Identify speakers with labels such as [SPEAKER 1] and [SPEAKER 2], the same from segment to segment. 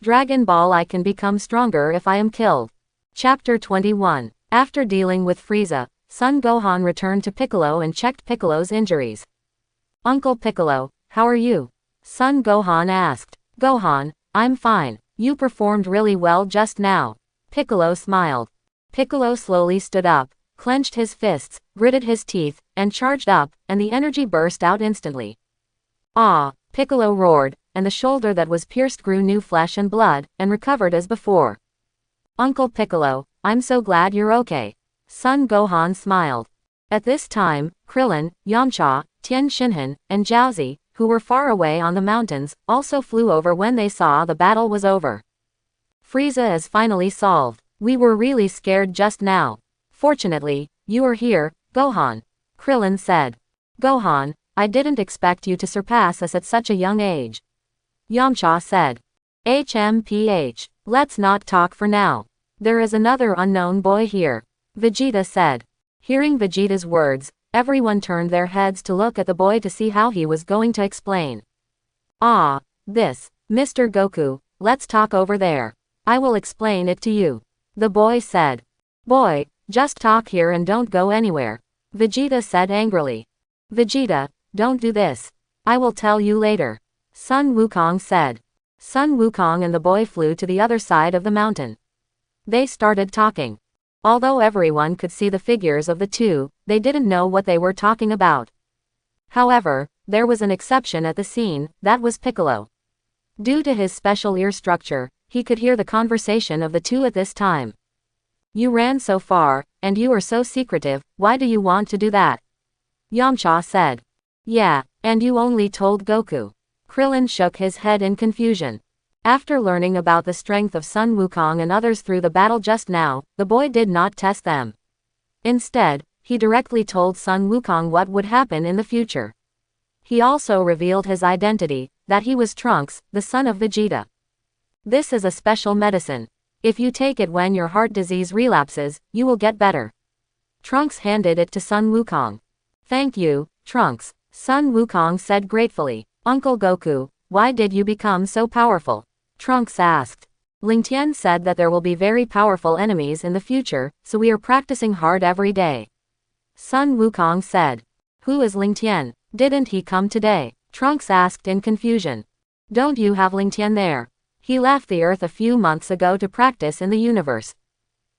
[SPEAKER 1] Dragon Ball, I can become stronger if I am killed. Chapter 21. After dealing with Frieza, Son Gohan returned to Piccolo and checked Piccolo's injuries. Uncle Piccolo, how are you? Son Gohan asked. Gohan, I'm fine. You performed really well just now. Piccolo smiled. Piccolo slowly stood up, clenched his fists, gritted his teeth, and charged up, and the energy burst out instantly. Ah! Piccolo roared, and the shoulder that was pierced grew new flesh and blood, and recovered as before. Uncle Piccolo, I'm so glad you're okay. Son Gohan smiled. At this time, Krillin, Yamcha, Tien Shinhan, and Jiaozi, who were far away on the mountains, also flew over when they saw the battle was over. Frieza is finally solved. We were really scared just now. Fortunately, you are here, Gohan. Krillin said. Gohan, I didn't expect you to surpass us at such a young age. Yamcha said. HMPH, let's not talk for now. There is another unknown boy here. Vegeta said. Hearing Vegeta's words, everyone turned their heads to look at the boy to see how he was going to explain. Ah, this, Mr. Goku, let's talk over there. I will explain it to you. The boy said. Boy, just talk here and don't go anywhere. Vegeta said angrily. Vegeta, don't do this. I will tell you later. Sun Wukong said. Sun Wukong and the boy flew to the other side of the mountain. They started talking. Although everyone could see the figures of the two, they didn't know what they were talking about. However, there was an exception at the scene, that was Piccolo. Due to his special ear structure, he could hear the conversation of the two at this time. You ran so far, and you are so secretive, why do you want to do that? Yamcha said. Yeah, and you only told Goku. Krillin shook his head in confusion. After learning about the strength of Sun Wukong and others through the battle just now, the boy did not test them. Instead, he directly told Sun Wukong what would happen in the future. He also revealed his identity, that he was Trunks, the son of Vegeta. This is a special medicine. If you take it when your heart disease relapses, you will get better. Trunks handed it to Sun Wukong. Thank you, Trunks, Sun Wukong said gratefully. Uncle Goku, why did you become so powerful? Trunks asked. Ling Tian said that there will be very powerful enemies in the future, so we are practicing hard every day. Sun Wukong said. Who is Ling Tian? Didn't he come today? Trunks asked in confusion. Don't you have Ling Tian there? He left the Earth a few months ago to practice in the universe.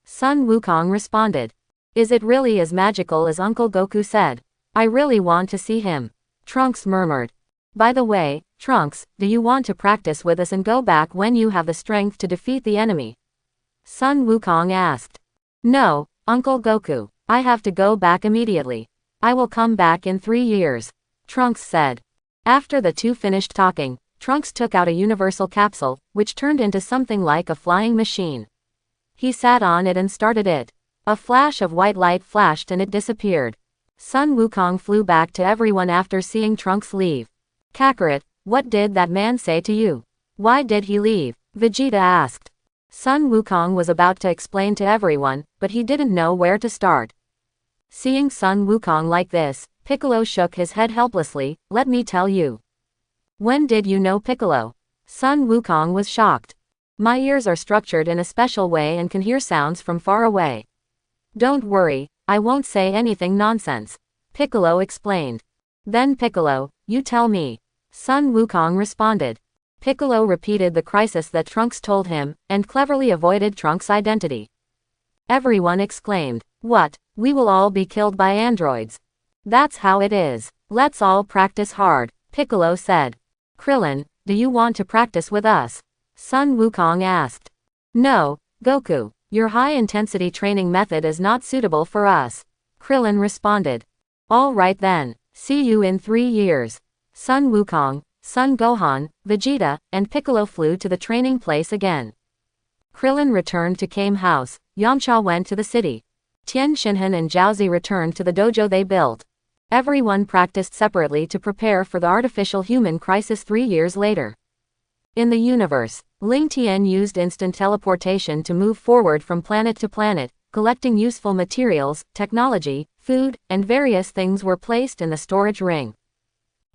[SPEAKER 1] Sun Wukong responded. Is it really as magical as Uncle Goku said? I really want to see him. Trunks murmured. By the way, Trunks, do you want to practice with us and go back when you have the strength to defeat the enemy? Sun Wukong asked. No, Uncle Goku, I have to go back immediately. I will come back in 3 years. Trunks said. After the two finished talking, Trunks took out a universal capsule, which turned into something like a flying machine. He sat on it and started it. A flash of white light flashed and it disappeared. Sun Wukong flew back to everyone after seeing Trunks leave. Kakarot, what did that man say to you? Why did he leave? Vegeta asked. Sun Wukong was about to explain to everyone, but he didn't know where to start. Seeing Sun Wukong like this, Piccolo shook his head helplessly. Let me tell you. When did you know Piccolo? Sun Wukong was shocked. My ears are structured in a special way and can hear sounds from far away. Don't worry, I won't say anything nonsense. Piccolo explained. Then Piccolo, you tell me. Sun Wukong responded. Piccolo repeated the crisis that Trunks told him, and cleverly avoided Trunks' identity. Everyone exclaimed. What? We will all be killed by androids. That's how it is. Let's all practice hard, Piccolo said. Krillin, do you want to practice with us? Sun Wukong asked. No, Goku, your high-intensity training method is not suitable for us. Krillin responded. All right then, see you in 3 years. Sun Wukong, Son Gohan, Vegeta, and Piccolo flew to the training place again. Krillin returned to Kame House, Yamcha went to the city. Tien Shinhan and Jiaozi returned to the dojo they built. Everyone practiced separately to prepare for the artificial human crisis 3 years later. In the universe, Ling Tian used instant teleportation to move forward from planet to planet, collecting useful materials, technology, food, and various things were placed in the storage ring.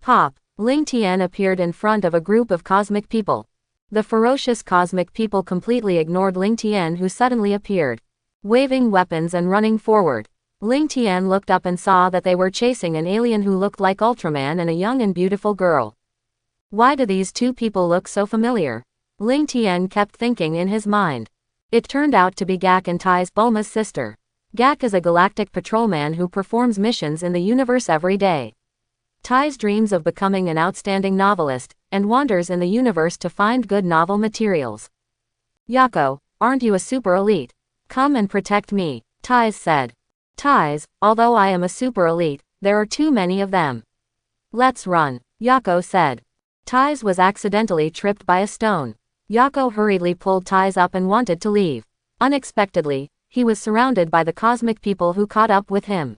[SPEAKER 1] Pop! Ling Tian appeared in front of a group of cosmic people. The ferocious cosmic people completely ignored Ling Tian, who suddenly appeared, waving weapons and running forward. Ling Tian looked up and saw that they were chasing an alien who looked like Ultraman and a young and beautiful girl. Why do these two people look so familiar? Ling Tian kept thinking in his mind. It turned out to be Gak and Tai's Bulma's sister. Gak is a galactic patrolman who performs missions in the universe every day. Tai's dreams of becoming an outstanding novelist, and wanders in the universe to find good novel materials. Yako, aren't you a super elite? Come and protect me, Tai's said. Tai's, although I am a super elite, there are too many of them. Let's run, Yako said. Tai's was accidentally tripped by a stone. Yako hurriedly pulled Tai's up and wanted to leave. Unexpectedly, he was surrounded by the cosmic people who caught up with him.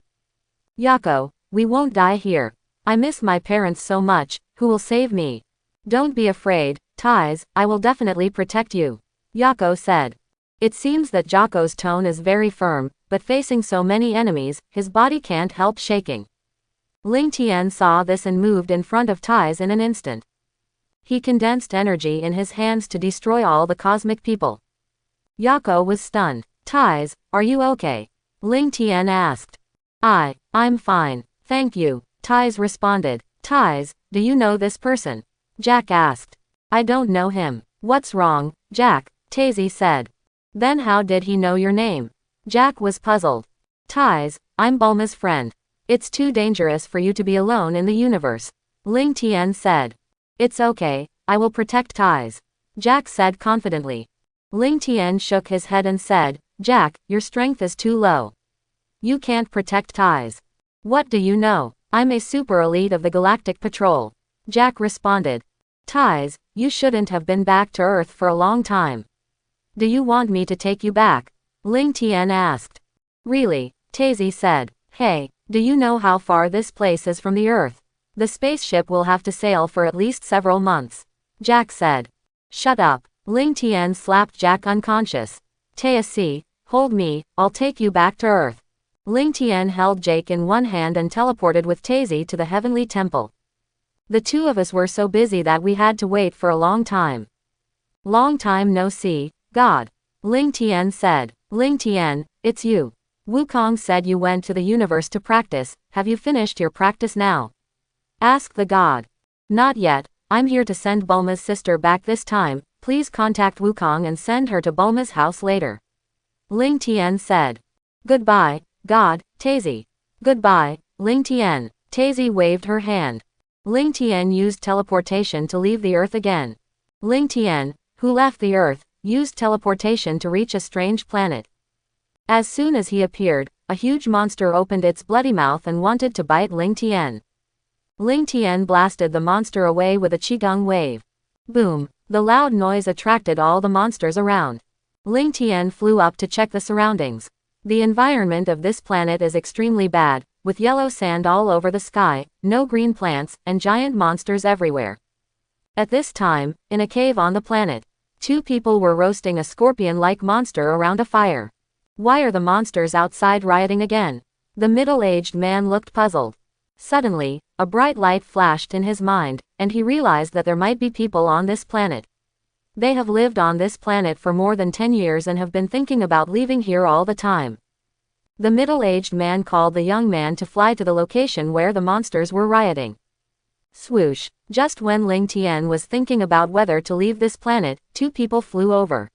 [SPEAKER 1] Yako, we won't die here. I miss my parents so much, who will save me? Don't be afraid, Tai's, I will definitely protect you, Yako said. It seems that Jaco's tone is very firm, but facing so many enemies, his body can't help shaking. Ling Tian saw this and moved in front of Tai's in an instant. He condensed energy in his hands to destroy all the cosmic people. Yako was stunned. Tai's, are you okay? Ling Tian asked. I'm fine, thank you, Tai's responded. Tai's, do you know this person? Jack asked. I don't know him. What's wrong, Jack? Tazy said. Then how did he know your name? Jack was puzzled. Tai's, I'm Bulma's friend. It's too dangerous for you to be alone in the universe, Ling Tian said. It's okay, I will protect Tai's, Jack said confidently. Ling Tian shook his head and said, Jack, your strength is too low. You can't protect Tai's. What do you know? I'm a super elite of the Galactic Patrol, Jack responded. Tai's, you shouldn't have been back to Earth for a long time. Do you want me to take you back? Ling Tian asked. Really? Tazy said. Hey, do you know how far this place is from the Earth? The spaceship will have to sail for at least several months, Jack said. Shut up, Ling Tian slapped Jack unconscious. Tazy, hold me, I'll take you back to Earth. Ling Tian held Jake in one hand and teleported with Tazy to the Heavenly Temple. The two of us were so busy that we had to wait for a long time. Long time no see, God, Ling Tian said. Ling Tian, it's you. Wukong said you went to the universe to practice, have you finished your practice now? Asked the god. Not yet, I'm here to send Bulma's sister back this time, please contact Wukong and send her to Bulma's house later. Ling Tian said. Goodbye, God, Tazy. Goodbye, Ling Tian. Tazy waved her hand. Ling Tian used teleportation to leave the Earth again. Ling Tian, who left the Earth, used teleportation to reach a strange planet. As soon as he appeared, a huge monster opened its bloody mouth and wanted to bite Ling Tian. Ling Tian blasted the monster away with a Qigong wave. Boom! The loud noise attracted all the monsters around. Ling Tian flew up to check the surroundings. The environment of this planet is extremely bad, with yellow sand all over the sky, no green plants, and giant monsters everywhere. At this time, in a cave on the planet, two people were roasting a scorpion-like monster around a fire. Why are the monsters outside rioting again? The middle-aged man looked puzzled. Suddenly, a bright light flashed in his mind, and he realized that there might be people on this planet. They have lived on this planet for more than 10 years and have been thinking about leaving here all the time. The middle-aged man called the young man to fly to the location where the monsters were rioting. Swoosh! Just when Ling Tian was thinking about whether to leave this planet, two people flew over.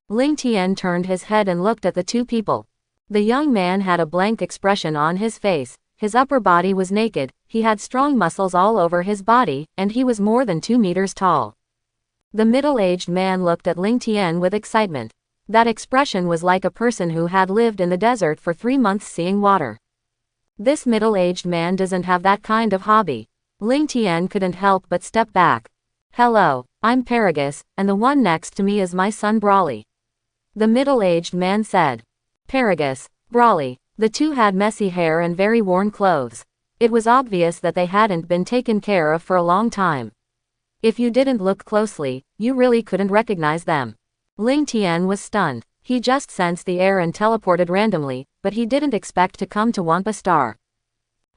[SPEAKER 1] Ling Tian turned his head and looked at the two people. The young man had a blank expression on his face, his upper body was naked, he had strong muscles all over his body, and he was more than 2 meters tall. The middle-aged man looked at Ling Tian with excitement. That expression was like a person who had lived in the desert for 3 months seeing water. This middle-aged man doesn't have that kind of hobby. Ling Tian couldn't help but step back. Hello, I'm Paragus, and the one next to me is my son Brawly. The middle-aged man said. Paragus, Brawly. The two had messy hair and very worn clothes. It was obvious that they hadn't been taken care of for a long time. If you didn't look closely, you really couldn't recognize them. Ling Tian was stunned. He just sensed the air and teleported randomly, but he didn't expect to come to Wampa Star.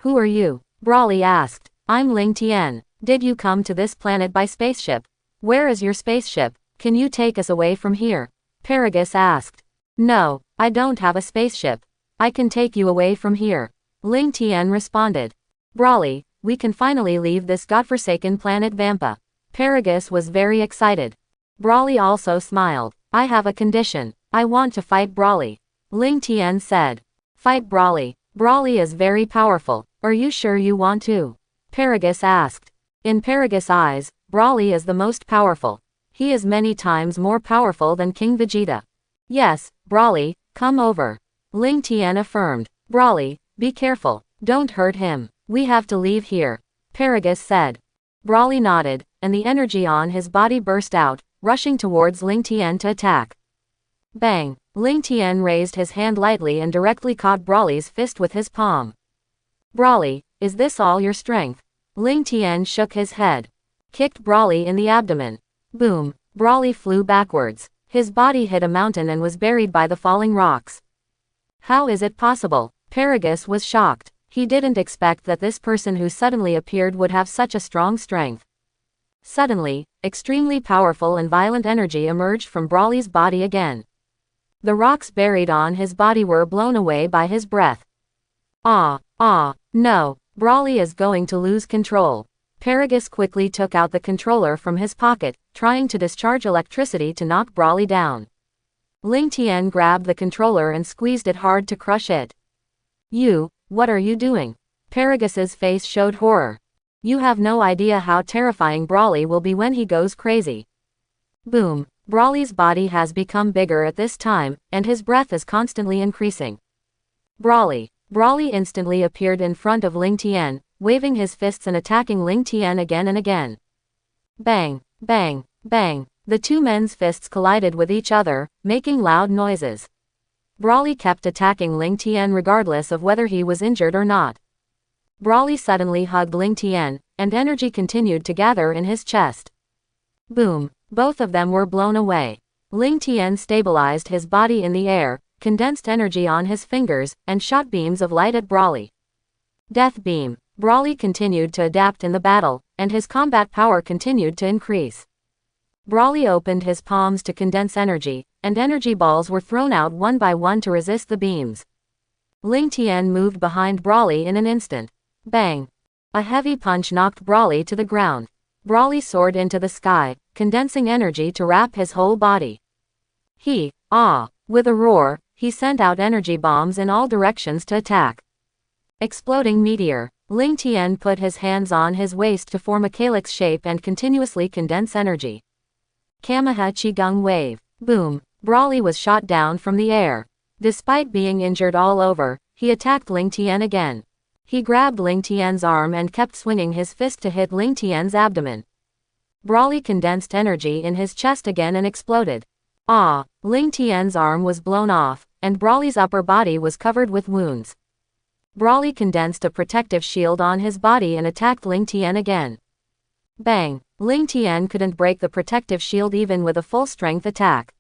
[SPEAKER 1] Who are you? Brawly asked. I'm Ling Tian. Did you come to this planet by spaceship? Where is your spaceship? Can you take us away from here? Paragus asked. No, I don't have a spaceship. I can take you away from here. Ling Tian responded. Brawly, we can finally leave this godforsaken planet Vampa. Paragus was very excited. Brawly also smiled. I have a condition. I want to fight Brawly. Ling Tian said. Fight Brawly. Brawly is very powerful. Are you sure you want to? Paragus asked. In Paragus' eyes, Brawly is the most powerful. He is many times more powerful than King Vegeta. Yes, Brawly, come over. Ling Tian affirmed. Brawly, be careful. Don't hurt him. We have to leave here. Paragus said. Brawly nodded, and the energy on his body burst out, rushing towards Ling Tian to attack. Bang! Ling Tian raised his hand lightly and directly caught Brawly's fist with his palm. Brawly, is this all your strength? Ling Tian shook his head. Kicked Brawly in the abdomen. Boom! Brawly flew backwards. His body hit a mountain and was buried by the falling rocks. How is it possible? Paragus was shocked. He didn't expect that this person who suddenly appeared would have such a strong strength. Suddenly, extremely powerful and violent energy emerged from Brawly's body again. The rocks buried on his body were blown away by his breath. No, Brawly is going to lose control. Paragus quickly took out the controller from his pocket, trying to discharge electricity to knock Brawly down. Ling Tian grabbed the controller and squeezed it hard to crush it. What are you doing? Paragus's face showed horror. You have no idea how terrifying Brawly will be when he goes crazy. Boom! Brawly's body has become bigger at this time, and his breath is constantly increasing. Brawly instantly appeared in front of Ling Tian, waving his fists and attacking Ling Tian again and again. Bang! Bang! Bang! The two men's fists collided with each other, making loud noises. Brawly kept attacking Ling Tian regardless of whether he was injured or not. Brawly suddenly hugged Ling Tian, and energy continued to gather in his chest. Boom! Both of them were blown away. Ling Tian stabilized his body in the air, condensed energy on his fingers, and shot beams of light at Brawly. Death Beam. Brawly continued to adapt in the battle, and his combat power continued to increase. Brawly opened his palms to condense energy, and energy balls were thrown out one by one to resist the beams. Ling Tian moved behind Brawly in an instant. Bang! A heavy punch knocked Brawly to the ground. Brawly soared into the sky, condensing energy to wrap his whole body. With a roar, he sent out energy bombs in all directions to attack. Exploding meteor. Ling Tian put his hands on his waist to form a calyx shape and continuously condense energy. Kameha Qigong Wave. Boom! Brawly was shot down from the air. Despite being injured all over, he attacked Ling Tian again. He grabbed Ling Tian's arm and kept swinging his fist to hit Ling Tian's abdomen. Brawly condensed energy in his chest again and exploded. Ling Tian's arm was blown off, and Brawly's upper body was covered with wounds. Brawly condensed a protective shield on his body and attacked Ling Tian again. Bang! Ling Tian couldn't break the protective shield even with a full-strength attack.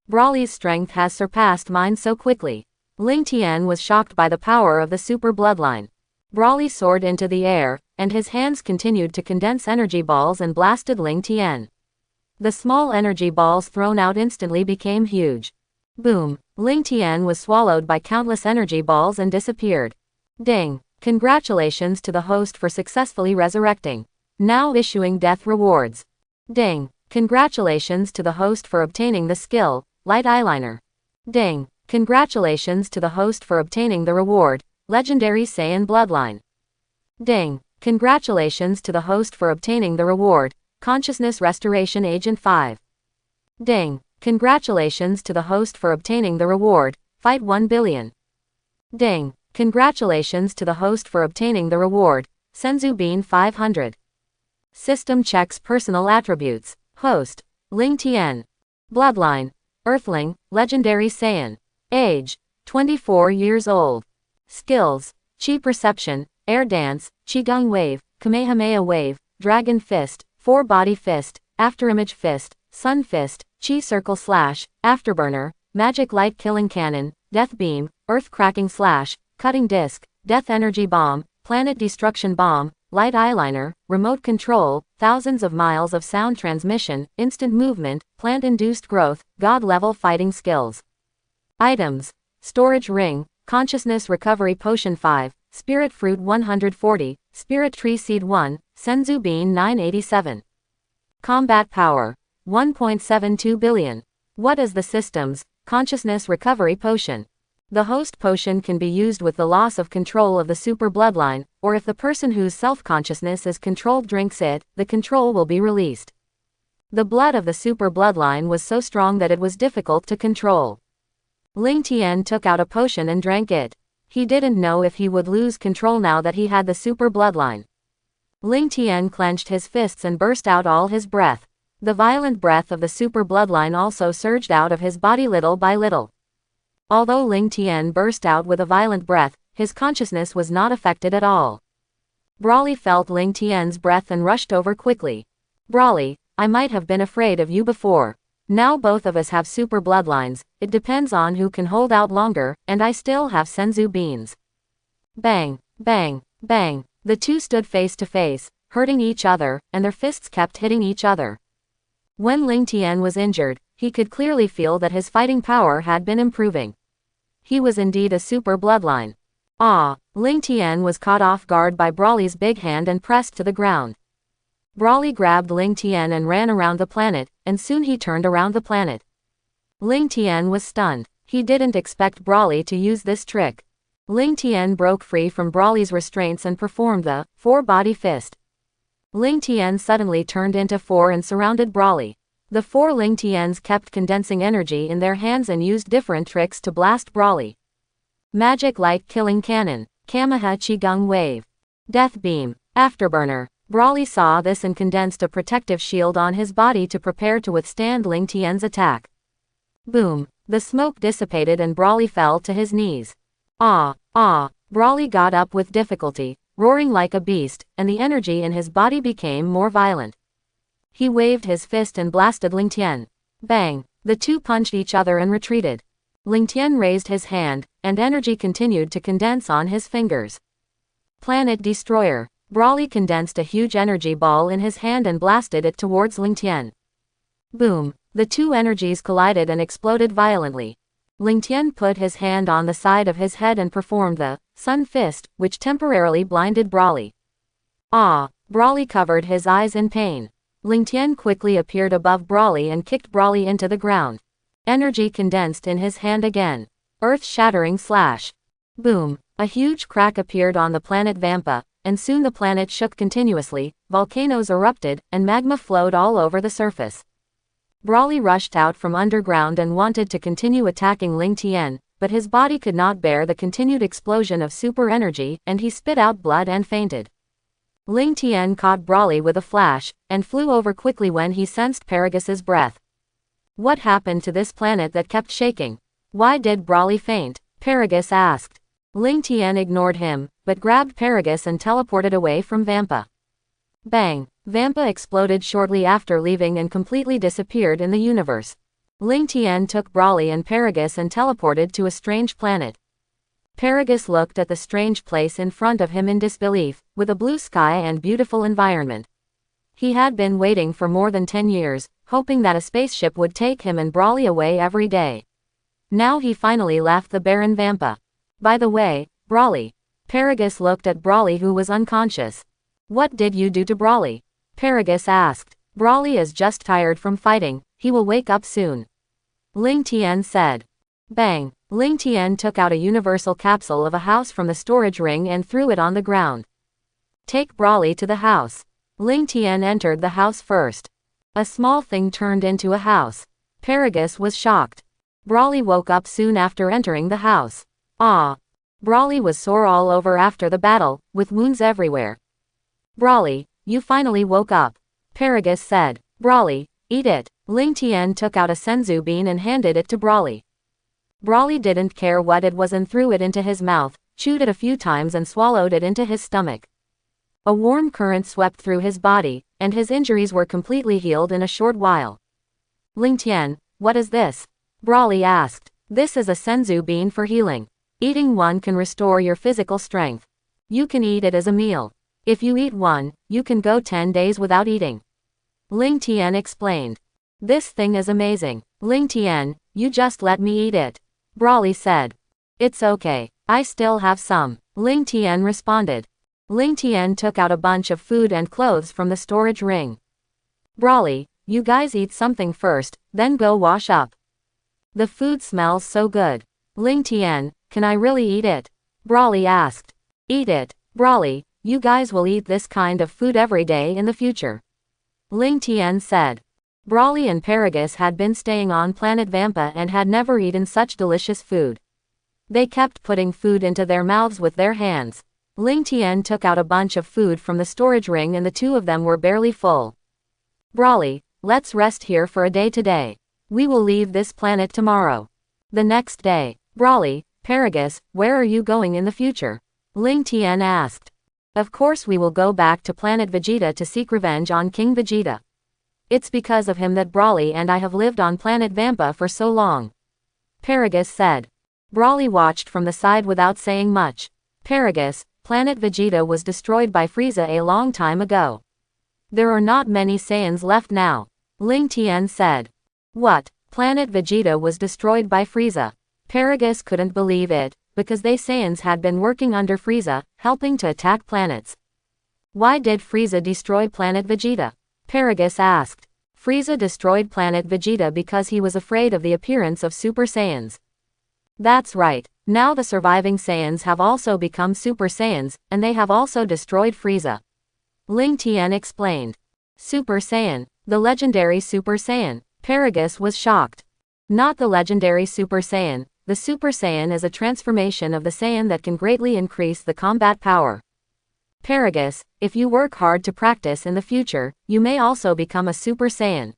[SPEAKER 1] Brawly's strength has surpassed mine so quickly. Ling Tian was shocked by the power of the super bloodline. Brawly soared into the air, and his hands continued to condense energy balls and blasted Ling Tian. The small energy balls thrown out instantly became huge. Boom! Ling Tian was swallowed by countless energy balls and disappeared. Ding! Congratulations to the host for successfully resurrecting. Now issuing death rewards. Ding! Congratulations to the host for obtaining the skill, Light Eyeliner. Ding! Congratulations to the host for obtaining the reward, Legendary Saiyan Bloodline. Ding! Congratulations to the host for obtaining the reward, Consciousness Restoration Agent 5. Ding! Congratulations to the host for obtaining the reward, Fight 1 Billion. Ding! Congratulations to the host for obtaining the reward, Senzu Bean 500. System checks personal attributes. Host: Ling Tian. Bloodline: Earthling, Legendary Saiyan. Age: 24 years old. Skills: Chi Perception, Air Dance, Qigong Wave, Kamehameha Wave, Dragon Fist, 4-Body Fist, Afterimage Fist, Sun Fist, Chi Circle Slash, Afterburner, Magic Light Killing Cannon, Death Beam, Earth Cracking Slash, Cutting Disc, Death Energy Bomb, Planet Destruction Bomb, light eyeliner, remote control, thousands of miles of sound transmission, instant movement, plant-induced growth, god-level fighting skills. Items. Storage ring, consciousness recovery potion 5, spirit fruit 140, spirit tree seed 1, senzu bean 987. Combat power. 1.72 billion. What is the system's consciousness recovery potion? The host potion can be used with the loss of control of the super bloodline, or if the person whose self-consciousness is controlled drinks it, the control will be released. The blood of the super bloodline was so strong that it was difficult to control. Ling Tian took out a potion and drank it. He didn't know if he would lose control now that he had the super bloodline. Ling Tian clenched his fists and burst out all his breath. The violent breath of the super bloodline also surged out of his body little by little. Although Ling Tian burst out with a violent breath, his consciousness was not affected at all. Brawly felt Ling Tian's breath and rushed over quickly. Brawly, I might have been afraid of you before. Now both of us have super bloodlines, it depends on who can hold out longer, and I still have senzu beans. Bang, bang, bang. The two stood face to face, hurting each other, and their fists kept hitting each other. When Ling Tian was injured, he could clearly feel that his fighting power had been improving. He was indeed a super bloodline. Ah! Ling Tian was caught off guard by Brawly's big hand and pressed to the ground. Brawly grabbed Ling Tian and ran around the planet, and soon he turned around the planet. Ling Tian was stunned. He didn't expect Brawly to use this trick. Ling Tian broke free from Brawly's restraints and performed the four-body fist. Ling Tian suddenly turned into four and surrounded Brawly. The four Ling Tians kept condensing energy in their hands and used different tricks to blast Brawly. Magic Light Killing Cannon, Kameha Qigong Wave, Death Beam, Afterburner. Brawly saw this and condensed a protective shield on his body to prepare to withstand Ling Tian's attack. Boom! The smoke dissipated and Brawly fell to his knees. Ah! Ah! Brawly got up with difficulty, roaring like a beast, and the energy in his body became more violent. He waved his fist and blasted Ling Tian. Bang! The two punched each other and retreated. Ling Tian raised his hand, and energy continued to condense on his fingers. Planet Destroyer. Brawly condensed a huge energy ball in his hand and blasted it towards Ling Tian. Boom! The two energies collided and exploded violently. Ling Tian put his hand on the side of his head and performed the Sun Fist, which temporarily blinded Brawly. Ah! Brawly covered his eyes in pain. Ling Tian quickly appeared above Brawly and kicked Brawly into the ground. Energy condensed in his hand again. Earth-shattering slash. Boom! A huge crack appeared on the planet Vampa, and soon the planet shook continuously, volcanoes erupted, and magma flowed all over the surface. Brawly rushed out from underground and wanted to continue attacking Ling Tian, but his body could not bear the continued explosion of super energy, and he spit out blood and fainted. Ling Tian caught Brawly with a flash, and flew over quickly when he sensed Paragas's breath. What happened to this planet that kept shaking? Why did Brawly faint? Paragas asked. Ling Tian ignored him, but grabbed Paragas and teleported away from Vampa. Bang! Vampa exploded shortly after leaving and completely disappeared in the universe. Ling Tian took Brawly and Paragas and teleported to a strange planet. Paragas looked at the strange place in front of him in disbelief, with a blue sky and beautiful environment. He had been waiting for more than 10 years, hoping that a spaceship would take him and Brawly away every day. Now he finally left the barren Vampa. By the way, Brawly. Paragas looked at Brawly who was unconscious. What did you do to Brawly? Paragas asked. Brawly is just tired from fighting, he will wake up soon. Ling Tian said. Bang! Ling Tian took out a universal capsule of a house from the storage ring and threw it on the ground. Take Brawly to the house. Ling Tian entered the house first. A small thing turned into a house. Paragas was shocked. Brawly woke up soon after entering the house. Ah! Brawly was sore all over after the battle, with wounds everywhere. Brawly, you finally woke up. Paragas said. Brawly, eat it. Ling Tian took out a senzu bean and handed it to Brawly. Brawly didn't care what it was and threw it into his mouth, chewed it a few times and swallowed it into his stomach. A warm current swept through his body, and his injuries were completely healed in a short while. Ling Tian, what is this? Brawly asked. This is a senzu bean for healing. Eating one can restore your physical strength. You can eat it as a meal. If you eat one, you can go 10 days without eating. Ling Tian explained. This thing is amazing. Ling Tian, you just let me eat it. Brawly said. It's okay. I still have some. Ling Tian responded. Ling Tian took out a bunch of food and clothes from the storage ring. Brawly, you guys eat something first, then go wash up. The food smells so good. Ling Tian, can I really eat it? Brawly asked. Eat it, Brawly, you guys will eat this kind of food every day in the future. Ling Tian said. Brawly and Paragus had been staying on planet Vampa and had never eaten such delicious food. They kept putting food into their mouths with their hands. Ling Tian took out a bunch of food from the storage ring and the two of them were barely full. Brawly, let's rest here for a day today. We will leave this planet tomorrow. The next day. Brawly, Paragus, where are you going in the future? Ling Tian asked. Of course we will go back to planet Vegeta to seek revenge on King Vegeta. It's because of him that Brawly and I have lived on planet Vampa for so long. Paragus said. Brawly watched from the side without saying much. Paragus, planet Vegeta was destroyed by Frieza a long time ago. There are not many Saiyans left now. Ling Tian said. What? Planet Vegeta was destroyed by Frieza. Paragus couldn't believe it, because they Saiyans had been working under Frieza, helping to attack planets. Why did Frieza destroy planet Vegeta? Paragus asked. Frieza destroyed planet Vegeta because he was afraid of the appearance of Super Saiyans. That's right, now the surviving Saiyans have also become Super Saiyans, and they have also destroyed Frieza. Ling Tian explained. Super Saiyan, the legendary Super Saiyan. Paragus was shocked. Not the legendary Super Saiyan, the Super Saiyan is a transformation of the Saiyan that can greatly increase the combat power. Paragus, if you work hard to practice in the future, you may also become a Super Saiyan.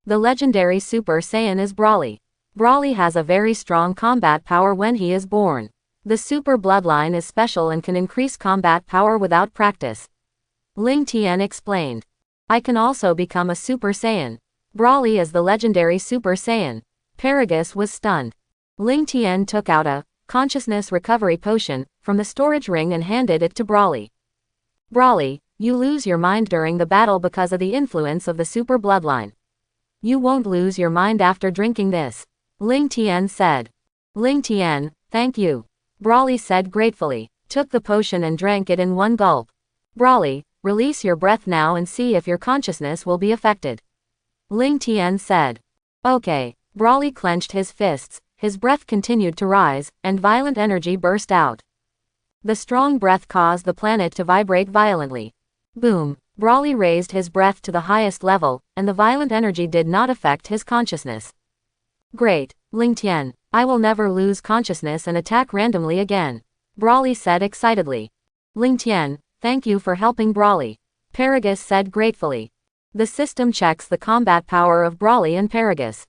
[SPEAKER 1] The legendary Super Saiyan is Brawly. Brawly has a very strong combat power when he is born. The Super Bloodline is special and can increase combat power without practice. Ling Tian explained. I can also become a Super Saiyan. Brawly is the legendary Super Saiyan. Paragus was stunned. Ling Tian took out a consciousness recovery potion from the storage ring and handed it to Brawly. Brawly, you lose your mind during the battle because of the influence of the Super Bloodline. You won't lose your mind after drinking this. Ling Tian said. Ling Tian, thank you. Brawly said gratefully, took the potion and drank it in one gulp. Brawly, release your breath now and see if your consciousness will be affected. Ling Tian said. Okay. Brawly clenched his fists, his breath continued to rise, and violent energy burst out. The strong breath caused the planet to vibrate violently. Boom! Brawly raised his breath to the highest level, and the violent energy did not affect his consciousness. Great, Ling Tian, I will never lose consciousness and attack randomly again. Brawly said excitedly. Ling Tian, thank you for helping Brawly. Paragus said gratefully. The system checks the combat power of Brawly and Paragus.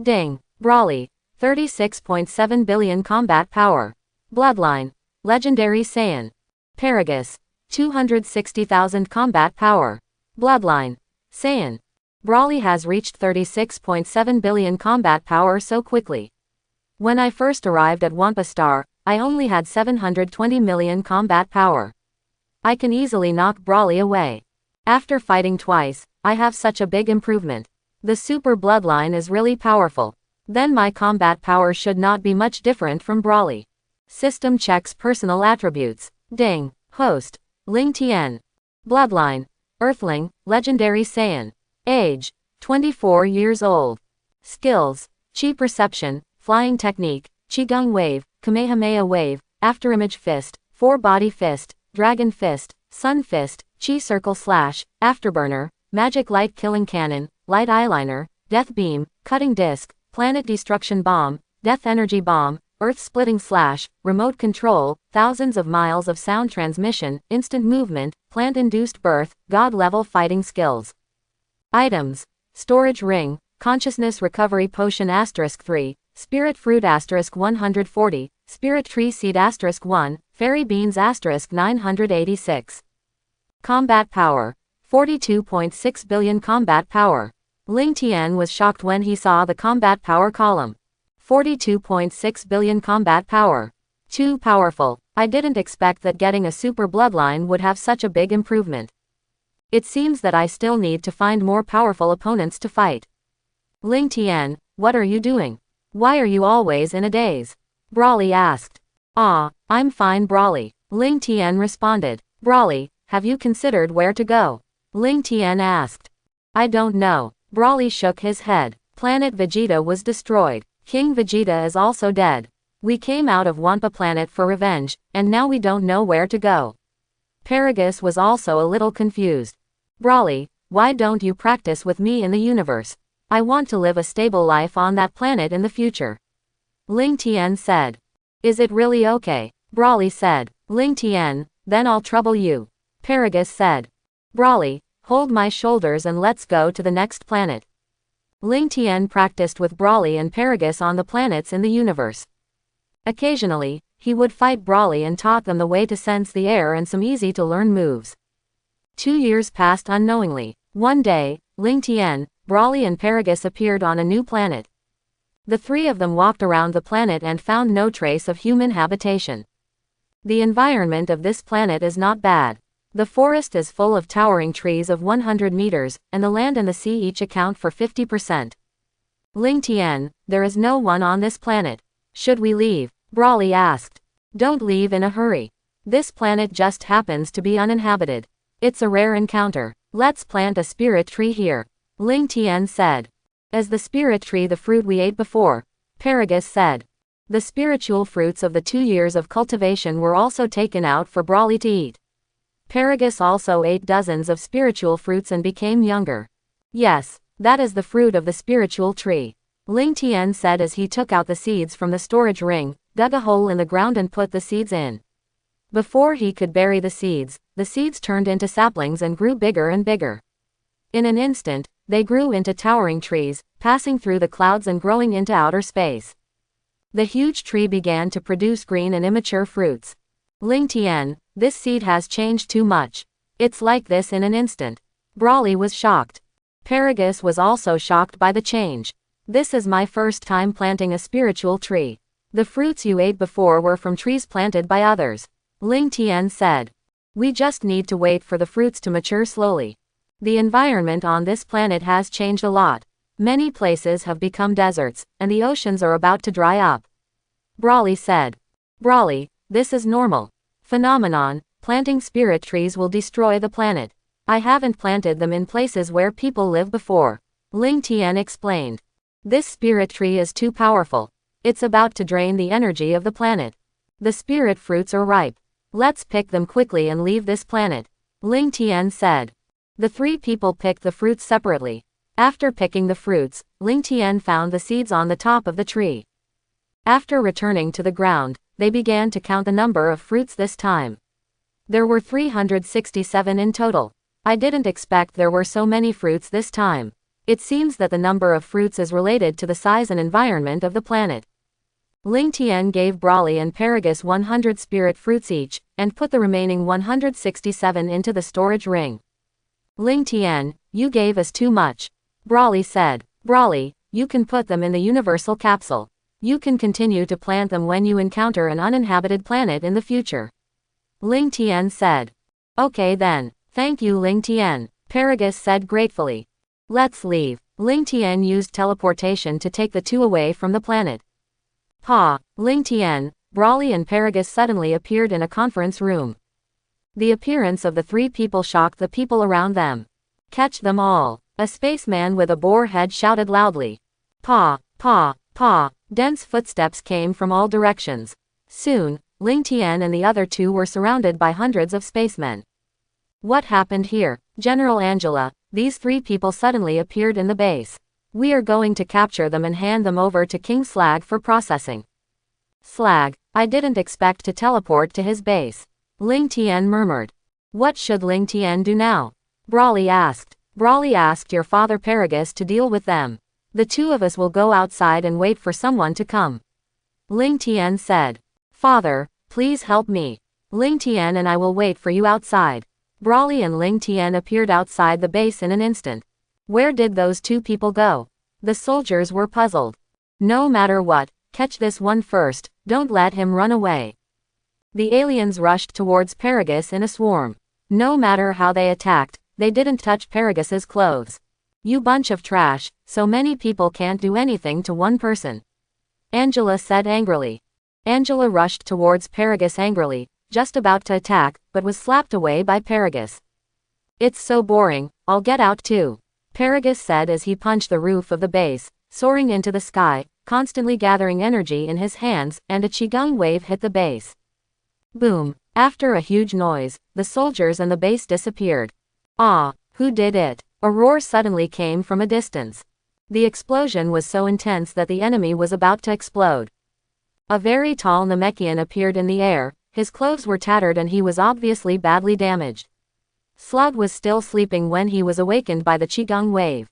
[SPEAKER 1] Ding! Brawly, 36.7 billion combat power. Bloodline, legendary Saiyan. Paragus, 260,000 combat power. Bloodline, Saiyan. Brawly has reached 36.7 billion combat power so quickly. When I first arrived at Wampa Star, I only had 720 million combat power. I can easily knock Brawly away. After fighting twice, I have such a big improvement. The Super Bloodline is really powerful. Then my combat power should not be much different from Brawly. System checks personal attributes. Ding. Host, Ling Tian. Bloodline, Earthling, legendary Saiyan. Age, 24 years old. Skills, Chi Perception, Flying Technique, Qigong Wave, Kamehameha Wave, Afterimage Fist, 4-Body Fist, Dragon Fist, Sun Fist, Chi Circle Slash, Afterburner, Magic Light Killing Cannon, Light Eyeliner, Death Beam, Cutting Disc, Planet Destruction Bomb, Death Energy Bomb, Earth Splitting Slash, Remote Control, thousands of miles of sound transmission, instant movement, plant-induced birth, god-level fighting skills. Items. Storage Ring, Consciousness Recovery Potion *3, Spirit Fruit *140, Spirit Tree Seed *1, Fairy Beans *986. Combat Power. 42.6 billion combat power. Ling Tian was shocked when he saw the combat power column. 42.6 billion combat power. Too powerful. I didn't expect that getting a super bloodline would have such a big improvement. It seems that I still need to find more powerful opponents to fight. Ling Tian, what are you doing? Why are you always in a daze? Brawly asked. I'm fine, Brawly. Ling Tian responded. Brawly, have you considered where to go? Ling Tian asked. I don't know. Brawly shook his head. Planet Vegeta was destroyed. King Vegeta is also dead. We came out of Wampa Planet for revenge, and now we don't know where to go. Paragus was also a little confused. Brawly, why don't you practice with me in the universe? I want to live a stable life on that planet in the future. Ling Tian said. Is it really okay? Brawly said. Ling Tian, then I'll trouble you. Paragus said. Brawly, hold my shoulders and let's go to the next planet. Ling Tian practiced with Brawly and Paragus on the planets in the universe. Occasionally, he would fight Brawly and taught them the way to sense the air and some easy-to-learn moves. 2 years passed unknowingly. One day, Ling Tian, Brawly and Paragus appeared on a new planet. The three of them walked around the planet and found no trace of human habitation. The environment of this planet is not bad. The forest is full of towering trees of 100 meters, and the land and the sea each account for 50%. Ling Tian, there is no one on this planet. Should we leave? Brawly asked. Don't leave in a hurry. This planet just happens to be uninhabited. It's a rare encounter. Let's plant a spirit tree here. Ling Tian said. As the spirit tree, the fruit we ate before, Paragus said. The spiritual fruits of the 2 years of cultivation were also taken out for Brawly to eat. Paragus also ate dozens of spiritual fruits and became younger. Yes, that is the fruit of the spiritual tree. Ling Tian said as he took out the seeds from the storage ring, dug a hole in the ground and put the seeds in. Before he could bury the seeds turned into saplings and grew bigger and bigger. In an instant, they grew into towering trees, passing through the clouds and growing into outer space. The huge tree began to produce green and immature fruits. Ling Tian, this seed has changed too much. It's like this in an instant. Brawly was shocked. Paragus was also shocked by the change. This is my first time planting a spiritual tree. The fruits you ate before were from trees planted by others. Ling Tian said. We just need to wait for the fruits to mature slowly. The environment on this planet has changed a lot. Many places have become deserts, and the oceans are about to dry up. Brawly said. Brawly, this is normal phenomenon. Planting spirit trees will destroy the planet. I haven't planted them in places where people live before. Ling Tian explained. This spirit tree is too powerful. It's about to drain the energy of the planet. The spirit fruits are ripe. Let's pick them quickly and leave this planet. Ling Tian said. The three people picked the fruits separately. After picking the fruits, Ling Tian found the seeds on the top of the tree. After returning to the ground, they began to count the number of fruits this time. There were 367 in total. I didn't expect there were so many fruits this time. It seems that the number of fruits is related to the size and environment of the planet. Ling Tian gave Brawly and Paragus 100 spirit fruits each, and put the remaining 167 into the storage ring. Ling Tian, you gave us too much. Brawly said. Brawly, you can put them in the universal capsule. You can continue to plant them when you encounter an uninhabited planet in the future. Ling Tian said. Okay then, thank you Ling Tian, Paragus said gratefully. Let's leave. Ling Tian used teleportation to take the two away from the planet. Ling Tian, Brawly and Paragus suddenly appeared in a conference room. The appearance of the three people shocked the people around them. Catch them all. A spaceman with a boar head shouted loudly. Dense footsteps came from all directions. Soon, Ling Tian and the other two were surrounded by hundreds of spacemen. What happened here? General Angela, these three people suddenly appeared in the base. We are going to capture them and hand them over to King Slag for processing. Slag, I didn't expect to teleport to his base. Ling Tian murmured. What should Ling Tian do now? Brawly asked. Brawly asked your father Paragus to deal with them. The two of us will go outside and wait for someone to come. Ling Tian said. Father, please help me. Ling Tian and I will wait for you outside. Brawly and Ling Tian appeared outside the base in an instant. Where did those two people go? The soldiers were puzzled. No matter what, catch this one first, don't let him run away. The aliens rushed towards Paragus in a swarm. No matter how they attacked, they didn't touch Paragus's clothes. You bunch of trash, so many people can't do anything to one person. Angela said angrily. Angela rushed towards Paragus angrily, just about to attack, but was slapped away by Paragus. It's so boring, I'll get out too. Paragus said as he punched the roof of the base, soaring into the sky, constantly gathering energy in his hands, and a qigong wave hit the base. Boom! After a huge noise, the soldiers and the base disappeared. Ah, who did it? A roar suddenly came from a distance. The explosion was so intense that the enemy was about to explode. A very tall Namekian appeared in the air, his clothes were tattered and he was obviously badly damaged. Slug was still sleeping when he was awakened by the qigong wave.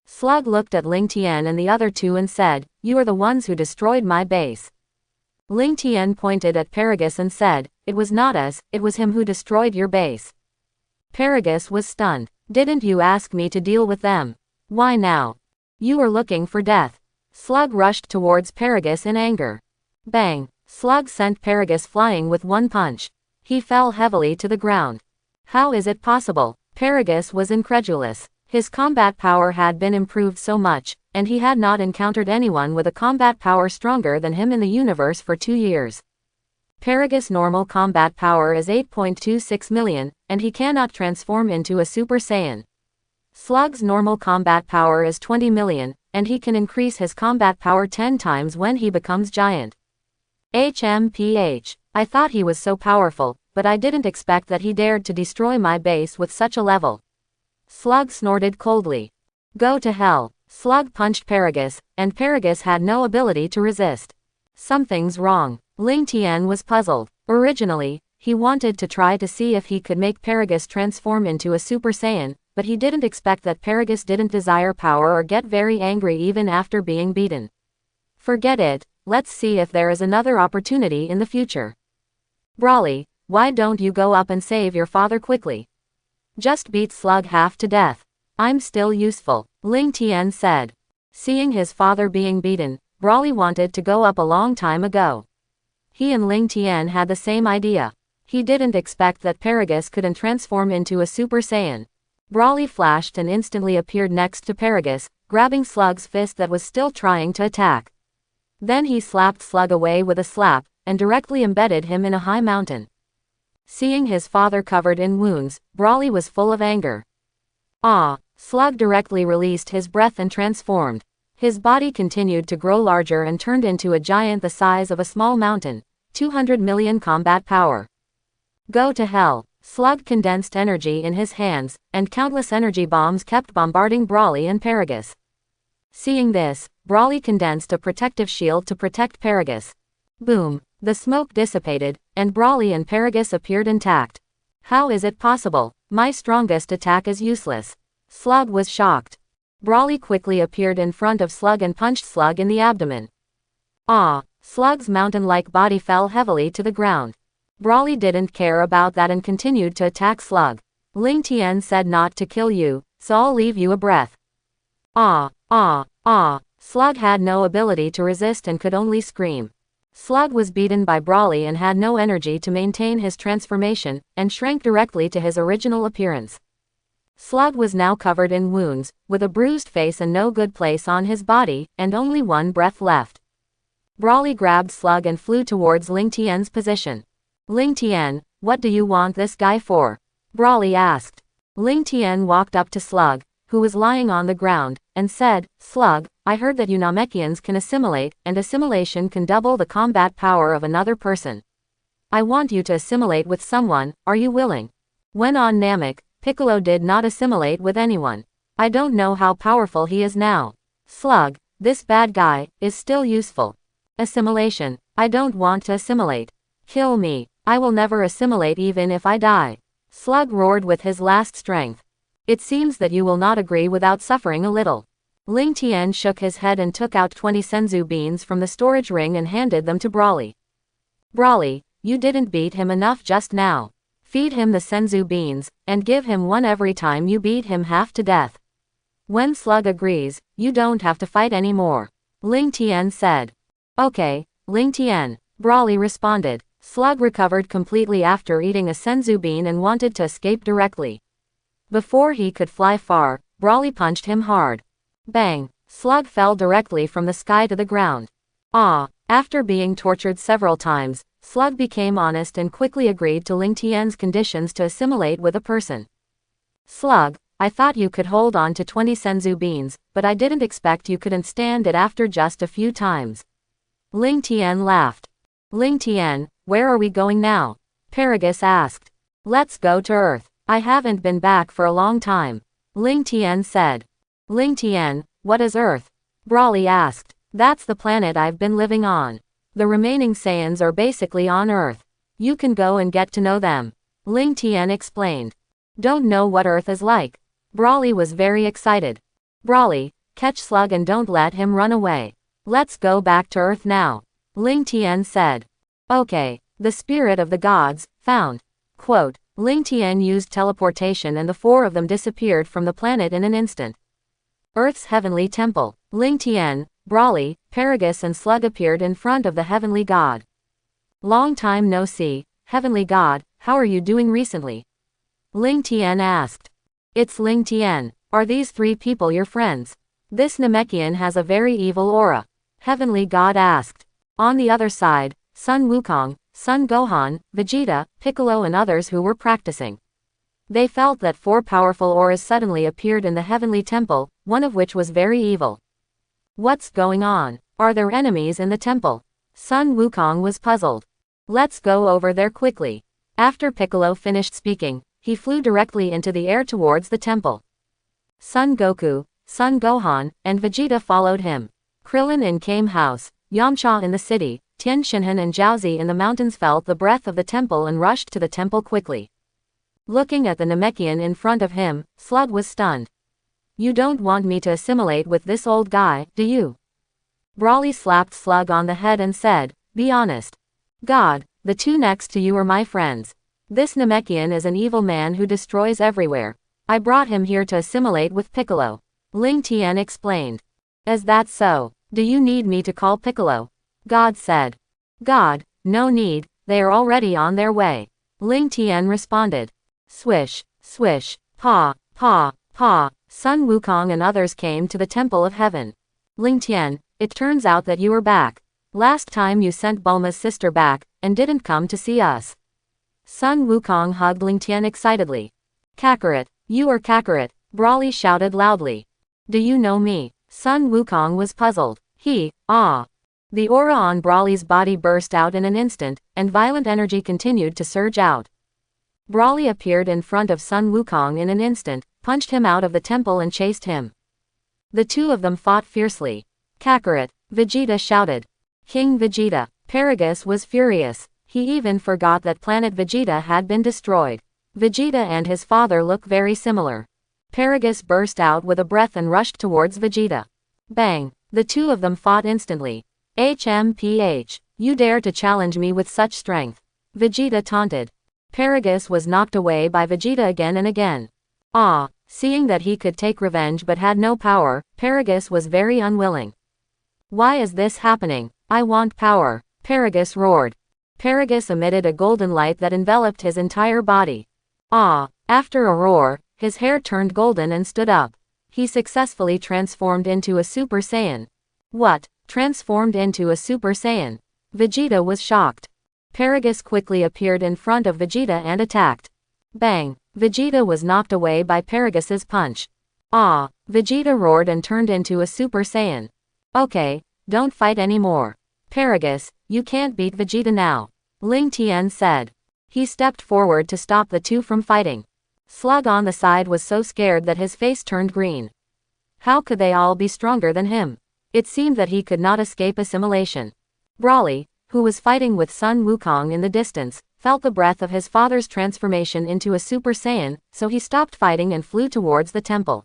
[SPEAKER 1] Slug looked at Ling Tian and the other two and said, "You are the ones who destroyed my base." Ling Tian pointed at Paragus and said, "It was not us, it was him who destroyed your base." Paragus was stunned. "Didn't you ask me to deal with them? Why now? You are looking for death." Slug rushed towards Paragus in anger. Bang! Slug sent Paragus flying with one punch. He fell heavily to the ground. How is it possible? Paragus was incredulous. His combat power had been improved so much, and he had not encountered anyone with a combat power stronger than him in the universe for 2 years. Paragus' normal combat power is 8.26 million, and he cannot transform into a Super Saiyan. Slug's normal combat power is 20 million, and he can increase his combat power 10 times when he becomes giant. HMPH. I thought he was so powerful, but I didn't expect that he dared to destroy my base with such a level. Slug snorted coldly. Go to hell. Slug punched Paragus, and Paragus had no ability to resist. Something's wrong. Ling Tian was puzzled. Originally, he wanted to try to see if he could make Paragus transform into a Super Saiyan, but he didn't expect that Paragus didn't desire power or get very angry even after being beaten. Forget it, let's see if there is another opportunity in the future. Brawly, why don't you go up and save your father quickly? Just beat Slug half to death. I'm still useful, Ling Tian said. Seeing his father being beaten, Brawly wanted to go up a long time ago. He and Ling Tian had the same idea. He didn't expect that Paragus couldn't transform into a Super Saiyan. Brawly flashed and instantly appeared next to Paragus, grabbing Slug's fist that was still trying to attack. Then he slapped Slug away with a slap, and directly embedded him in a high mountain. Seeing his father covered in wounds, Brawly was full of anger. Ah! Slug directly released his breath and transformed. His body continued to grow larger and turned into a giant the size of a small mountain, 200 million combat power. Go to hell! Slug condensed energy in his hands, and countless energy bombs kept bombarding Brawly and Paragus. Seeing this, Brawly condensed a protective shield to protect Paragus. Boom! The smoke dissipated, and Brawly and Paragus appeared intact. How is it possible? My strongest attack is useless. Slug was shocked. Brawly quickly appeared in front of Slug and punched Slug in the abdomen. Ah! Slug's mountain-like body fell heavily to the ground. Brawly didn't care about that and continued to attack Slug. Ling Tian said not to kill you, so I'll leave you a breath. Ah! Ah! Ah! Slug had no ability to resist and could only scream. Slug was beaten by Brawly and had no energy to maintain his transformation, and shrank directly to his original appearance. Slug was now covered in wounds, with a bruised face and no good place on his body, and only one breath left. Brawly grabbed Slug and flew towards Ling Tian's position. Ling Tian, what do you want this guy for? Brawly asked. Ling Tian walked up to Slug, who was lying on the ground, and said, Slug, I heard that you Namekians can assimilate, and assimilation can double the combat power of another person. I want you to assimilate with someone, are you willing? When on Namek, Piccolo did not assimilate with anyone. I don't know how powerful he is now. Slug, this bad guy, is still useful. Assimilation, I don't want to assimilate. Kill me, I will never assimilate even if I die. Slug roared with his last strength. It seems that you will not agree without suffering a little. Ling Tian shook his head and took out 20 senzu beans from the storage ring and handed them to Brawly. Brawly, you didn't beat him enough just now. Feed him the senzu beans, and give him one every time you beat him half to death. When Slug agrees, you don't have to fight anymore. Ling Tian said. Okay, Ling Tian, Brawly responded. Slug recovered completely after eating a senzu bean and wanted to escape directly. Before he could fly far, Brawly punched him hard. Bang! Slug fell directly from the sky to the ground. After being tortured several times, Slug became honest and quickly agreed to Ling Tian's conditions to assimilate with a person. Slug, I thought you could hold on to 20 senzu beans, but I didn't expect you couldn't stand it after just a few times. Ling Tian laughed. Ling Tian, where are we going now? Paragus asked. Let's go to Earth. I haven't been back for a long time. Ling Tian said. Ling Tian, what is Earth? Brawly asked. That's the planet I've been living on. The remaining Saiyans are basically on Earth. You can go and get to know them. Ling Tian explained. Don't know what Earth is like. Brawly was very excited. Brawly, catch Slug and don't let him run away. Let's go back to Earth now. Ling Tian said. Okay, the spirit of the gods, found. Quote, Ling Tian used teleportation and the four of them disappeared from the planet in an instant. Earth's heavenly temple. Ling Tian, Brawly, Paragus and Slug appeared in front of the heavenly god. Long time no see, heavenly god, how are you doing recently? Ling Tian asked. It's Ling Tian. Are these three people your friends? This Namekian has a very evil aura. Heavenly god asked. On the other side, Sun Wukong, Sun Gohan, Vegeta, Piccolo and others who were practicing. They felt that four powerful auras suddenly appeared in the heavenly temple, one of which was very evil. What's going on? Are there enemies in the temple? Sun Wukong was puzzled. Let's go over there quickly. After Piccolo finished speaking, he flew directly into the air towards the temple. Son Goku, Son Gohan, and Vegeta followed him. Krillin in Kame House, Yamcha in the city, Tien Shinhan and Jiaozi in the mountains felt the breath of the temple and rushed to the temple quickly. Looking at the Namekian in front of him, Slug was stunned. You don't want me to assimilate with this old guy, do you? Brawly slapped Slug on the head and said, be honest. God, the two next to you are my friends. This Namekian is an evil man who destroys everywhere. I brought him here to assimilate with Piccolo. Ling Tian explained. Is that so? Do you need me to call Piccolo? God said. God, no need, they are already on their way. Ling Tian responded. Swish, swish, paw, paw, paw, Sun Wukong and others came to the Temple of Heaven. Ling Tian, it turns out that you are back. Last time you sent Bulma's sister back, and didn't come to see us. Sun Wukong hugged Ling Tian excitedly. Kakarot, you are Kakarot, Brawly shouted loudly. Do you know me? Sun Wukong was puzzled. The aura on Brawly's body burst out in an instant, and violent energy continued to surge out. Brawly appeared in front of Sun Wukong in an instant, punched him out of the temple and chased him. The two of them fought fiercely. Kakarot, Vegeta shouted. King Vegeta. Paragus was furious. He even forgot that planet Vegeta had been destroyed. Vegeta and his father look very similar. Paragus burst out with a breath and rushed towards Vegeta. Bang! The two of them fought instantly. HMPH, you dare to challenge me with such strength? Vegeta taunted. Paragus was knocked away by Vegeta again and again. Seeing that he could take revenge but had no power, Paragus was very unwilling. Why is this happening? I want power, Paragus roared. Paragus emitted a golden light that enveloped his entire body. After a roar, his hair turned golden and stood up. He successfully transformed into a Super Saiyan. What? Transformed into a Super Saiyan? Vegeta was shocked. Paragus quickly appeared in front of Vegeta and attacked. Bang! Vegeta was knocked away by Paragus's punch. Vegeta roared and turned into a Super Saiyan. Okay, don't fight anymore. Paragus, you can't beat Vegeta now. Ling Tian said. He stepped forward to stop the two from fighting. Slug on the side was so scared that his face turned green. How could they all be stronger than him? It seemed that he could not escape assimilation. Brawly, who was fighting with Sun Wukong in the distance, felt the breath of his father's transformation into a Super Saiyan, so he stopped fighting and flew towards the temple.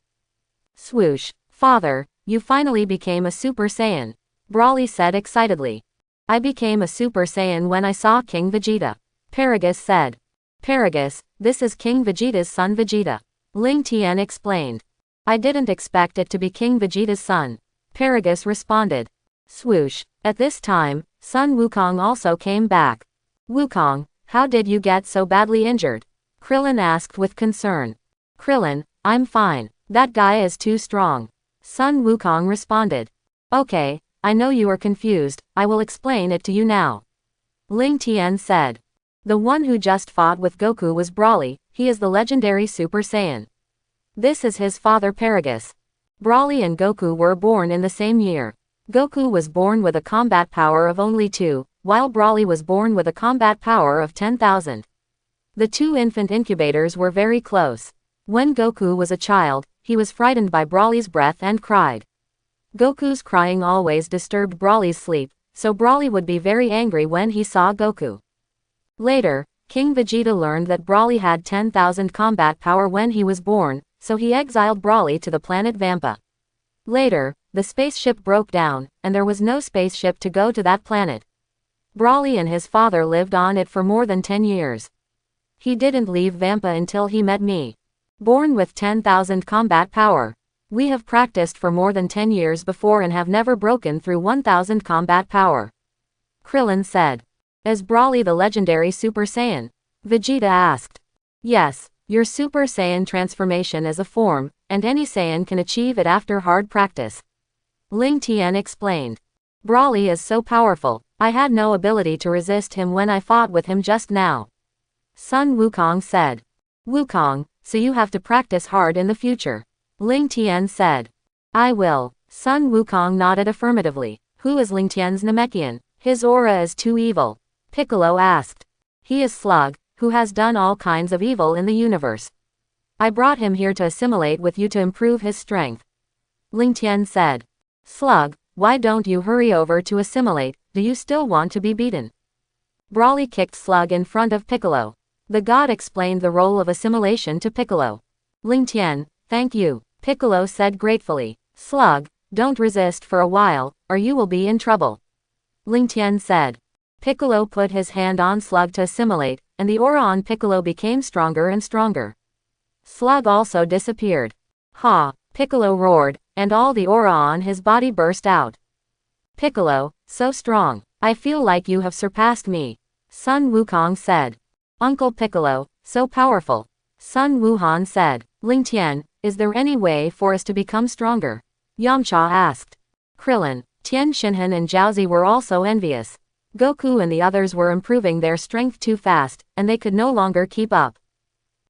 [SPEAKER 1] Swoosh! Father, you finally became a Super Saiyan. Brawly said excitedly. I became a Super Saiyan when I saw King Vegeta. Paragus said. Paragus, this is King Vegeta's son Vegeta. Ling Tian explained. I didn't expect it to be King Vegeta's son. Paragus responded. Swoosh! At this time, Sun Wukong also came back. Wukong, how did you get so badly injured? Krillin asked with concern. Krillin, I'm fine. That guy is too strong. Sun Wukong responded. Okay, I know you are confused, I will explain it to you now. Ling Tian said. The one who just fought with Goku was Broly, he is the legendary Super Saiyan. This is his father Paragus. Broly and Goku were born in the same year. Goku was born with a combat power of only 2, while Broly was born with a combat power of 10,000. The two infant incubators were very close. When Goku was a child, he was frightened by Broly's breath and cried. Goku's crying always disturbed Broly's sleep, so Broly would be very angry when he saw Goku. Later, King Vegeta learned that Broly had 10,000 combat power when he was born, so he exiled Broly to the planet Vampa. Later, the spaceship broke down, and there was no spaceship to go to that planet. Broly and his father lived on it for more than 10 years. He didn't leave Vampa until he met me. Born with 10,000 combat power. We have practiced for more than 10 years before and have never broken through 1,000 combat power. Krillin said. Is Broly the legendary Super Saiyan? Vegeta asked. Yes, your Super Saiyan transformation is a form, and any Saiyan can achieve it after hard practice. Ling Tian explained. Broly is so powerful, I had no ability to resist him when I fought with him just now. Sun Wukong said. Wukong, so you have to practice hard in the future. Ling Tian said. I will. Sun Wukong nodded affirmatively. Who is Ling Tian's Namekian? His aura is too evil. Piccolo asked. He is Slug, who has done all kinds of evil in the universe. I brought him here to assimilate with you to improve his strength. Ling Tian said. Slug, why don't you hurry over to assimilate, do you still want to be beaten? Broly kicked Slug in front of Piccolo. The god explained the role of assimilation to Piccolo. Ling Tian, thank you, Piccolo said gratefully. Slug, don't resist for a while, or you will be in trouble. Ling Tian said. Piccolo put his hand on Slug to assimilate, and the aura on Piccolo became stronger and stronger. Slug also disappeared. Ha! Piccolo roared, and all the aura on his body burst out. Piccolo, so strong. I feel like you have surpassed me. Sun Wukong said. Uncle Piccolo, so powerful. Sun Wuhan said. Ling Tian, is there any way for us to become stronger? Yamcha asked. Krillin, Tien Shinhan and Jiaozi were also envious. Goku and the others were improving their strength too fast, and they could no longer keep up.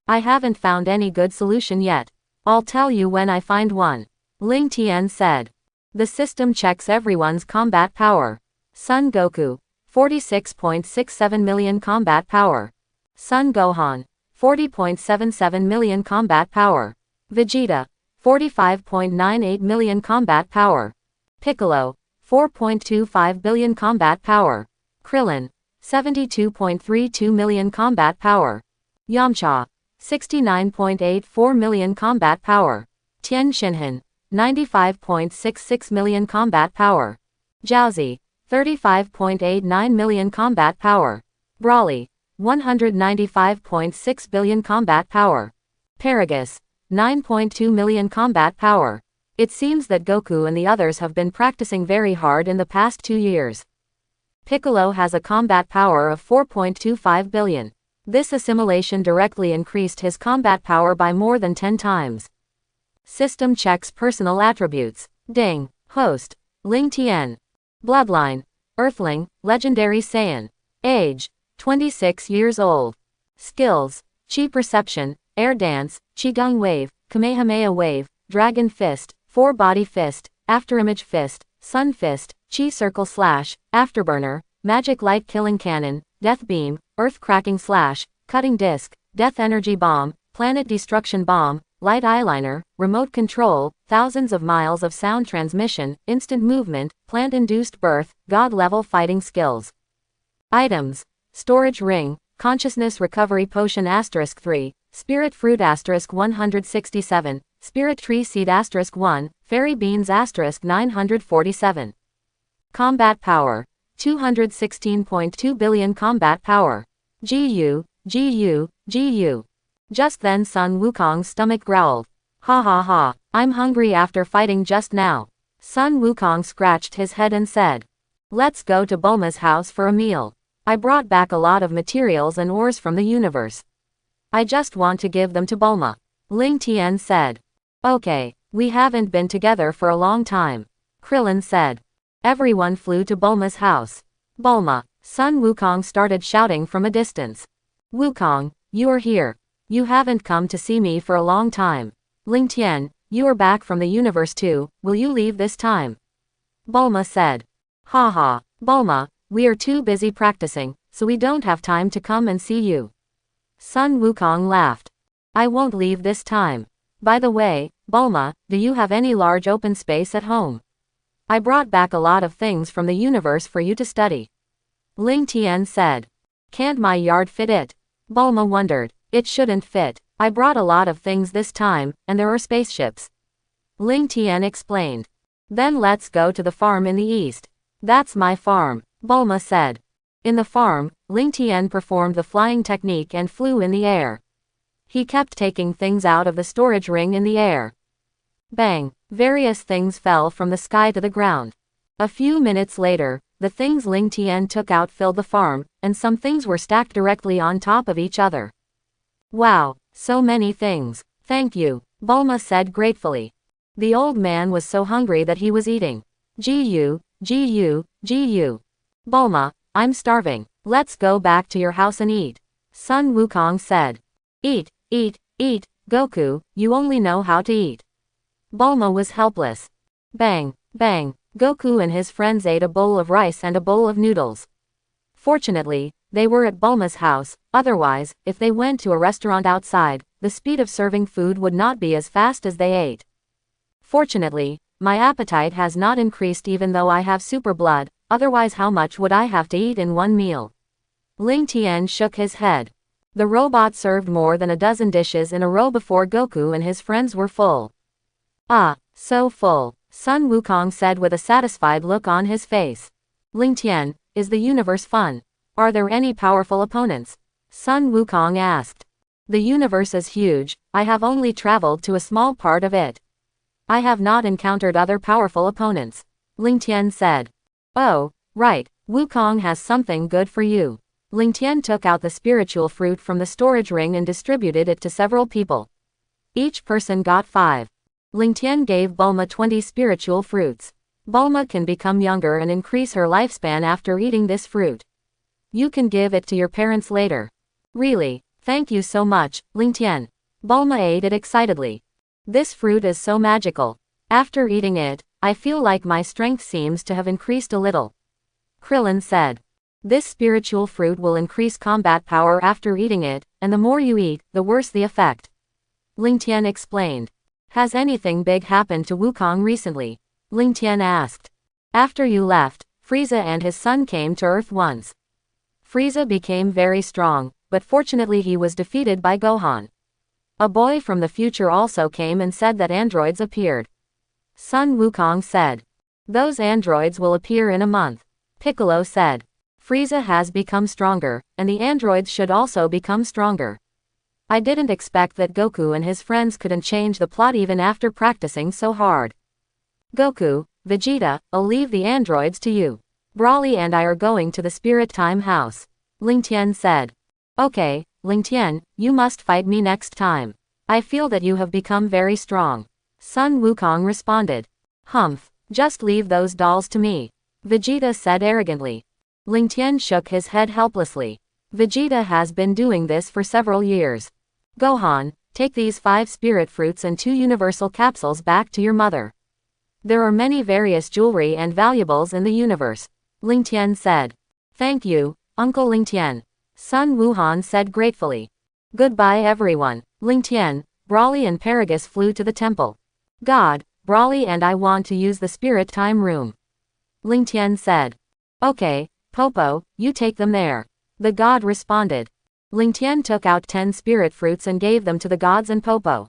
[SPEAKER 1] I haven't found any good solution yet. I'll tell you when I find one. Ling Tian said. The system checks everyone's combat power. Son Goku, 46.67 million combat power. Son Gohan, 40.77 million combat power. Vegeta, 45.98 million combat power. Piccolo, 4.25 billion combat power. Krillin, 72.32 million combat power. Yamcha, 69.84 million combat power. Tien Shinhan, 95.66 million combat power. Jiaozi, 35.89 million combat power. Broly, 195.6 billion combat power. Paragus, 9.2 million combat power. It seems that Goku and the others have been practicing very hard in the past 2 years. Piccolo has a combat power of 4.25 billion. This assimilation directly increased his combat power by more than 10 times. System checks personal attributes. Ding. Host. Ling Tian. Bloodline. Earthling, Legendary Saiyan. Age. 26 years old. Skills. Chi Perception, Air Dance, Qigong Wave, Kamehameha Wave, Dragon Fist, 4-Body Fist, Afterimage Fist, Sun Fist, Chi Circle Slash, Afterburner, Magic Light Killing Cannon, Death Beam, Earth Cracking Slash, Cutting Disc, Death Energy Bomb, Planet Destruction Bomb, Light Eyeliner, Remote Control, Thousands of Miles of Sound Transmission, Instant Movement, Plant-Induced Birth, God-Level Fighting Skills. Items. Storage Ring, Consciousness Recovery Potion *3, Spirit Fruit *167, Spirit Tree Seed *1, Fairy Beans *947. Combat Power. 216.2 billion combat power. GU, GU, GU. Just then Sun Wukong's stomach growled. Ha ha ha, I'm hungry after fighting just now. Sun Wukong scratched his head and said. Let's go to Bulma's house for a meal. I brought back a lot of materials and ores from the universe. I just want to give them to Bulma. Ling Tian said. Okay, we haven't been together for a long time. Krillin said. Everyone flew to Bulma's house. Bulma, Sun Wukong started shouting from a distance. Wukong, you are here. You haven't come to see me for a long time. Ling Tian, you are back from the universe too, will you leave this time? Bulma said. Haha, Bulma, we are too busy practicing, so we don't have time to come and see you. Sun Wukong laughed. I won't leave this time. By the way, Bulma, do you have any large open space at home? I brought back a lot of things from the universe for you to study. Ling Tian said. Can't my yard fit it? Bulma wondered. It shouldn't fit. I brought a lot of things this time, and there are spaceships. Ling Tian explained. Then let's go to the farm in the east. That's my farm, Bulma said. In the farm, Ling Tian performed the flying technique and flew in the air. He kept taking things out of the storage ring in the air. Bang! Various things fell from the sky to the ground. A few minutes later, the things Ling Tian took out filled the farm, and some things were stacked directly on top of each other. Wow, so many things. Thank you, Bulma said gratefully. The old man was so hungry that he was eating. Gu, Gu. Bulma, I'm starving. Let's go back to your house and eat. Sun Wukong said. Eat, Goku, you only know how to eat. Bulma was helpless. Bang, bang, Goku and his friends ate a bowl of rice and a bowl of noodles. Fortunately, they were at Bulma's house, otherwise, if they went to a restaurant outside, the speed of serving food would not be as fast as they ate. Fortunately, my appetite has not increased even though I have super blood, otherwise how much would I have to eat in one meal? Ling Tian shook his head. The robot served more than a dozen dishes in a row before Goku and his friends were full. Ah, so full, Sun Wukong said with a satisfied look on his face. Ling Tian, is the universe fun? Are there any powerful opponents? Sun Wukong asked. The universe is huge, I have only traveled to a small part of it. I have not encountered other powerful opponents. Ling Tian said. Oh, right, Wukong has something good for you. Ling Tian took out the spiritual fruit from the storage ring and distributed it to several people. Each person got 5. Ling Tian gave Bulma 20 spiritual fruits. Bulma can become younger and increase her lifespan after eating this fruit. You can give it to your parents later. Really, thank you so much, Ling Tian. Bulma ate it excitedly. This fruit is so magical. After eating it, I feel like my strength seems to have increased a little. Krillin said. This spiritual fruit will increase combat power after eating it, and the more you eat, the worse the effect. Ling Tian explained. Has anything big happened to Wukong recently? Ling Tian asked. After you left, Frieza and his son came to Earth once. Frieza became very strong, but fortunately he was defeated by Gohan. A boy from the future also came and said that androids appeared. Sun Wukong said. Those androids will appear in a month. Piccolo said. Frieza has become stronger, and the androids should also become stronger. I didn't expect that Goku and his friends couldn't change the plot even after practicing so hard. Goku, Vegeta, I'll leave the androids to you. Broly and I are going to the Spirit Time House. Ling Tian said. Okay, Ling Tian, you must fight me next time. I feel that you have become very strong. Sun Wukong responded. Humph, just leave those dolls to me. Vegeta said arrogantly. Ling Tian shook his head helplessly. Vegeta has been doing this for several years. Gohan, take these 5 spirit fruits and 2 universal capsules back to your mother. There are many various jewelry and valuables in the universe. Ling Tian said. Thank you, Uncle Ling Tian. Sun Wuhan said gratefully. Goodbye everyone. Ling Tian, Broly and Paragus flew to the temple. God, Broly and I want to use the spirit time room. Ling Tian said. Okay, Popo, you take them there. The god responded. Ling Tian took out 10 spirit fruits and gave them to the gods and Popo.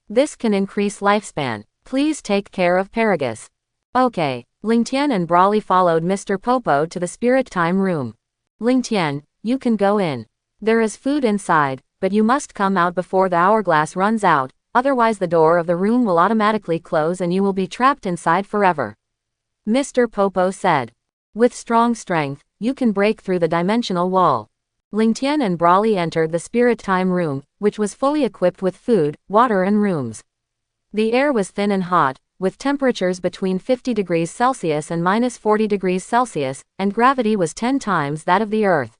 [SPEAKER 1] This can increase lifespan. Please take care of Paragus. Okay, Ling Tian and Broly followed Mr. Popo to the spirit time room. Ling Tian, you can go in. There is food inside, but you must come out before the hourglass runs out, otherwise the door of the room will automatically close and you will be trapped inside forever. Mr. Popo said. With strong strength, you can break through the dimensional wall. Ling Tian and Brawly entered the spirit time room, which was fully equipped with food, water and rooms. The air was thin and hot, with temperatures between 50 degrees Celsius and minus 40 degrees Celsius, and gravity was 10 times that of the Earth.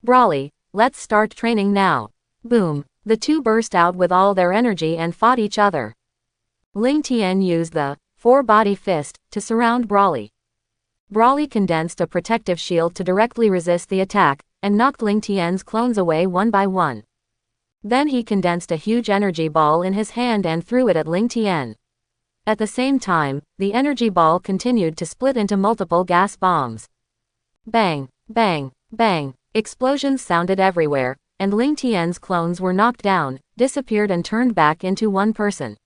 [SPEAKER 1] Brawly, let's start training now. Boom. The two burst out with all their energy and fought each other. Ling Tian used the four-body fist to surround Brawly. Brawly condensed a protective shield to directly resist the attack, and knocked Ling Tian's clones away one by one. Then he condensed a huge energy ball in his hand and threw it at Ling Tian. At the same time, the energy ball continued to split into multiple gas bombs. Bang, bang, bang, explosions sounded everywhere, and Ling Tian's clones were knocked down, disappeared and turned back into one person.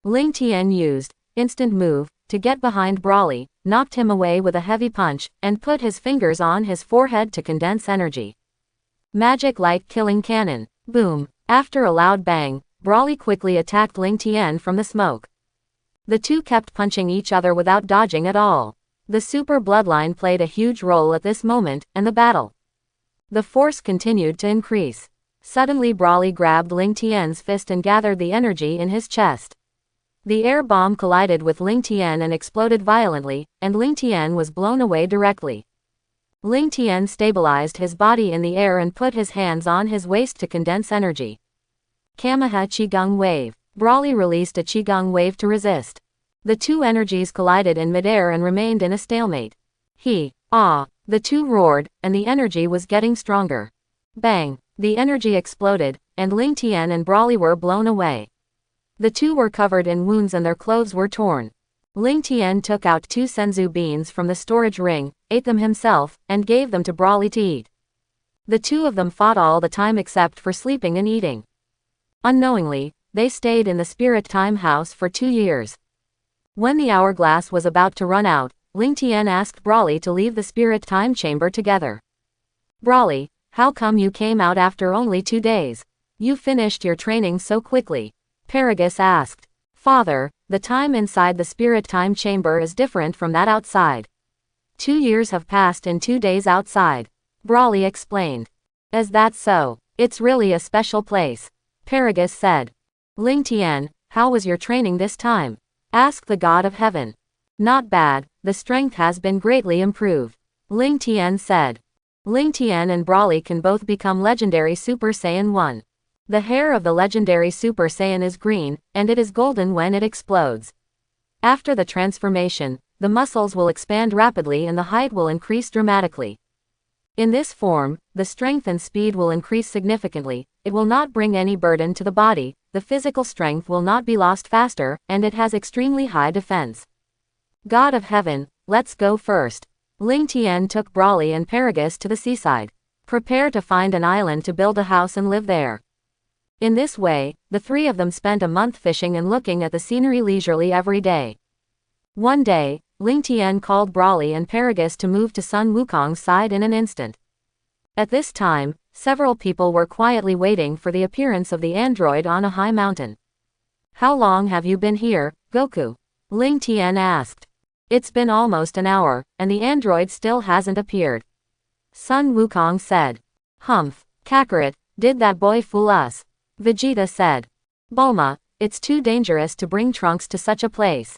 [SPEAKER 1] Ling Tian used instant move to get behind Brawly, knocked him away with a heavy punch, and put his fingers on his forehead to condense energy. Magic light killing cannon. Boom. After a loud bang, Brawly quickly attacked Ling Tian from the smoke. The two kept punching each other without dodging at all. The super bloodline played a huge role at this moment, and the battle. The force continued to increase. Suddenly Brawly grabbed Ling Tian's fist and gathered the energy in his chest. The air bomb collided with Ling Tian and exploded violently, and Ling Tian was blown away directly. Ling Tian stabilized his body in the air and put his hands on his waist to condense energy. Kameha Qigong Wave. Brawly released a Qigong Wave to resist. The two energies collided in midair and remained in a stalemate. The two roared, and the energy was getting stronger. Bang! The energy exploded, and Ling Tian and Brawly were blown away. The two were covered in wounds and their clothes were torn. Ling Tian took out 2 senzu beans from the storage ring, ate them himself, and gave them to Brawly to eat. The two of them fought all the time except for sleeping and eating. Unknowingly, they stayed in the spirit time house for 2 years. When the hourglass was about to run out, Ling Tian asked Brawly to leave the spirit time chamber together. Brawly, how come you came out after only 2 days? You finished your training so quickly. Paragus asked. Father, the time inside the spirit time chamber is different from that outside. 2 years have passed in 2 days outside. Brawly explained. Is that so? It's really a special place. Paragus said. Ling Tian, how was your training this time? Asked the God of Heaven. Not bad, the strength has been greatly improved. Ling Tian said. Ling Tian and Brawly can both become legendary Super Saiyan 1. The hair of the legendary Super Saiyan is green, and it is golden when it explodes. After the transformation, the muscles will expand rapidly and the height will increase dramatically. In this form, the strength and speed will increase significantly, it will not bring any burden to the body, the physical strength will not be lost faster, and it has extremely high defense. God of Heaven, let's go first. Ling Tian took Brawly and Paragus to the seaside. Prepare to find an island to build a house and live there. In this way, the 3 of them spent a month fishing and looking at the scenery leisurely every day. One day, Ling Tian called Brawly and Paragus to move to Sun Wukong's side in an instant. At this time, several people were quietly waiting for the appearance of the android on a high mountain. How long have you been here, Goku? Ling Tian asked. It's been almost an hour, and the android still hasn't appeared. Sun Wukong said. Humph, Kakarot, did that boy fool us? Vegeta said. Bulma, it's too dangerous to bring Trunks to such a place.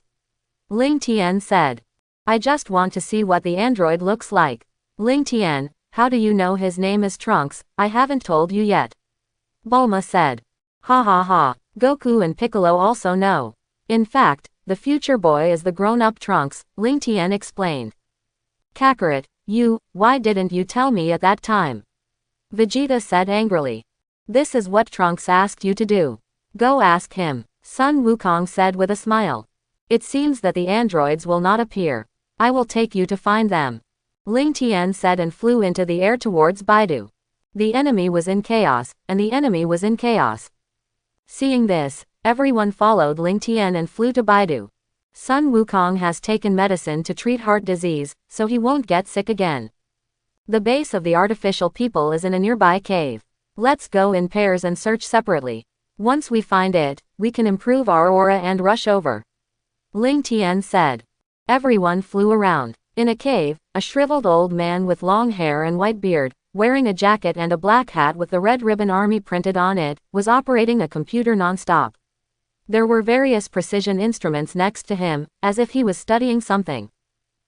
[SPEAKER 1] Ling Tian said. I just want to see what the android looks like. Ling Tian, how do you know his name is Trunks? I haven't told you yet. Bulma said. Ha ha ha, Goku and Piccolo also know. In fact, the future boy is the grown-up Trunks, Ling Tian explained. Kakarot, why didn't you tell me at that time? Vegeta said angrily. This is what Trunks asked you to do. Go ask him, Sun Wukong said with a smile. It seems that the androids will not appear. I will take you to find them. Ling Tian said and flew into the air towards Baidu. The enemy was in chaos, and the enemy was in chaos. Seeing this, everyone followed Ling Tian and flew to Baidu. Sun Wukong has taken medicine to treat heart disease, so he won't get sick again. The base of the artificial people is in a nearby cave. Let's go in pairs and search separately. Once we find it, we can improve our aura and rush over. Ling Tian said. Everyone flew around. In a cave, a shriveled old man with long hair and white beard, wearing a jacket and a black hat with the Red Ribbon Army printed on it, was operating a computer non-stop. There were various precision instruments next to him, as if he was studying something.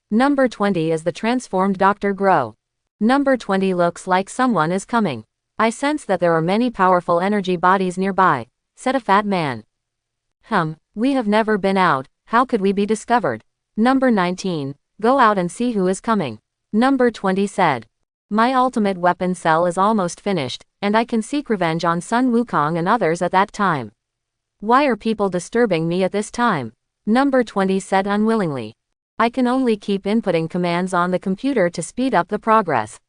[SPEAKER 1] Number 20 is the transformed Dr. Grow. Number 20 looks like someone is coming. I sense that there are many powerful energy bodies nearby, said a fat man. We have never been out, how could we be discovered? Number 19, go out and see who is coming. Number 20 said. My ultimate weapon cell is almost finished, and I can seek revenge on Sun Wukong and others at that time. Why are people disturbing me at this time? Number 20 said unwillingly. I can only keep inputting commands on the computer to speed up the progress.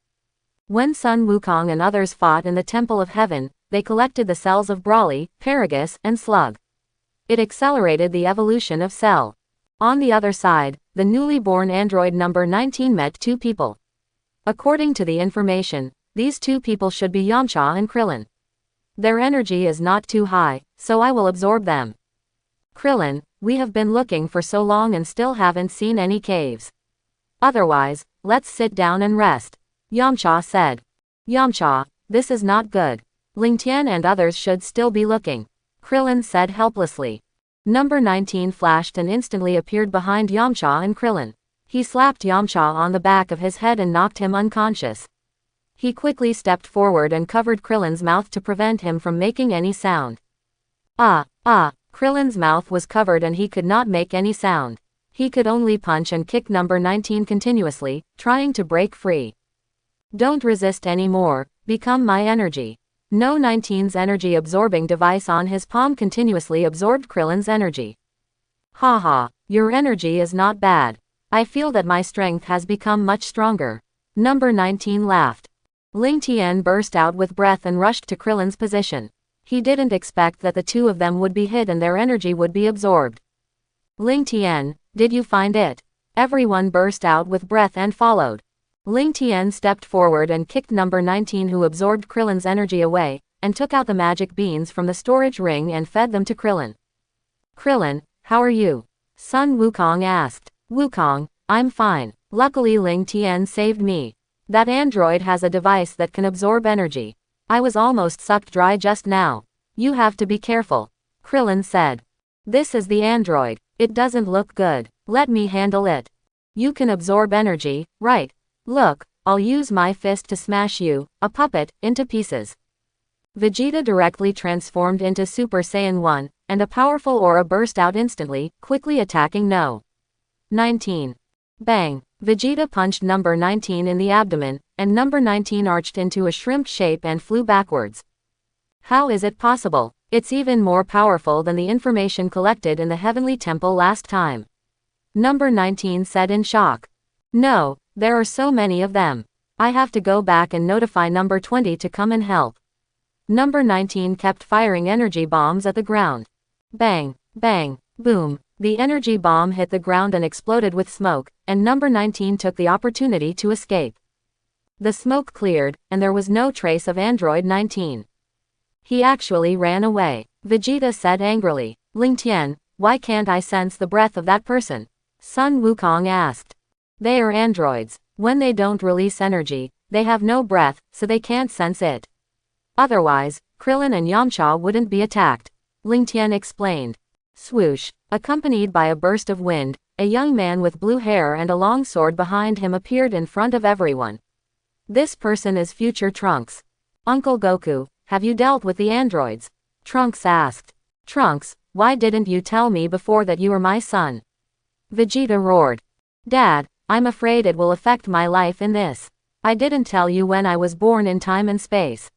[SPEAKER 1] When Sun Wukong and others fought in the Temple of Heaven, they collected the cells of Brawly, Paragus, and Slug. It accelerated the evolution of Cell. On the other side, the newly born android number 19 met two people. According to the information, these two people should be Yamcha and Krillin. Their energy is not too high, so I will absorb them. Krillin, we have been looking for so long and still haven't seen any caves. Otherwise, let's sit down and rest. Yamcha said. Yamcha, this is not good. Ling Tian and others should still be looking. Krillin said helplessly. Number 19 flashed and instantly appeared behind Yamcha and Krillin. He slapped Yamcha on the back of his head and knocked him unconscious. He quickly stepped forward and covered Krillin's mouth to prevent him from making any sound. Krillin's mouth was covered and he could not make any sound. He could only punch and kick number 19 continuously, trying to break free. Don't resist anymore, become my energy. No 19's energy absorbing device on his palm continuously absorbed Krillin's energy. Haha, your energy is not bad. I feel that my strength has become much stronger. Number 19 laughed. Ling Tian burst out with breath and rushed to Krillin's position. He didn't expect that the two of them would be hit and their energy would be absorbed. Ling Tian, did you find it? Everyone burst out with breath and followed. Ling Tian stepped forward and kicked number 19 who absorbed Krillin's energy away, and took out the magic beans from the storage ring and fed them to Krillin. Krillin, how are you? Sun Wukong asked. Wukong, I'm fine. Luckily Ling Tian saved me. That android has a device that can absorb energy. I was almost sucked dry just now. You have to be careful. Krillin said. This is the android. It doesn't look good. Let me handle it. You can absorb energy, right? Look, I'll use my fist to smash you, a puppet, into pieces. Vegeta directly transformed into Super Saiyan 1, and a powerful aura burst out instantly, quickly attacking No. 19. Bang! Vegeta punched number 19 in the abdomen, and number 19 arched into a shrimp shape and flew backwards. How is it possible? It's even more powerful than the information collected in the Heavenly Temple last time. Number 19 said in shock. No, there are so many of them. I have to go back and notify number 20 to come and help. Number 19 kept firing energy bombs at the ground. Bang, bang, boom. The energy bomb hit the ground and exploded with smoke, and number 19 took the opportunity to escape. The smoke cleared, and there was no trace of Android 19. He actually ran away. Vegeta said angrily. Ling Tian, why can't I sense the breath of that person? Sun Wukong asked. They are androids. When they don't release energy, they have no breath, so they can't sense it. Otherwise, Krillin and Yamcha wouldn't be attacked. Ling Tian explained. Swoosh. Accompanied by a burst of wind, a young man with blue hair and a long sword behind him appeared in front of everyone. This person is future Trunks. Uncle Goku, have you dealt with the androids? Trunks asked. Trunks, why didn't you tell me before that you were my son? Vegeta roared. Dad, I'm afraid it will affect my life in this. I didn't tell you when I was born in time and space.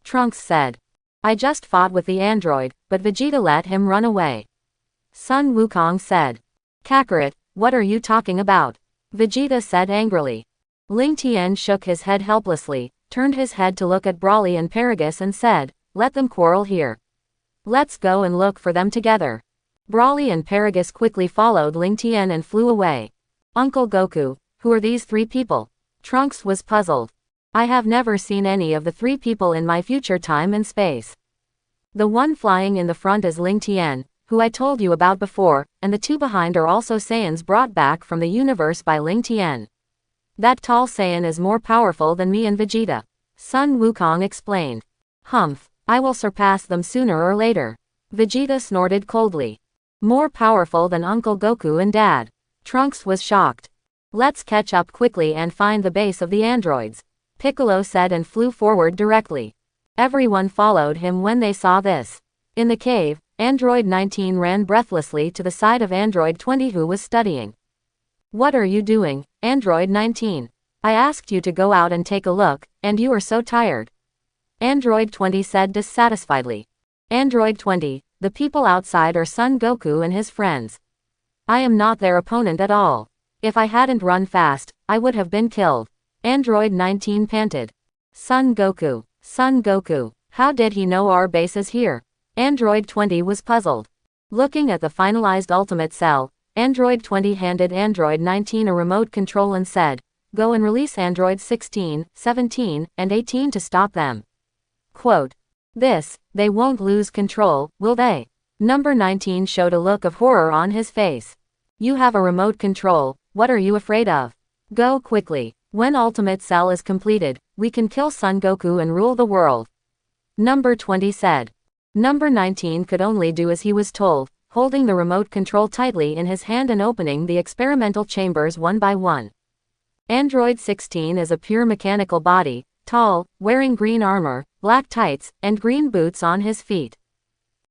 [SPEAKER 1] Trunks said. I just fought with the android, but Vegeta let him run away. Sun Wukong said. Kakarot, what are you talking about? Vegeta said angrily. Ling Tian shook his head helplessly, turned his head to look at Brawly and Paragus and said, let them quarrel here. Let's go and look for them together. Brawly and Paragus quickly followed Ling Tian and flew away. Uncle Goku, who are these three people? Trunks was puzzled. I have never seen any of the three people in my future time and space. The one flying in the front is Ling Tian, who I told you about before, and the two behind are also Saiyans brought back from the universe by Ling Tian. That tall Saiyan is more powerful than me and Vegeta. Sun Wukong explained. Humph, I will surpass them sooner or later. Vegeta snorted coldly. More powerful than Uncle Goku and Dad. Trunks was shocked. Let's catch up quickly and find the base of the androids, Piccolo said and flew forward directly. Everyone followed him when they saw this. In the cave, Android 19 ran breathlessly to the side of Android 20 who was studying. What are you doing, Android 19? I asked you to go out and take a look, and you are so tired. Android 20 said dissatisfiedly. Android 20, the people outside are Son Goku and his friends. I am not their opponent at all. If I hadn't run fast, I would have been killed. Android 19 panted. Son Goku, how did he know our base is here? Android 20 was puzzled. Looking at the finalized Ultimate Cell, Android 20 handed Android 19 a remote control and said, go and release Android 16, 17, and 18 to stop them. Quote. They won't lose control, will they? Number 19 showed a look of horror on his face. You have a remote control, what are you afraid of? Go quickly. When Ultimate Cell is completed, we can kill Son Goku and rule the world. Number 20 said. Number 19 could only do as he was told, holding the remote control tightly in his hand and opening the experimental chambers one by one. Android 16 is a pure mechanical body, tall, wearing green armor, black tights, and green boots on his feet.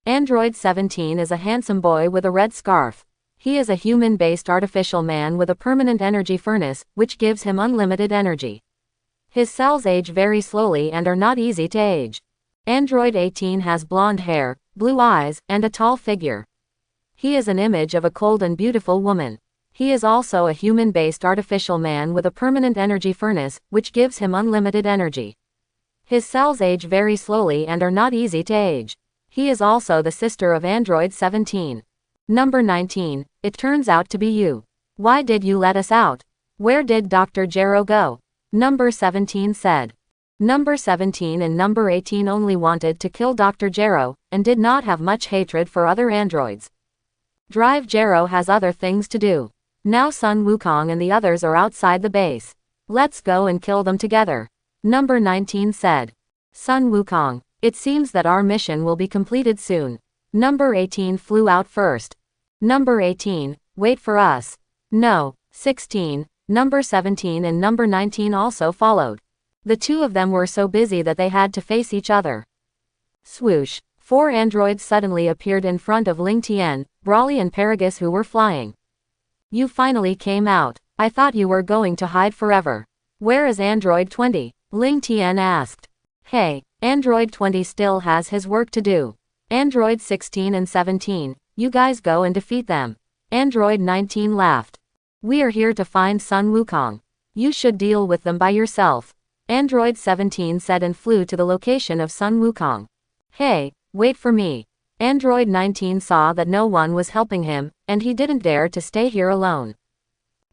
[SPEAKER 1] Android 17 is a handsome boy with a red scarf. He is a human-based artificial man with a permanent energy furnace, which gives him unlimited energy. His cells age very slowly and are not easy to age. Android 18 has blonde hair, blue eyes, and a tall figure. He is an image of a cold and beautiful woman. He is also a human-based artificial man with a permanent energy furnace, which gives him unlimited energy. His cells age very slowly and are not easy to age. He is also the sister of Android 17. Number 19, it turns out to be you. Why did you let us out? Where did Dr. Gero go? Number 17 said. Number 17 and number 18 only wanted to kill Dr. Gero, and did not have much hatred for other androids. Drive Gero has other things to do. Now Sun Wukong and the others are outside the base. Let's go and kill them together. Number 19 said. Sun Wukong, it seems that our mission will be completed soon. Number 18 flew out first. Number 18, wait for us. No. 16, number 17 and number 19 also followed. The two of them were so busy that they had to face each other. Swoosh. 4 androids suddenly appeared in front of Ling Tian, Brawly and Paragus who were flying. You finally came out. I thought you were going to hide forever. Where is Android 20? Ling Tian asked. Hey, Android 20 still has his work to do. Android 16 and 17, you guys go and defeat them. Android 19 laughed. We are here to find Sun Wukong. You should deal with them by yourself. Android 17 said and flew to the location of Sun Wukong. Hey, wait for me. Android 19 saw that no one was helping him, and he didn't dare to stay here alone.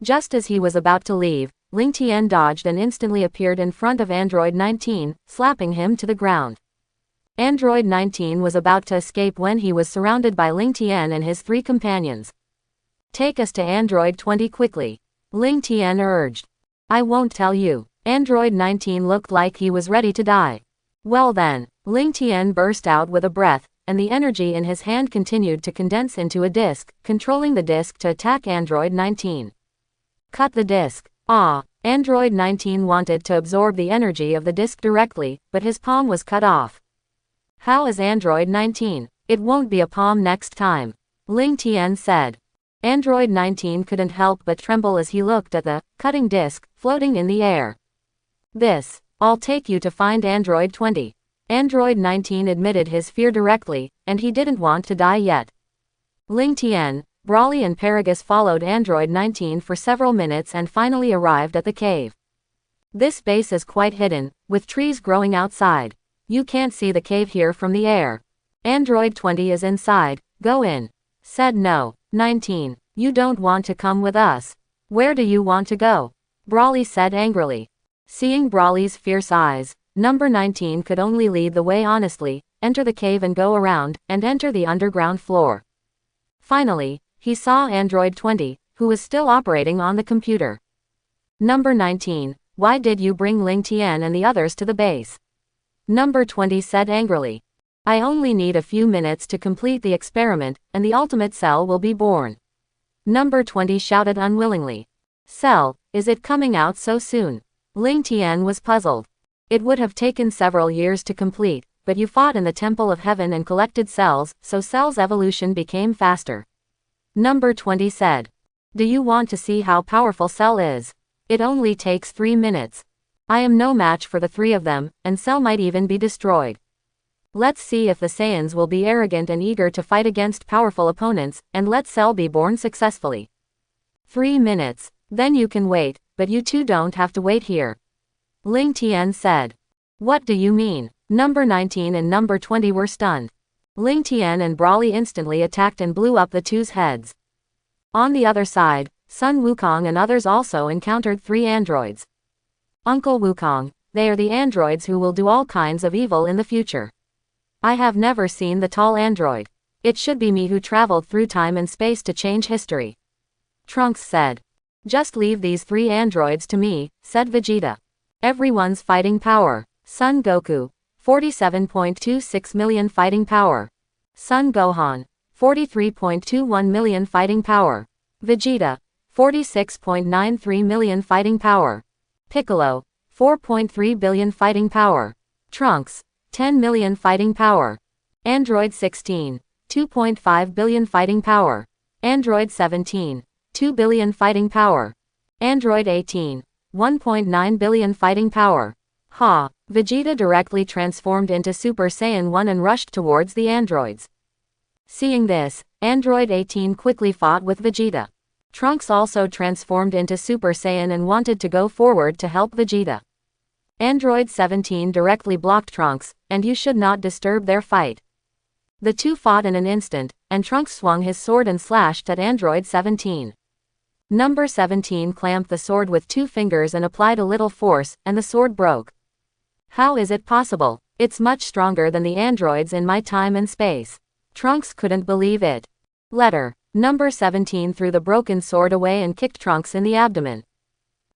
[SPEAKER 1] Just as he was about to leave, Ling Tian dodged and instantly appeared in front of Android 19, slapping him to the ground. Android 19 was about to escape when he was surrounded by Ling Tian and his 3 companions. Take us to Android 20 quickly. Ling Tian urged. I won't tell you. Android 19 looked like he was ready to die. Well then, Ling Tian burst out with a breath, and the energy in his hand continued to condense into a disc, controlling the disc to attack Android 19. Cut the disc. Android 19 wanted to absorb the energy of the disc directly, but his palm was cut off. How is Android 19? It won't be a palm next time. Ling Tian said. Android 19 couldn't help but tremble as he looked at the cutting disc floating in the air. I'll take you to find Android 20. Android 19 admitted his fear directly, and he didn't want to die yet. Ling Tian, Brawly and Paragus followed Android 19 for several minutes and finally arrived at the cave. This base is quite hidden, with trees growing outside. You can't see the cave here from the air. Android 20 is inside, go in. Said no. 19, you don't want to come with us. Where do you want to go? Brawly said angrily. Seeing Brawly's fierce eyes, number 19 could only lead the way honestly, enter the cave and go around, and enter the underground floor. Finally, he saw Android 20, who was still operating on the computer. Number 19. Why did you bring Ling Tian and the others to the base? Number 20 said angrily. I only need a few minutes to complete the experiment, and the ultimate cell will be born. Number 20 shouted unwillingly. Cell, is it coming out so soon? Ling Tian was puzzled. It would have taken several years to complete, but you fought in the Temple of Heaven and collected cells, so cell's evolution became faster. Number 20 said. Do you want to see how powerful Cell is? It only takes 3 minutes. I am no match for the 3 of them, and Cell might even be destroyed. Let's see if the Saiyans will be arrogant and eager to fight against powerful opponents, and let Cell be born successfully. 3 minutes. Then you can wait, but you two don't have to wait here. Ling Tian said. What do you mean? Number 19 and number 20 were stunned. Ling Tian and Brawly instantly attacked and blew up the two's heads. On the other side, Sun Wukong and others also encountered 3 androids. Uncle Wukong, they are the androids who will do all kinds of evil in the future. I have never seen the tall android. It should be me who traveled through time and space to change history. Trunks said. Just leave these 3 androids to me, said Vegeta. Everyone's fighting power. Son Goku, 47.26 million fighting power. Son Gohan, 43.21 million fighting power. Vegeta, 46.93 million fighting power. Piccolo, 4.3 billion fighting power. Trunks, 10 million fighting power. Android 16, 2.5 billion fighting power. Android 17, 2 billion fighting power. Android 18, 1.9 billion fighting power. Ha! Vegeta directly transformed into Super Saiyan 1 and rushed towards the androids. Seeing this, Android 18 quickly fought with Vegeta. Trunks also transformed into Super Saiyan and wanted to go forward to help Vegeta. Android 17 directly blocked Trunks, and you should not disturb their fight. The two fought in an instant, and Trunks swung his sword and slashed at Android 17. Number 17 clamped the sword with 2 fingers and applied a little force, and the sword broke. How is it possible? It's much stronger than the androids in my time and space. Trunks couldn't believe it. Letter. Number 17 threw the broken sword away and kicked Trunks in the abdomen.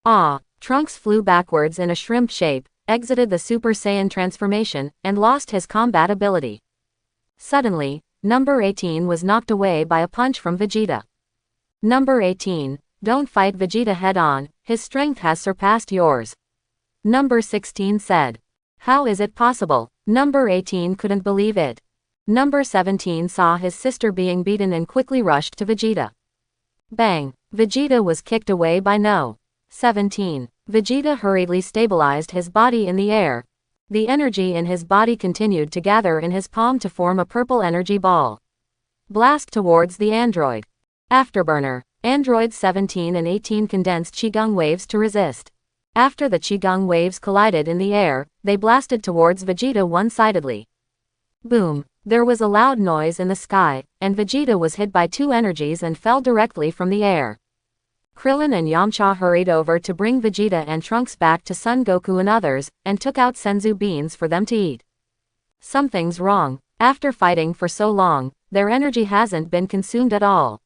[SPEAKER 1] Ah! Trunks flew backwards in a shrimp shape, exited the Super Saiyan transformation, and lost his combat ability. Suddenly, number 18 was knocked away by a punch from Vegeta. Number 18, don't fight Vegeta head-on, his strength has surpassed yours. Number 16 said. How is it possible? Number 18 couldn't believe it. Number 17 saw his sister being beaten and quickly rushed to Vegeta. Bang! Vegeta was kicked away by No. 17. Vegeta hurriedly stabilized his body in the air. The energy in his body continued to gather in his palm to form a purple energy ball. Blast towards the android. Afterburner. Androids 17 and 18 condensed Qigong waves to resist. After the Qigong waves collided in the air, they blasted towards Vegeta one-sidedly. Boom! There was a loud noise in the sky, and Vegeta was hit by 2 energies and fell directly from the air. Krillin and Yamcha hurried over to bring Vegeta and Trunks back to Son Goku and others, and took out senzu beans for them to eat. Something's wrong. After fighting for so long, their energy hasn't been consumed at all.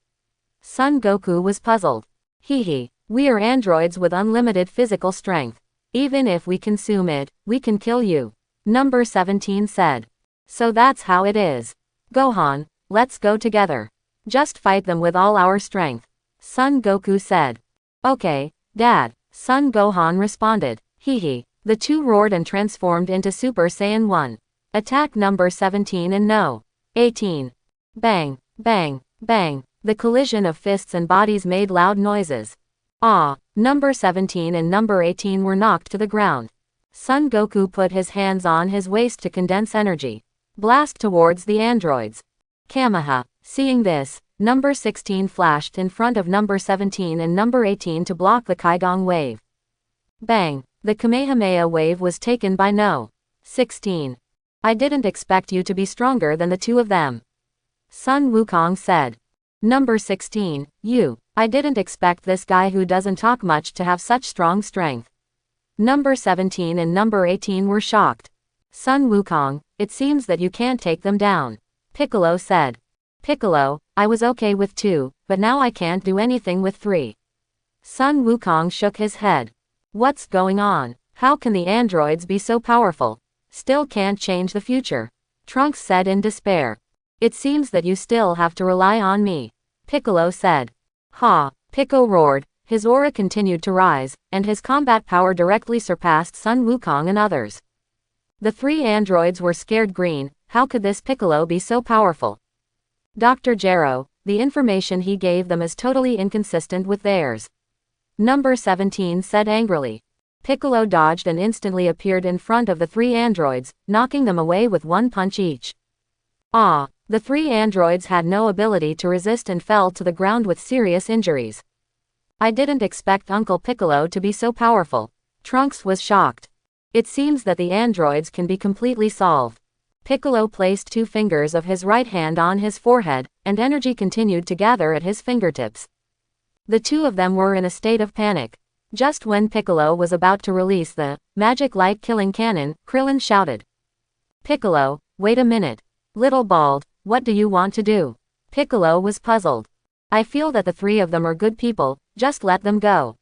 [SPEAKER 1] Son Goku was puzzled. Hee, we are androids with unlimited physical strength. Even if we consume it, we can kill you. Number 17 said. So that's how it is. Gohan, let's go together. Just fight them with all our strength. Son Goku said. Okay, Dad. Son Gohan responded. Hee. The two roared and transformed into Super Saiyan 1. Attack number 17 and No. 18. Bang, bang, bang. The collision of fists and bodies made loud noises. Ah! Number 17 and number 18 were knocked to the ground. Son Goku put his hands on his waist to condense energy. Blast towards the androids. Kameha. Seeing this, number 16 flashed in front of number 17 and number 18 to block the Qigong wave. Bang! The Kamehameha wave was taken by No. 16. I didn't expect you to be stronger than the two of them. Sun Wukong said. Number 16, I didn't expect this guy who doesn't talk much to have such strong strength. Number 17 and number 18 were shocked. Sun Wukong, it seems that you can't take them down. Piccolo said. Piccolo, I was okay with 2, but now I can't do anything with 3. Sun Wukong shook his head. What's going on? How can the androids be so powerful? Still can't change the future. Trunks said in despair. It seems that you still have to rely on me. Piccolo said. Ha! Pico roared, his aura continued to rise, and his combat power directly surpassed Sun Wukong and others. The 3 androids were scared green. How could this Piccolo be so powerful? Dr. Gero, the information he gave them is totally inconsistent with theirs. Number 17 said angrily. Piccolo dodged and instantly appeared in front of the 3 androids, knocking them away with 1 punch each. Ah! The 3 androids had no ability to resist and fell to the ground with serious injuries. I didn't expect Uncle Piccolo to be so powerful. Trunks was shocked. It seems that the androids can be completely solved. Piccolo placed 2 fingers of his right hand on his forehead, and energy continued to gather at his fingertips. The 2 of them were in a state of panic. Just when Piccolo was about to release the magic light killing cannon, Krillin shouted. Piccolo, wait a minute. Little bald, what do you want to do? Piccolo was puzzled. I feel that the 3 of them are good people, just let them go.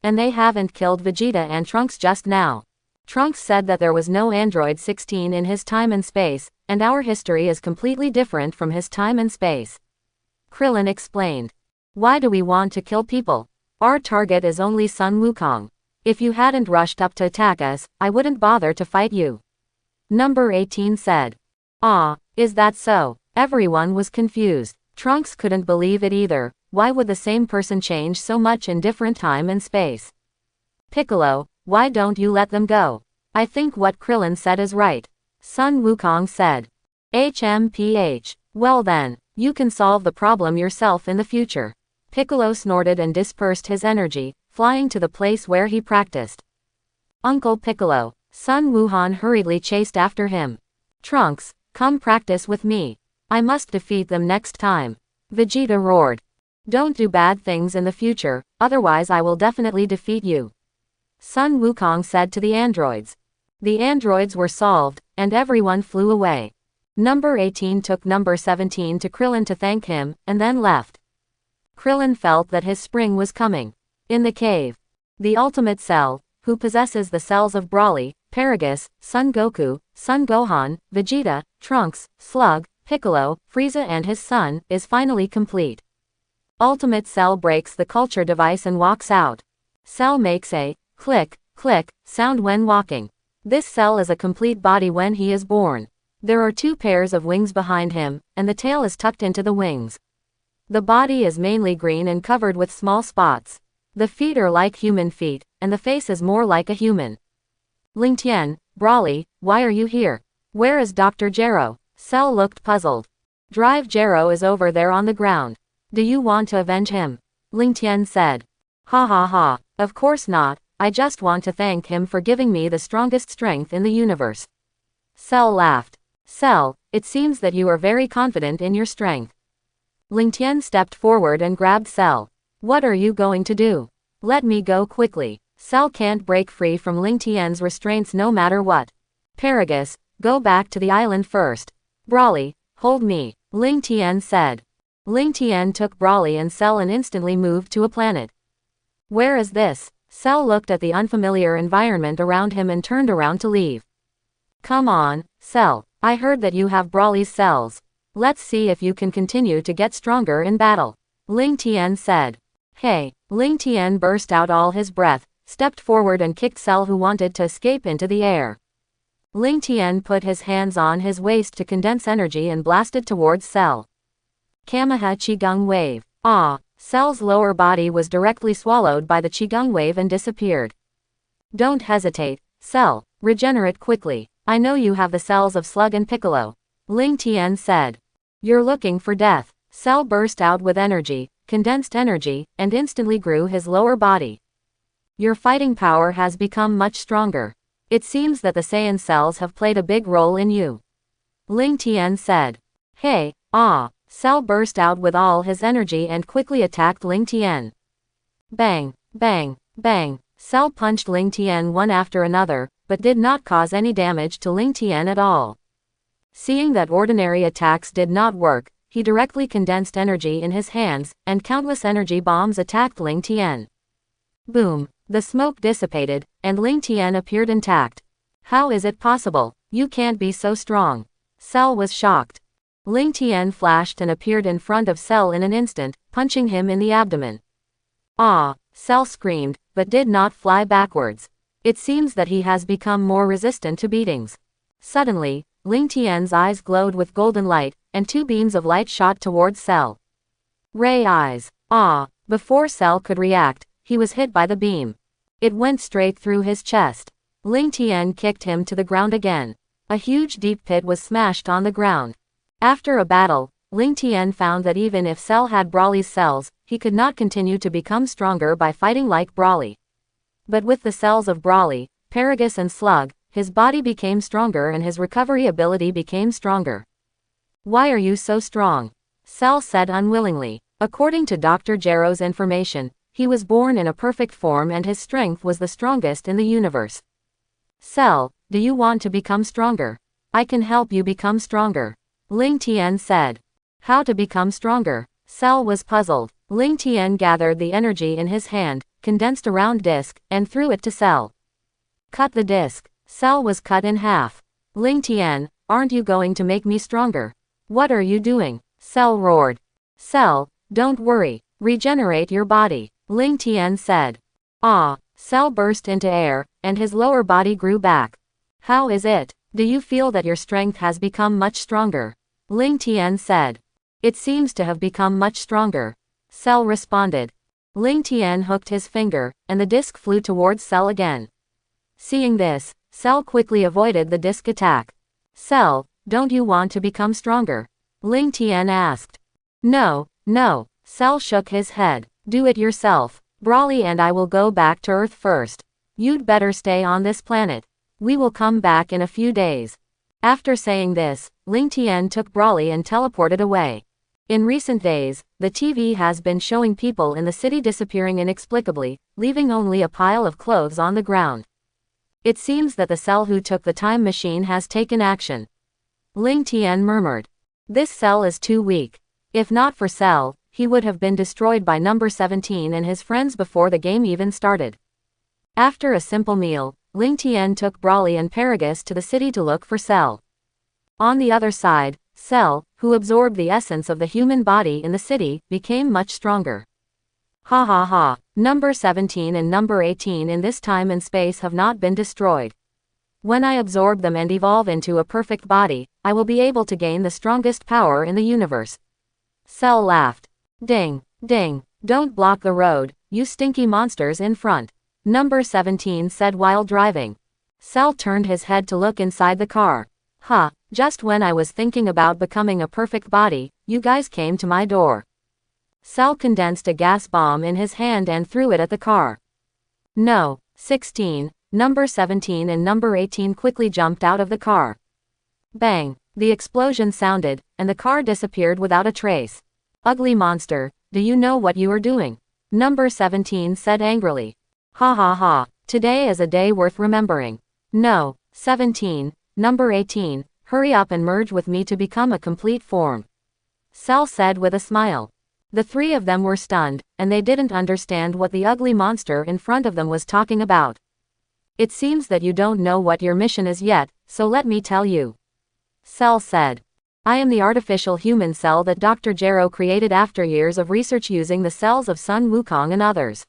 [SPEAKER 1] And they haven't killed Vegeta and Trunks just now. Trunks said that there was no Android 16 in his time and space, and our history is completely different from his time and space. Krillin explained. Why do we want to kill people? Our target is only Sun Wukong. If you hadn't rushed up to attack us, I wouldn't bother to fight you. Number 18 said. Ah, is that so? Everyone was confused. Trunks couldn't believe it either. Why would the same person change so much in different time and space? Piccolo, why don't you let them go? I think what Krillin said is right. Sun Wukong said. HMPH. Well then, you can solve the problem yourself in the future. Piccolo snorted and dispersed his energy, flying to the place where he practiced. Uncle Piccolo. Sun Wuhan hurriedly chased after him. Trunks, come practice with me. I must defeat them next time. Vegeta roared. Don't do bad things in the future, otherwise I will definitely defeat you. Sun Wukong said to the androids. The androids were solved, and everyone flew away. Number 18 took number 17 to Krillin to thank him, and then left. Krillin felt that his spring was coming. In the cave. The Ultimate Cell, who possesses the cells of Broly, Paragus, Son Goku, Son Gohan, Vegeta, Trunks, Slug, Piccolo, Frieza and his son, is finally complete. Ultimate Cell breaks the culture device and walks out. Cell makes a click, click sound when walking. This cell is a complete body when he is born. There are 2 pairs of wings behind him, and the tail is tucked into the wings. The body is mainly green and covered with small spots. The feet are like human feet, and the face is more like a human. Ling Tian, Broly, why are you here? Where is Dr. Gero? Cell looked puzzled. Drive Gero is over there on the ground. Do you want to avenge him? Ling Tian said. Ha ha ha, of course not, I just want to thank him for giving me the strongest strength in the universe. Cell laughed. Cell, it seems that you are very confident in your strength. Ling Tian stepped forward and grabbed Cell. What are you going to do? Let me go quickly. Cell can't break free from Ling Tian's restraints no matter what. Paragus, go back to the island first. Broly, hold me, Ling Tian said. Ling Tian took Broly and Cell and instantly moved to a planet. Where is this? Cell looked at the unfamiliar environment around him and turned around to leave. Come on, Cell, I heard that you have Broly's cells. Let's see if you can continue to get stronger in battle. Ling Tian said. Hey, Ling Tian burst out all his breath, stepped forward and kicked Cell who wanted to escape into the air. Ling Tian put his hands on his waist to condense energy and blasted towards Cell. Kameha Qigong Wave. Ah, Cell's lower body was directly swallowed by the Qigong Wave and disappeared. Don't hesitate, Cell, regenerate quickly. I know you have the cells of Slug and Piccolo. Ling Tian said. You're looking for death. Cell burst out with energy, condensed energy, and instantly grew his lower body. Your fighting power has become much stronger. It seems that the Saiyan cells have played a big role in you. Ling Tian said. Hey, ah, Cell burst out with all his energy and quickly attacked Ling Tian. Bang, bang, bang. Cell punched Ling Tian one after another, but did not cause any damage to Ling Tian at all. Seeing that ordinary attacks did not work, he directly condensed energy in his hands, and countless energy bombs attacked Ling Tian. Boom! The smoke dissipated, and Ling Tian appeared intact. How is it possible? You can't be so strong. Cell was shocked. Ling Tian flashed and appeared in front of Cell in an instant, punching him in the abdomen. Ah! Cell screamed, but did not fly backwards. It seems that he has become more resistant to beatings. Suddenly, Ling Tian's eyes glowed with golden light, and two beams of light shot towards Cell. Ray eyes. Ah! Before Cell could react, he was hit by the beam. It went straight through his chest. Ling Tian kicked him to the ground again. A huge deep pit was smashed on the ground. After a battle, Ling Tian found that even if Cell had Broly's cells, he could not continue to become stronger by fighting like Broly. But with the cells of Broly, Paragus and Slug, his body became stronger and his recovery ability became stronger. Why are you so strong? Cell said unwillingly. According to Dr. Gero's information, he was born in a perfect form and his strength was the strongest in the universe. Cell, do you want to become stronger? I can help you become stronger. Ling Tian said. How to become stronger? Cell was puzzled. Ling Tian gathered the energy in his hand, condensed a round disc, and threw it to Cell. Cut the disc. Cell was cut in half. Ling Tian, aren't you going to make me stronger? What are you doing? Cell roared. Cell, don't worry. Regenerate your body. Ling Tian said. Ah! Cell burst into air, and his lower body grew back. How is it? Do you feel that your strength has become much stronger? Ling Tian said. It seems to have become much stronger. Cell responded. Ling Tian hooked his finger, and the disc flew towards Cell again. Seeing this, Cell quickly avoided the disc attack. Cell, don't you want to become stronger? Ling Tian asked. No, no. Cell shook his head. Do it yourself. Broly and I will go back to Earth first. You'd better stay on this planet. We will come back in a few days. After saying this, Ling Tian took Broly and teleported away. In recent days, the TV has been showing people in the city disappearing inexplicably, leaving only a pile of clothes on the ground. It seems that the Cell who took the time machine has taken action. Ling Tian murmured. This Cell is too weak. If not for Cell, he would have been destroyed by number 17 and his friends before the game even started. After a simple meal, Ling Tian took Broly and Paragus to the city to look for Cell. On the other side, Cell, who absorbed the essence of the human body in the city, became much stronger. Ha ha ha, number 17 and number 18 in this time and space have not been destroyed. When I absorb them and evolve into a perfect body, I will be able to gain the strongest power in the universe. Cell laughed. Ding, ding, don't block the road, you stinky monsters in front. Number 17 said while driving. Cell turned his head to look inside the car. Huh, just when I was thinking about becoming a perfect body, you guys came to my door. Cell condensed a gas bomb in his hand and threw it at the car. No, 16, number 17 and number 18 quickly jumped out of the car. Bang, the explosion sounded, and the car disappeared without a trace. Ugly monster, do you know what you are doing? Number 17 said angrily. Ha ha ha, today is a day worth remembering. No, 17, number 18, hurry up and merge with me to become a complete form. Cell said with a smile. The three of them were stunned, and they didn't understand what the ugly monster in front of them was talking about. It seems that you don't know what your mission is yet, so let me tell you. Cell said. I am the artificial human cell that Dr. Gero created after years of research using the cells of Sun Wukong and others.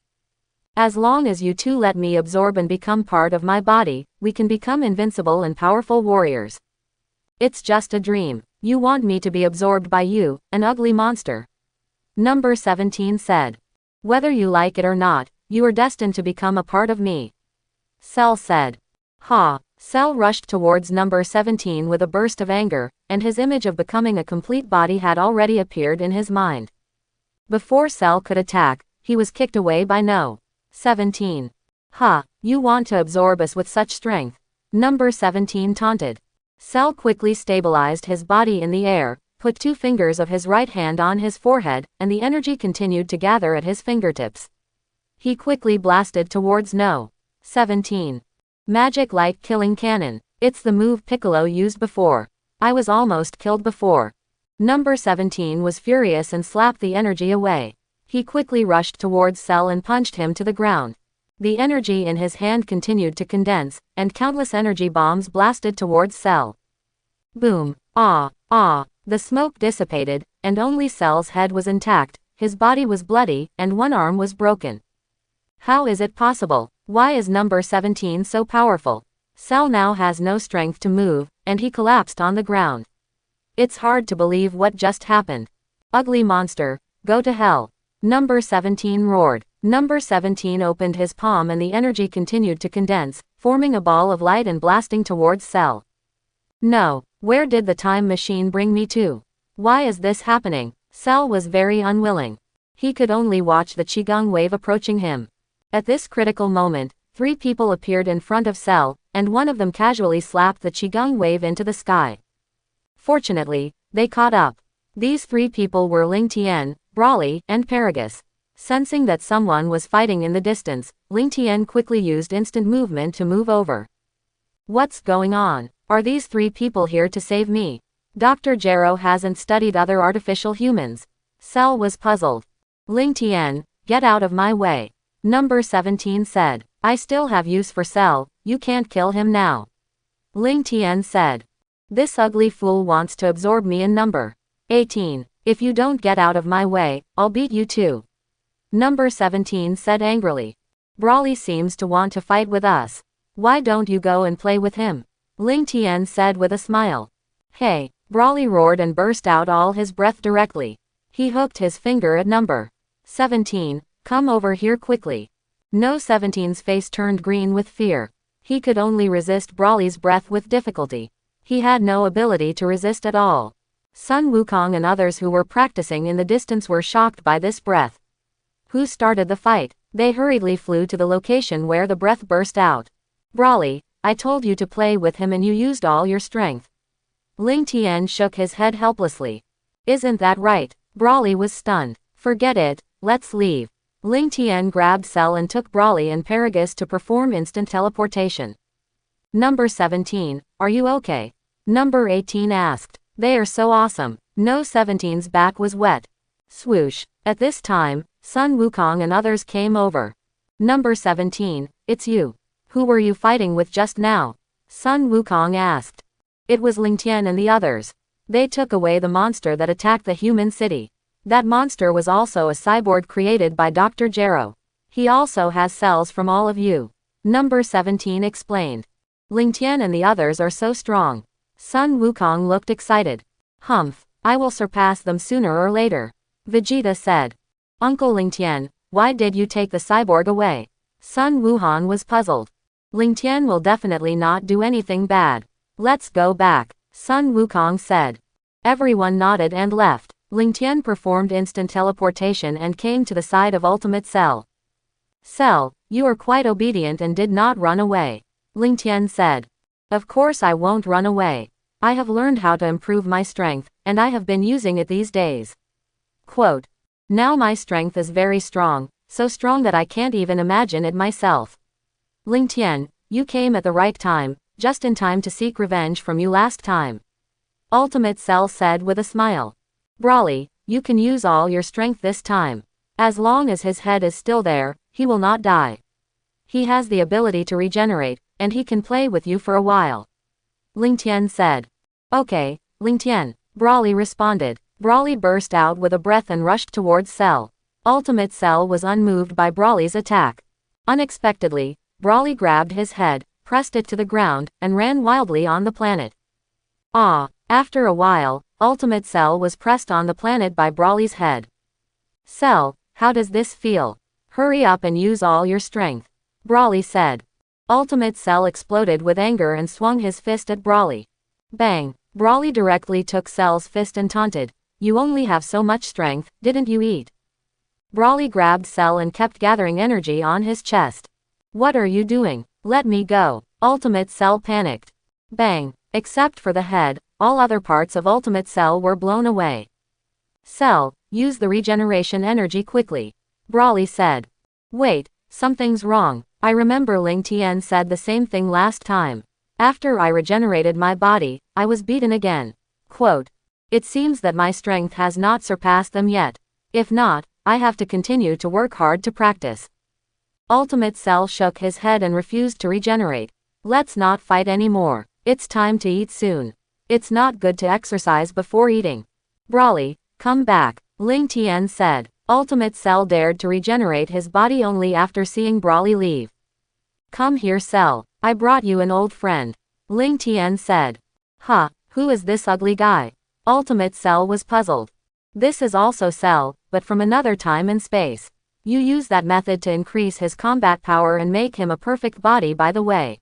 [SPEAKER 1] As long as you two let me absorb and become part of my body, we can become invincible and powerful warriors. It's just a dream. You want me to be absorbed by you, an ugly monster. Number 17 said. Whether you like it or not, you are destined to become a part of me. Cell said. Ha! Cell rushed towards number 17 with a burst of anger, and his image of becoming a complete body had already appeared in his mind. Before Cell could attack, he was kicked away by No. 17. Ha! You want to absorb us with such strength? Number 17 taunted. Cell quickly stabilized his body in the air, put two fingers of his right hand on his forehead, and the energy continued to gather at his fingertips. He quickly blasted towards No. 17. Magic Light Killing Cannon. It's the move Piccolo used before. I was almost killed before. Number 17 was furious and slapped the energy away. He quickly rushed towards Cell and punched him to the ground. The energy in his hand continued to condense, and countless energy bombs blasted towards Cell. Boom! Ah! Ah! The smoke dissipated, and only Cell's head was intact, his body was bloody, and one arm was broken. How is it possible? Why is number 17 so powerful? Cell now has no strength to move, and he collapsed on the ground. It's hard to believe what just happened. Ugly monster, go to hell. Number 17 roared. Number 17 opened his palm and the energy continued to condense, forming a ball of light and blasting towards Cell. No, where did the time machine bring me to? Why is this happening? Cell was very unwilling. He could only watch the Qigong wave approaching him. At this critical moment, 3 people appeared in front of Cell, and one of them casually slapped the Qigong wave into the sky. Fortunately, they caught up. These 3 people were Ling Tian, Brawly, and Paragus. Sensing that someone was fighting in the distance, Ling Tian quickly used instant movement to move over. What's going on? Are these 3 people here to save me? Dr. Gero hasn't studied other artificial humans. Cell was puzzled. Ling Tian, get out of my way. Number 17 said. I still have use for Cell, you can't kill him now. Ling Tian said. This ugly fool wants to absorb me in number 18. If you don't get out of my way, I'll beat you too. Number 17 said angrily. Brawly seems to want to fight with us. Why don't you go and play with him? Ling Tian said with a smile. Hey! Brawly roared and burst out all his breath directly. He hooked his finger at number 17. Come over here quickly. No 17's face turned green with fear. He could only resist Brawly's breath with difficulty. He had no ability to resist at all. Sun Wukong and others who were practicing in the distance were shocked by this breath. Who started the fight? They hurriedly flew to the location where the breath burst out. Brawly, I told you to play with him and you used all your strength. Ling Tian shook his head helplessly. Isn't that right? Brawly was stunned. Forget it, let's leave. Ling Tian grabbed Cell and took Brawly and Paragus to perform instant teleportation. Number 17, are you okay? Number 18 asked. They are so awesome. No 17's back was wet. Swoosh. At this time, Sun Wukong and others came over. Number 17, it's you. Who were you fighting with just now? Sun Wukong asked. It was Ling Tian and the others. They took away the monster that attacked the human city. That monster was also a cyborg created by Dr. Gero. He also has cells from all of you. Number 17 explained. Ling Tian and the others are so strong. Sun Wukong looked excited. Humph, I will surpass them sooner or later. Vegeta said. Uncle Ling Tian, why did you take the cyborg away? Sun Wuhan was puzzled. Ling Tian will definitely not do anything bad. Let's go back, Sun Wukong said. Everyone nodded and left. Ling Tian performed instant teleportation and came to the side of Ultimate Cell. Cell, you are quite obedient and did not run away. Ling Tian said. Of course I won't run away. I have learned how to improve my strength, and I have been using it these days. Quote. Now my strength is very strong, so strong that I can't even imagine it myself. Ling Tian, you came at the right time, just in time to seek revenge from you last time. Ultimate Cell said with a smile. Brawly, you can use all your strength this time. As long as his head is still there, he will not die. He has the ability to regenerate, and he can play with you for a while. Ling Tian said. Okay, Ling Tian, Brawly responded. Brawly burst out with a breath and rushed towards Cell. Ultimate Cell was unmoved by Brawly's attack. Unexpectedly, Brawly grabbed his head, pressed it to the ground, and ran wildly on the planet. Ah! After a while, Ultimate Cell was pressed on the planet by Brawly's head. Cell, how does this feel? Hurry up and use all your strength. Brawly said. Ultimate Cell exploded with anger and swung his fist at Brawly. Bang! Brawly directly took Cell's fist and taunted. You only have so much strength, didn't you eat? Brawly grabbed Cell and kept gathering energy on his chest. What are you doing? Let me go. Ultimate Cell panicked. Bang! Except for the head, all other parts of Ultimate Cell were blown away. Cell, use the regeneration energy quickly. Brawly said. Wait, something's wrong. I remember Ling Tian said the same thing last time. After I regenerated my body, I was beaten again. Quote. It seems that my strength has not surpassed them yet. If not, I have to continue to work hard to practice. Ultimate Cell shook his head and refused to regenerate. Let's not fight anymore. It's time to eat soon. It's not good to exercise before eating. Broly, come back, Ling Tian said. Ultimate Cell dared to regenerate his body only after seeing Broly leave. Come here, Cell. I brought you an old friend. Ling Tian said. Huh, who is this ugly guy? Ultimate Cell was puzzled. This is also Cell, but from another time and space. You use that method to increase his combat power and make him a perfect body, by the way.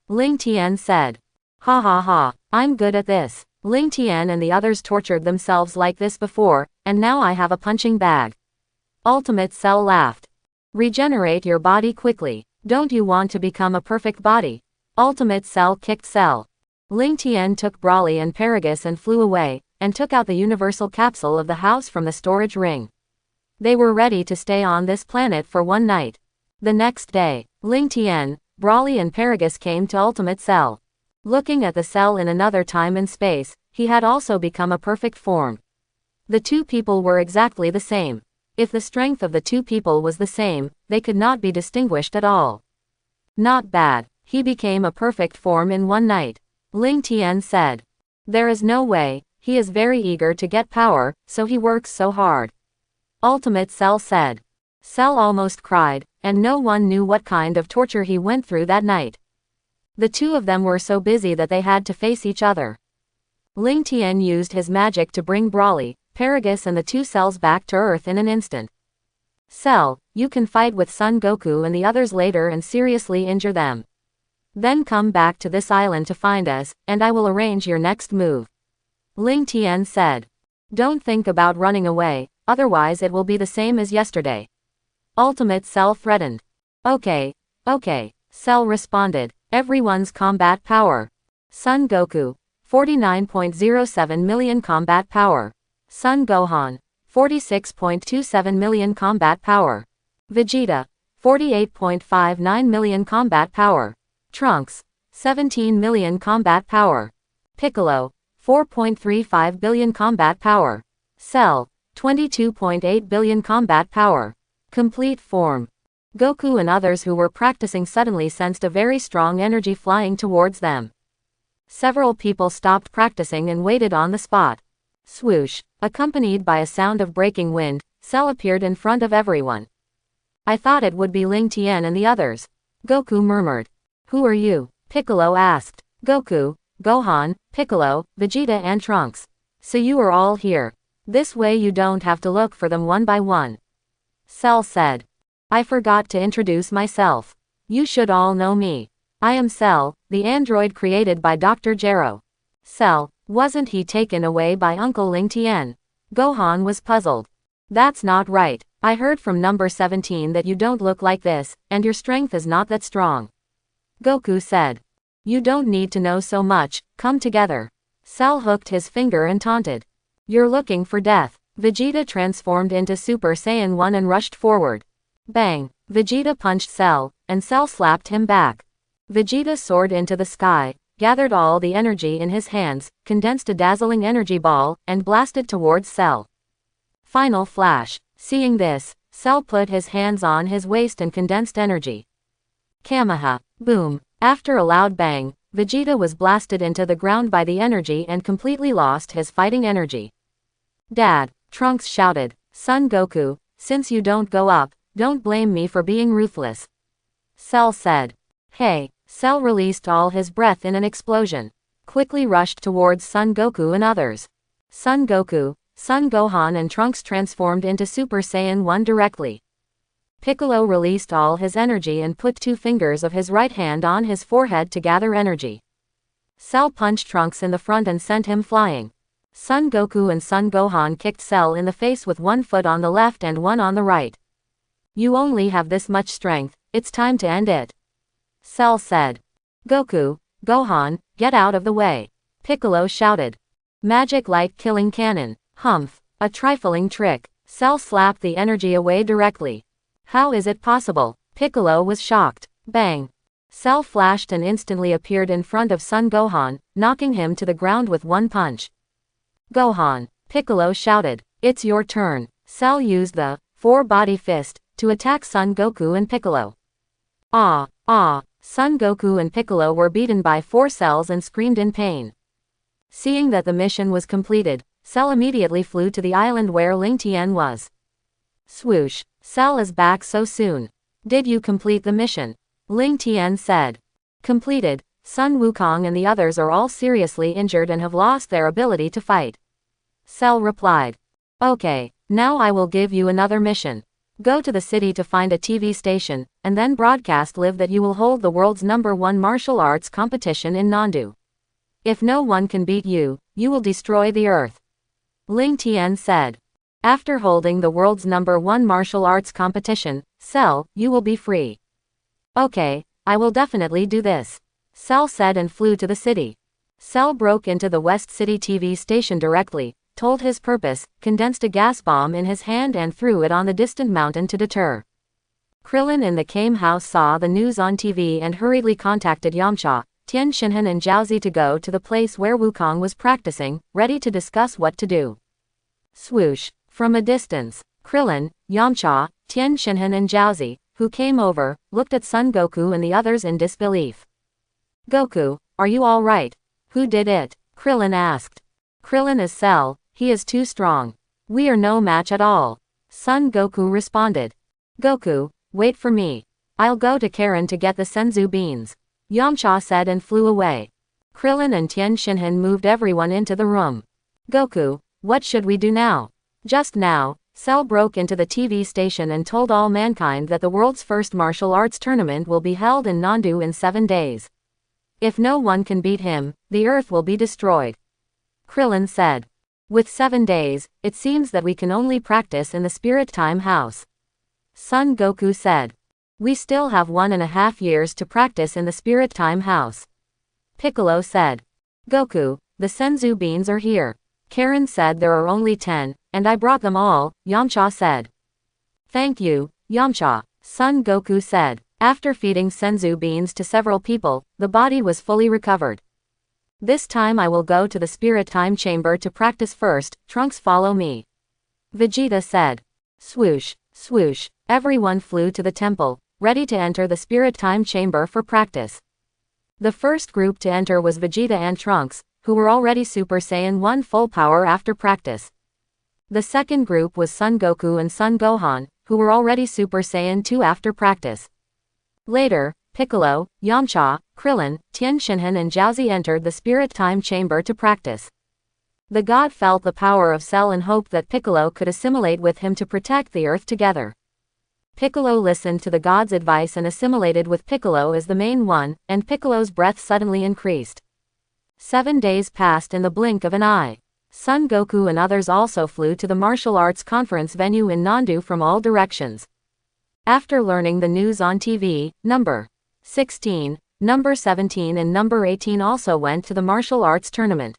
[SPEAKER 1] Ling Tian said. Ha ha ha, I'm good at this. Ling Tian and the others tortured themselves like this before, and now I have a punching bag. Ultimate Cell laughed. Regenerate your body quickly. Don't you want to become a perfect body? Ultimate Cell kicked Cell. Ling Tian took Broly and Paragus and flew away, and took out the universal capsule of the house from the storage ring. They were ready to stay on this planet for one night. The next day, Ling Tian, Broly and Paragus came to Ultimate Cell. Looking at the cell in another time and space, he had also become a perfect form. The two people were exactly the same. If the strength of the two people was the same, they could not be distinguished at all. Not bad, he became a perfect form in one night. Ling Tian said. There is no way, he is very eager to get power, so he works so hard. Ultimate Cell said. Cell almost cried, and no one knew what kind of torture he went through that night. The two of them were so busy that they had to face each other. Ling Tian used his magic to bring Broly, Paragus and the two Cells back to Earth in an instant. Cell, you can fight with Son Goku and the others later and seriously injure them. Then come back to this island to find us, and I will arrange your next move. Ling Tian said. Don't think about running away, otherwise it will be the same as yesterday. Ultimate Cell threatened. Okay, Cell responded. Everyone's combat power. Son Goku, 49.07 million combat power. Son Gohan, 46.27 million combat power. Vegeta, 48.59 million combat power. Trunks, 17 million combat power. Piccolo, 4.35 billion combat power. Cell, 22.8 billion combat power. Complete form. Goku and others who were practicing suddenly sensed a very strong energy flying towards them. Several people stopped practicing and waited on the spot. Swoosh, accompanied by a sound of breaking wind, Cell appeared in front of everyone. I thought it would be Ling Tian and the others. Goku murmured. Who are you? Piccolo asked. Goku, Gohan, Piccolo, Vegeta and Trunks. So you are all here. This way you don't have to look for them one by one. Cell said. I forgot to introduce myself. You should all know me. I am Cell, the android created by Dr. Gero. Cell, wasn't he taken away by Uncle Ling Tian? Gohan was puzzled. That's not right. I heard from number 17 that you don't look like this, and your strength is not that strong. Goku said. You don't need to know so much, come together. Cell hooked his finger and taunted. You're looking for death. Vegeta transformed into Super Saiyan 1 and rushed forward. Bang! Vegeta punched Cell, and Cell slapped him back. Vegeta soared into the sky, gathered all the energy in his hands, condensed a dazzling energy ball, and blasted towards Cell. Final flash. Seeing this, Cell put his hands on his waist and condensed energy. Kameha. Boom. After a loud bang, Vegeta was blasted into the ground by the energy and completely lost his fighting energy. Dad, Trunks shouted. Son Goku, since you don't go up, don't blame me for being ruthless. Cell said. Hey. Cell released all his breath in an explosion. Quickly rushed towards Son Goku and others. Son Goku, Son Gohan and Trunks transformed into Super Saiyan 1 directly. Piccolo released all his energy and put 2 fingers of his right hand on his forehead to gather energy. Cell punched Trunks in the front and sent him flying. Son Goku and Son Gohan kicked Cell in the face with 1 foot on the left and 1 on the right. You only have this much strength, it's time to end it. Cell said. Goku, Gohan, get out of the way. Piccolo shouted. Magic light killing cannon. Humph, a trifling trick. Cell slapped the energy away directly. How is it possible? Piccolo was shocked. Bang. Cell flashed and instantly appeared in front of Son Gohan, knocking him to the ground with 1 punch. Gohan, Piccolo shouted. It's your turn. Cell used the four-body fist to attack Son Goku and Piccolo. Ah, ah, Son Goku and Piccolo were beaten by 4 cells and screamed in pain. Seeing that the mission was completed, Cell immediately flew to the island where Ling Tian was. Swoosh, Cell is back so soon. Did you complete the mission? Ling Tian said. Completed. Sun Wukong and the others are all seriously injured and have lost their ability to fight. Cell replied. Okay, now I will give you another mission. Go to the city to find a TV station, and then broadcast live that you will hold the world's #1 martial arts competition in Nandu. If no one can beat you, you will destroy the earth. Ling Tian said. After holding the world's #1 martial arts competition, Cell, you will be free. Okay, I will definitely do this. Cell said and flew to the city. Cell broke into the West City TV station directly, told his purpose, condensed a gas bomb in his hand and threw it on the distant mountain to deter. Krillin in the Kame house saw the news on TV and hurriedly contacted Yamcha, Tien Shinhan and Jiaozi to go to the place where Wukong was practicing, ready to discuss what to do. Swoosh. From a distance, Krillin, Yamcha, Tien Shinhan and Jiaozi, who came over, looked at Son Goku and the others in disbelief. Goku, are you all right? Who did it? Krillin asked. Krillin is Cell, he is too strong. We are no match at all. Son Goku responded. Goku, wait for me. I'll go to Karen to get the senzu beans. Yamcha said and flew away. Krillin and Tien Shinhan moved everyone into the room. Goku, what should we do now? Just now, Cell broke into the TV station and told all mankind that the world's first martial arts tournament will be held in Nandu in 7 days. If no one can beat him, the earth will be destroyed. Krillin said. With 7 days, it seems that we can only practice in the Spirit Time House. Son Goku said. We still have 1.5 years to practice in the Spirit Time House. Piccolo said. Goku, the senzu beans are here. Karen said there are only 10, and I brought them all, Yamcha said. Thank you, Yamcha, Son Goku said. After feeding senzu beans to several people, the body was fully recovered. This time I will go to the Spirit Time Chamber to practice first, Trunks follow me. Vegeta said. Swoosh, swoosh, everyone flew to the temple, ready to enter the Spirit Time Chamber for practice. The first group to enter was Vegeta and Trunks, who were already Super Saiyan 1 full power after practice. The second group was Son Goku and Son Gohan, who were already Super Saiyan 2 after practice. Later, Piccolo, Yamcha, Krillin, Tien Shinhan and Jiaozi entered the Spirit Time Chamber to practice. The god felt the power of Cell and hoped that Piccolo could assimilate with him to protect the earth together. Piccolo listened to the god's advice and assimilated with Piccolo as the main one, and Piccolo's breath suddenly increased. 7 days passed in the blink of an eye. Son Goku and others also flew to the martial arts conference venue in Nandu from all directions. After learning the news on TV, number 16, number 17 and number 18 also went to the martial arts tournament.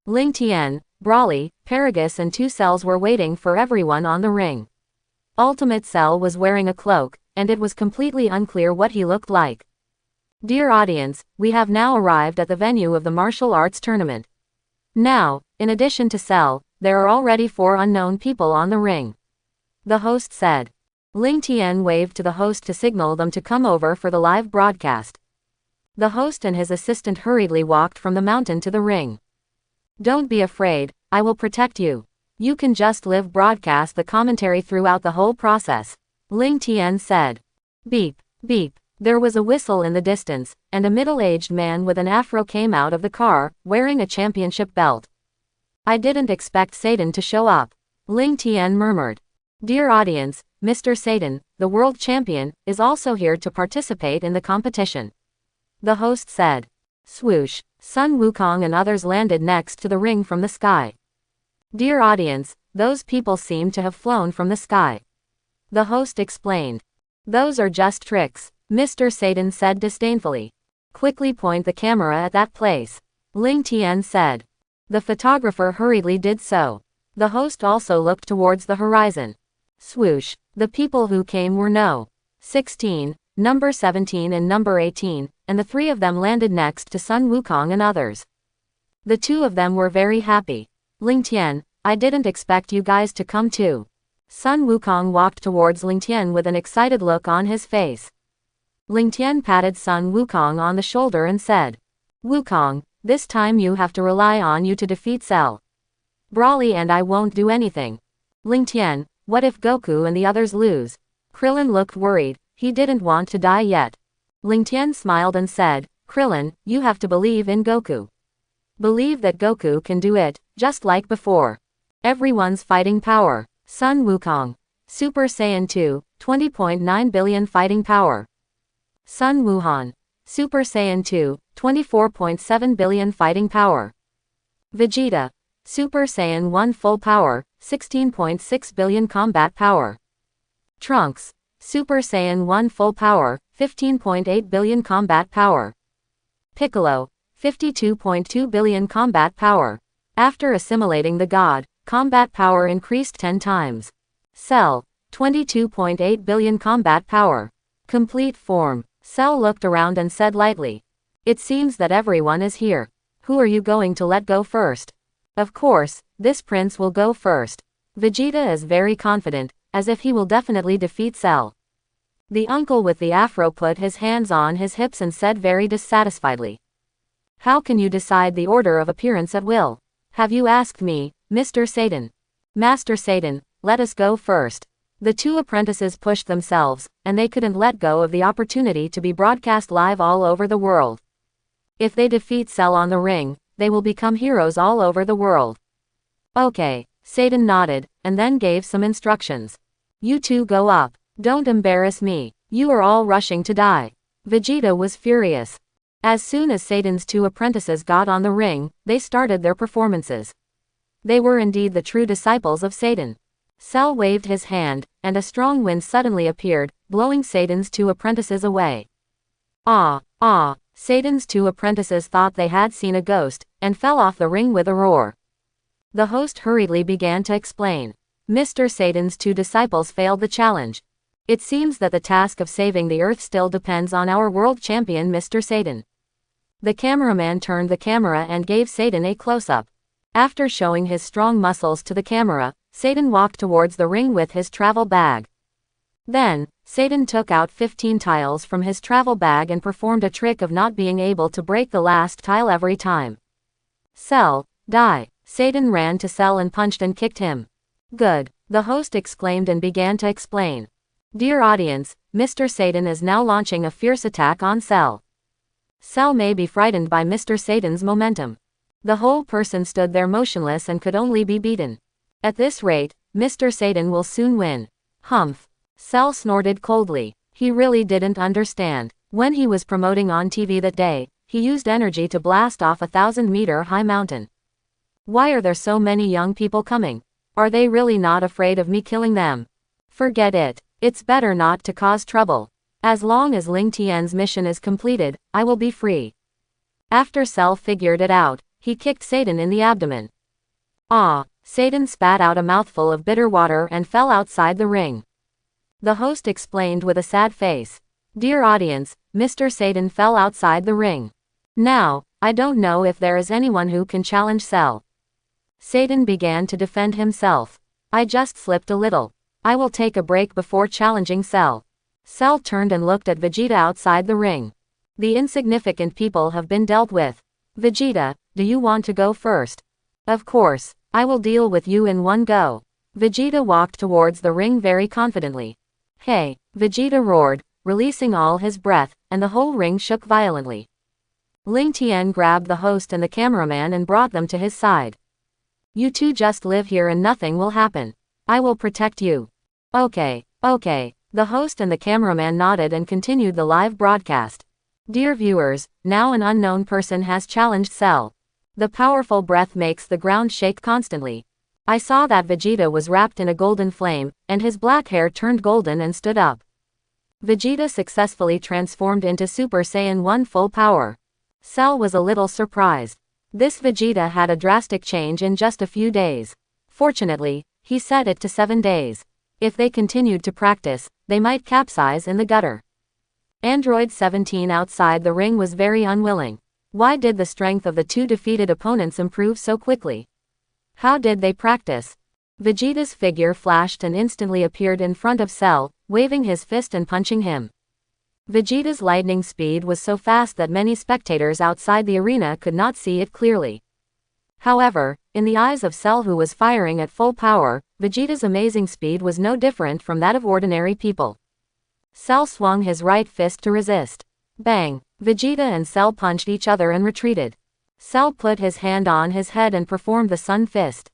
[SPEAKER 1] Ling Tian, Broly, Paragus and 2 Cells were waiting for everyone on the ring. Ultimate Cell was wearing a cloak, and it was completely unclear what he looked like. Dear audience, we have now arrived at the venue of the martial arts tournament. Now, in addition to Cell, there are already 4 unknown people on the ring. The host said. Ling Tian waved to the host to signal them to come over for the live broadcast. The host and his assistant hurriedly walked from the mountain to the ring. Don't be afraid, I will protect you. You can just live broadcast the commentary throughout the whole process. Ling Tian said. Beep, beep. There was a whistle in the distance, and a middle-aged man with an afro came out of the car, wearing a championship belt. I didn't expect Satan to show up. Ling Tian murmured. Dear audience, Mr. Satan, the world champion, is also here to participate in the competition. The host said. Swoosh, Sun Wukong and others landed next to the ring from the sky. Dear audience, those people seem to have flown from the sky. The host explained. Those are just tricks, Mr. Satan said disdainfully. Quickly point the camera at that place. Ling Tian said. The photographer hurriedly did so. The host also looked towards the horizon. Swoosh, the people who came were No. 16, number 17 and number 18, and the 3 of them landed next to Sun Wukong and others. The 2 of them were very happy. Ling Tian, I didn't expect you guys to come too. Sun Wukong walked towards Ling Tian with an excited look on his face. Ling Tian patted Sun Wukong on the shoulder and said, Wukong, this time you have to rely on you to defeat Cell. Broly and I won't do anything. Ling Tian, what if Goku and the others lose? Krillin looked worried, he didn't want to die yet. Ling Tian smiled and said, Krillin, you have to believe in Goku. Believe that Goku can do it, just like before. Everyone's fighting power. Sun Wukong. Super Saiyan 2, 20.9 billion fighting power. Sun Wuhan. Super Saiyan 2, 24.7 billion fighting power. Vegeta. Super Saiyan 1 full power, 16.6 billion combat power. Trunks. Super Saiyan 1 full power, 15.8 billion combat power. Piccolo. 52.2 billion combat power. After assimilating the god, combat power increased 10 times. Cell. 22.8 billion combat power. Complete form. Cell looked around and said lightly. It seems that everyone is here. Who are you going to let go first? Of course, this prince will go first. Vegeta is very confident, as if he will definitely defeat Cell. The uncle with the afro put his hands on his hips and said very dissatisfiedly. How can you decide the order of appearance at will? Have you asked me, Mr. Satan? Master Satan, let us go first. The two apprentices pushed themselves, and they couldn't let go of the opportunity to be broadcast live all over the world. If they defeat Cell on the ring, they will become heroes all over the world. Okay, Satan nodded, and then gave some instructions. You two go up. Don't embarrass me. You are all rushing to die. Vegeta was furious. As soon as Satan's two apprentices got on the ring, they started their performances. They were indeed the true disciples of Satan. Cell waved his hand, and a strong wind suddenly appeared, blowing Satan's two apprentices away. Ah! Satan's two apprentices thought they had seen a ghost, and fell off the ring with a roar. The host hurriedly began to explain. Mr. Satan's two disciples failed the challenge. It seems that the task of saving the Earth still depends on our world champion Mr. Satan. The cameraman turned the camera and gave Satan a close-up. After showing his strong muscles to the camera, Satan walked towards the ring with his travel bag. Then, Satan took out 15 tiles from his travel bag and performed a trick of not being able to break the last tile every time. Cell, die. Satan ran to Cell and punched and kicked him. Good, the host exclaimed and began to explain. Dear audience, Mr. Satan is now launching a fierce attack on Cell. Cell may be frightened by Mr. Satan's momentum. The whole person stood there motionless and could only be beaten. At this rate, Mr. Satan will soon win. Humph. Cell snorted coldly. He really didn't understand. When he was promoting on TV that day, he used energy to blast off a 1,000-meter high mountain. Why are there so many young people coming? Are they really not afraid of me killing them? Forget it. It's better not to cause trouble. As long as Ling Tian's mission is completed, I will be free. After Cell figured it out, he kicked Satan in the abdomen. Ah! Satan spat out a mouthful of bitter water and fell outside the ring. The host explained with a sad face. Dear audience, Mr. Satan fell outside the ring. Now, I don't know if there is anyone who can challenge Cell. Satan began to defend himself. I just slipped a little. I will take a break before challenging Cell. Cell turned and looked at Vegeta outside the ring. The insignificant people have been dealt with. Vegeta, do you want to go first? Of course, I will deal with you in one go. Vegeta walked towards the ring very confidently. Hey, Vegeta roared, releasing all his breath, and the whole ring shook violently. Ling Tian grabbed the host and the cameraman and brought them to his side. You two just live here and nothing will happen. I will protect you. Okay. The host and the cameraman nodded and continued the live broadcast. Dear viewers, now an unknown person has challenged Cell. The powerful breath makes the ground shake constantly. I saw that Vegeta was wrapped in a golden flame, and his black hair turned golden and stood up. Vegeta successfully transformed into Super Saiyan 1 full power. Cell was a little surprised. This Vegeta had a drastic change in just a few days. Fortunately, he set it to 7 days. If they continued to practice, they might capsize in the gutter. Android 17 outside the ring was very unwilling. Why did the strength of the two defeated opponents improve so quickly? How did they practice? Vegeta's figure flashed and instantly appeared in front of Cell, waving his fist and punching him. Vegeta's lightning speed was so fast that many spectators outside the arena could not see it clearly. However, in the eyes of Cell, who was firing at full power, Vegeta's amazing speed was no different from that of ordinary people. Cell swung his right fist to resist. Bang! Vegeta and Cell punched each other and retreated. Cell put his hand on his head and performed the Sun Fist.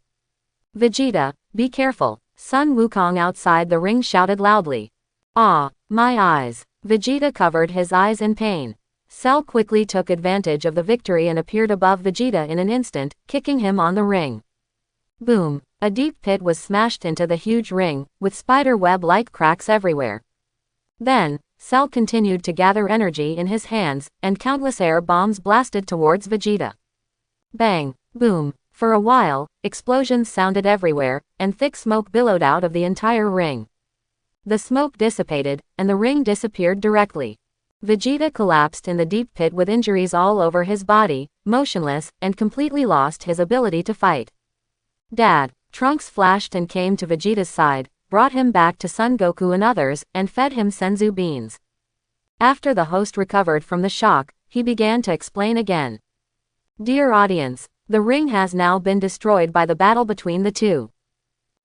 [SPEAKER 1] Vegeta, be careful, Sun Wukong outside the ring shouted loudly. Ah, my eyes. Vegeta covered his eyes in pain. Cell quickly took advantage of the victory and appeared above Vegeta in an instant, kicking him on the ring. Boom! A deep pit was smashed into the huge ring, with spider web-like cracks everywhere. Then, Cell continued to gather energy in his hands, and countless air bombs blasted towards Vegeta. Bang! Boom! For a while, explosions sounded everywhere, and thick smoke billowed out of the entire ring. The smoke dissipated, and the ring disappeared directly. Vegeta collapsed in the deep pit with injuries all over his body, motionless, and completely lost his ability to fight. Dad! Trunks flashed and came to Vegeta's side, brought him back to Son Goku and others, and fed him senzu beans. After the host recovered from the shock, he began to explain again. Dear audience, the ring has now been destroyed by the battle between the two.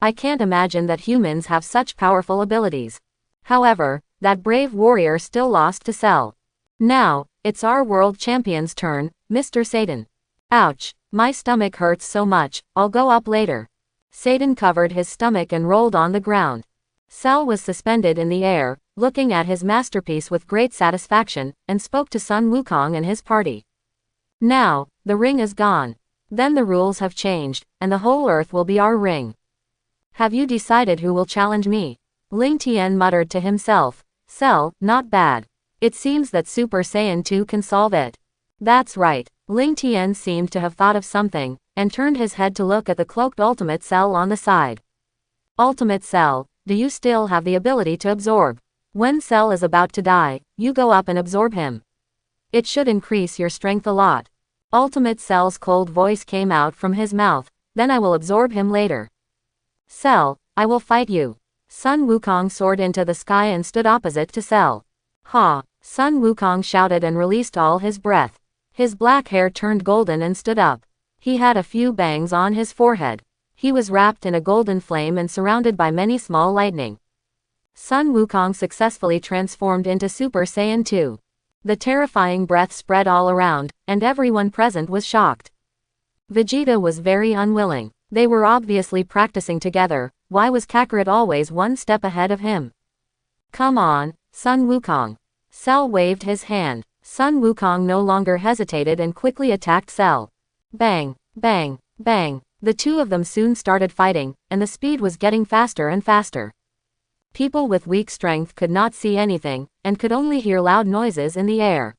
[SPEAKER 1] I can't imagine that humans have such powerful abilities. However, that brave warrior still lost to Cell. Now, it's our world champion's turn, Mr. Satan. Ouch, my stomach hurts so much, I'll go up later. Satan covered his stomach and rolled on the ground. Cell was suspended in the air, looking at his masterpiece with great satisfaction, and spoke to Sun Wukong and his party. Now, the ring is gone. Then the rules have changed, and the whole earth will be our ring. Have you decided who will challenge me? Ling Tian muttered to himself. Cell, not bad. It seems that Super Saiyan 2 can solve it. That's right. Ling Tian seemed to have thought of something, and turned his head to look at the cloaked Ultimate Cell on the side. Ultimate Cell, do you still have the ability to absorb? When Cell is about to die, you go up and absorb him. It should increase your strength a lot. Ultimate Cell's cold voice came out from his mouth. Then I will absorb him later. Cell, I will fight you. Sun Wukong soared into the sky and stood opposite to Cell. Ha! Sun Wukong shouted and released all his breath. His black hair turned golden and stood up. He had a few bangs on his forehead. He was wrapped in a golden flame and surrounded by many small lightning. Sun Wukong successfully transformed into Super Saiyan 2. The terrifying breath spread all around, and everyone present was shocked. Vegeta was very unwilling. They were obviously practicing together. Why was Kakarot always one step ahead of him? Come on, Sun Wukong. Cell waved his hand. Sun Wukong no longer hesitated and quickly attacked Cell. Bang, bang, bang. The two of them soon started fighting, and the speed was getting faster and faster. People with weak strength could not see anything, and could only hear loud noises in the air.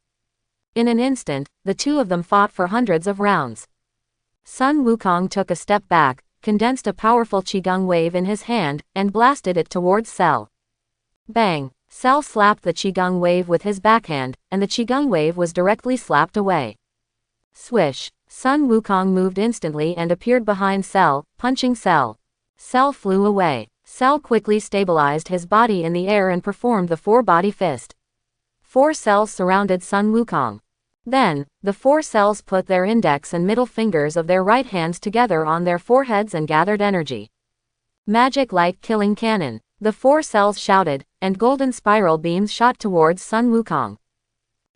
[SPEAKER 1] In an instant, the two of them fought for hundreds of rounds. Sun Wukong took a step back, condensed a powerful Qigong wave in his hand, and blasted it towards Cell. Bang! Cell slapped the Qigong wave with his backhand, and the Qigong wave was directly slapped away. Swish! Sun Wukong moved instantly and appeared behind Cell, punching Cell. Cell flew away. Cell quickly stabilized his body in the air and performed the four-body fist. 4 cells surrounded Sun Wukong. Then, the 4 cells put their index and middle fingers of their right hands together on their foreheads and gathered energy. Magic light killing cannon. The 4 cells shouted, and golden spiral beams shot towards Sun Wukong.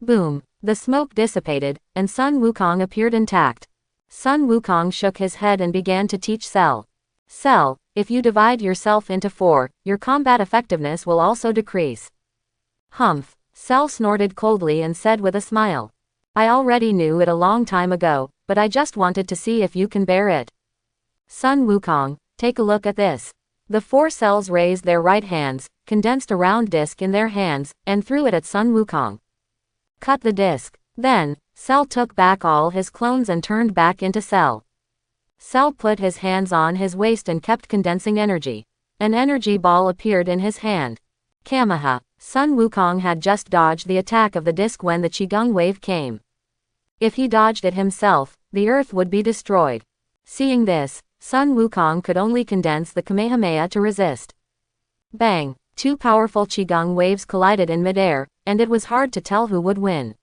[SPEAKER 1] Boom! The smoke dissipated, and Sun Wukong appeared intact. Sun Wukong shook his head and began to teach Cell. Cell, if you divide yourself into 4, your combat effectiveness will also decrease. Humph! Cell snorted coldly and said with a smile. I already knew it a long time ago, but I just wanted to see if you can bear it. Sun Wukong, take a look at this. The 4 cells raised their right hands, condensed a round disc in their hands, and threw it at Sun Wukong. Cut the disc. Then, Cell took back all his clones and turned back into Cell. Cell put his hands on his waist and kept condensing energy. An energy ball appeared in his hand. Kameha. Sun Wukong had just dodged the attack of the disc when the Qigong wave came. If he dodged it himself, the earth would be destroyed. Seeing this, Sun Wukong could only condense the Kamehameha to resist. Bang! Two powerful Qigong waves collided in midair, and it was hard to tell who would win.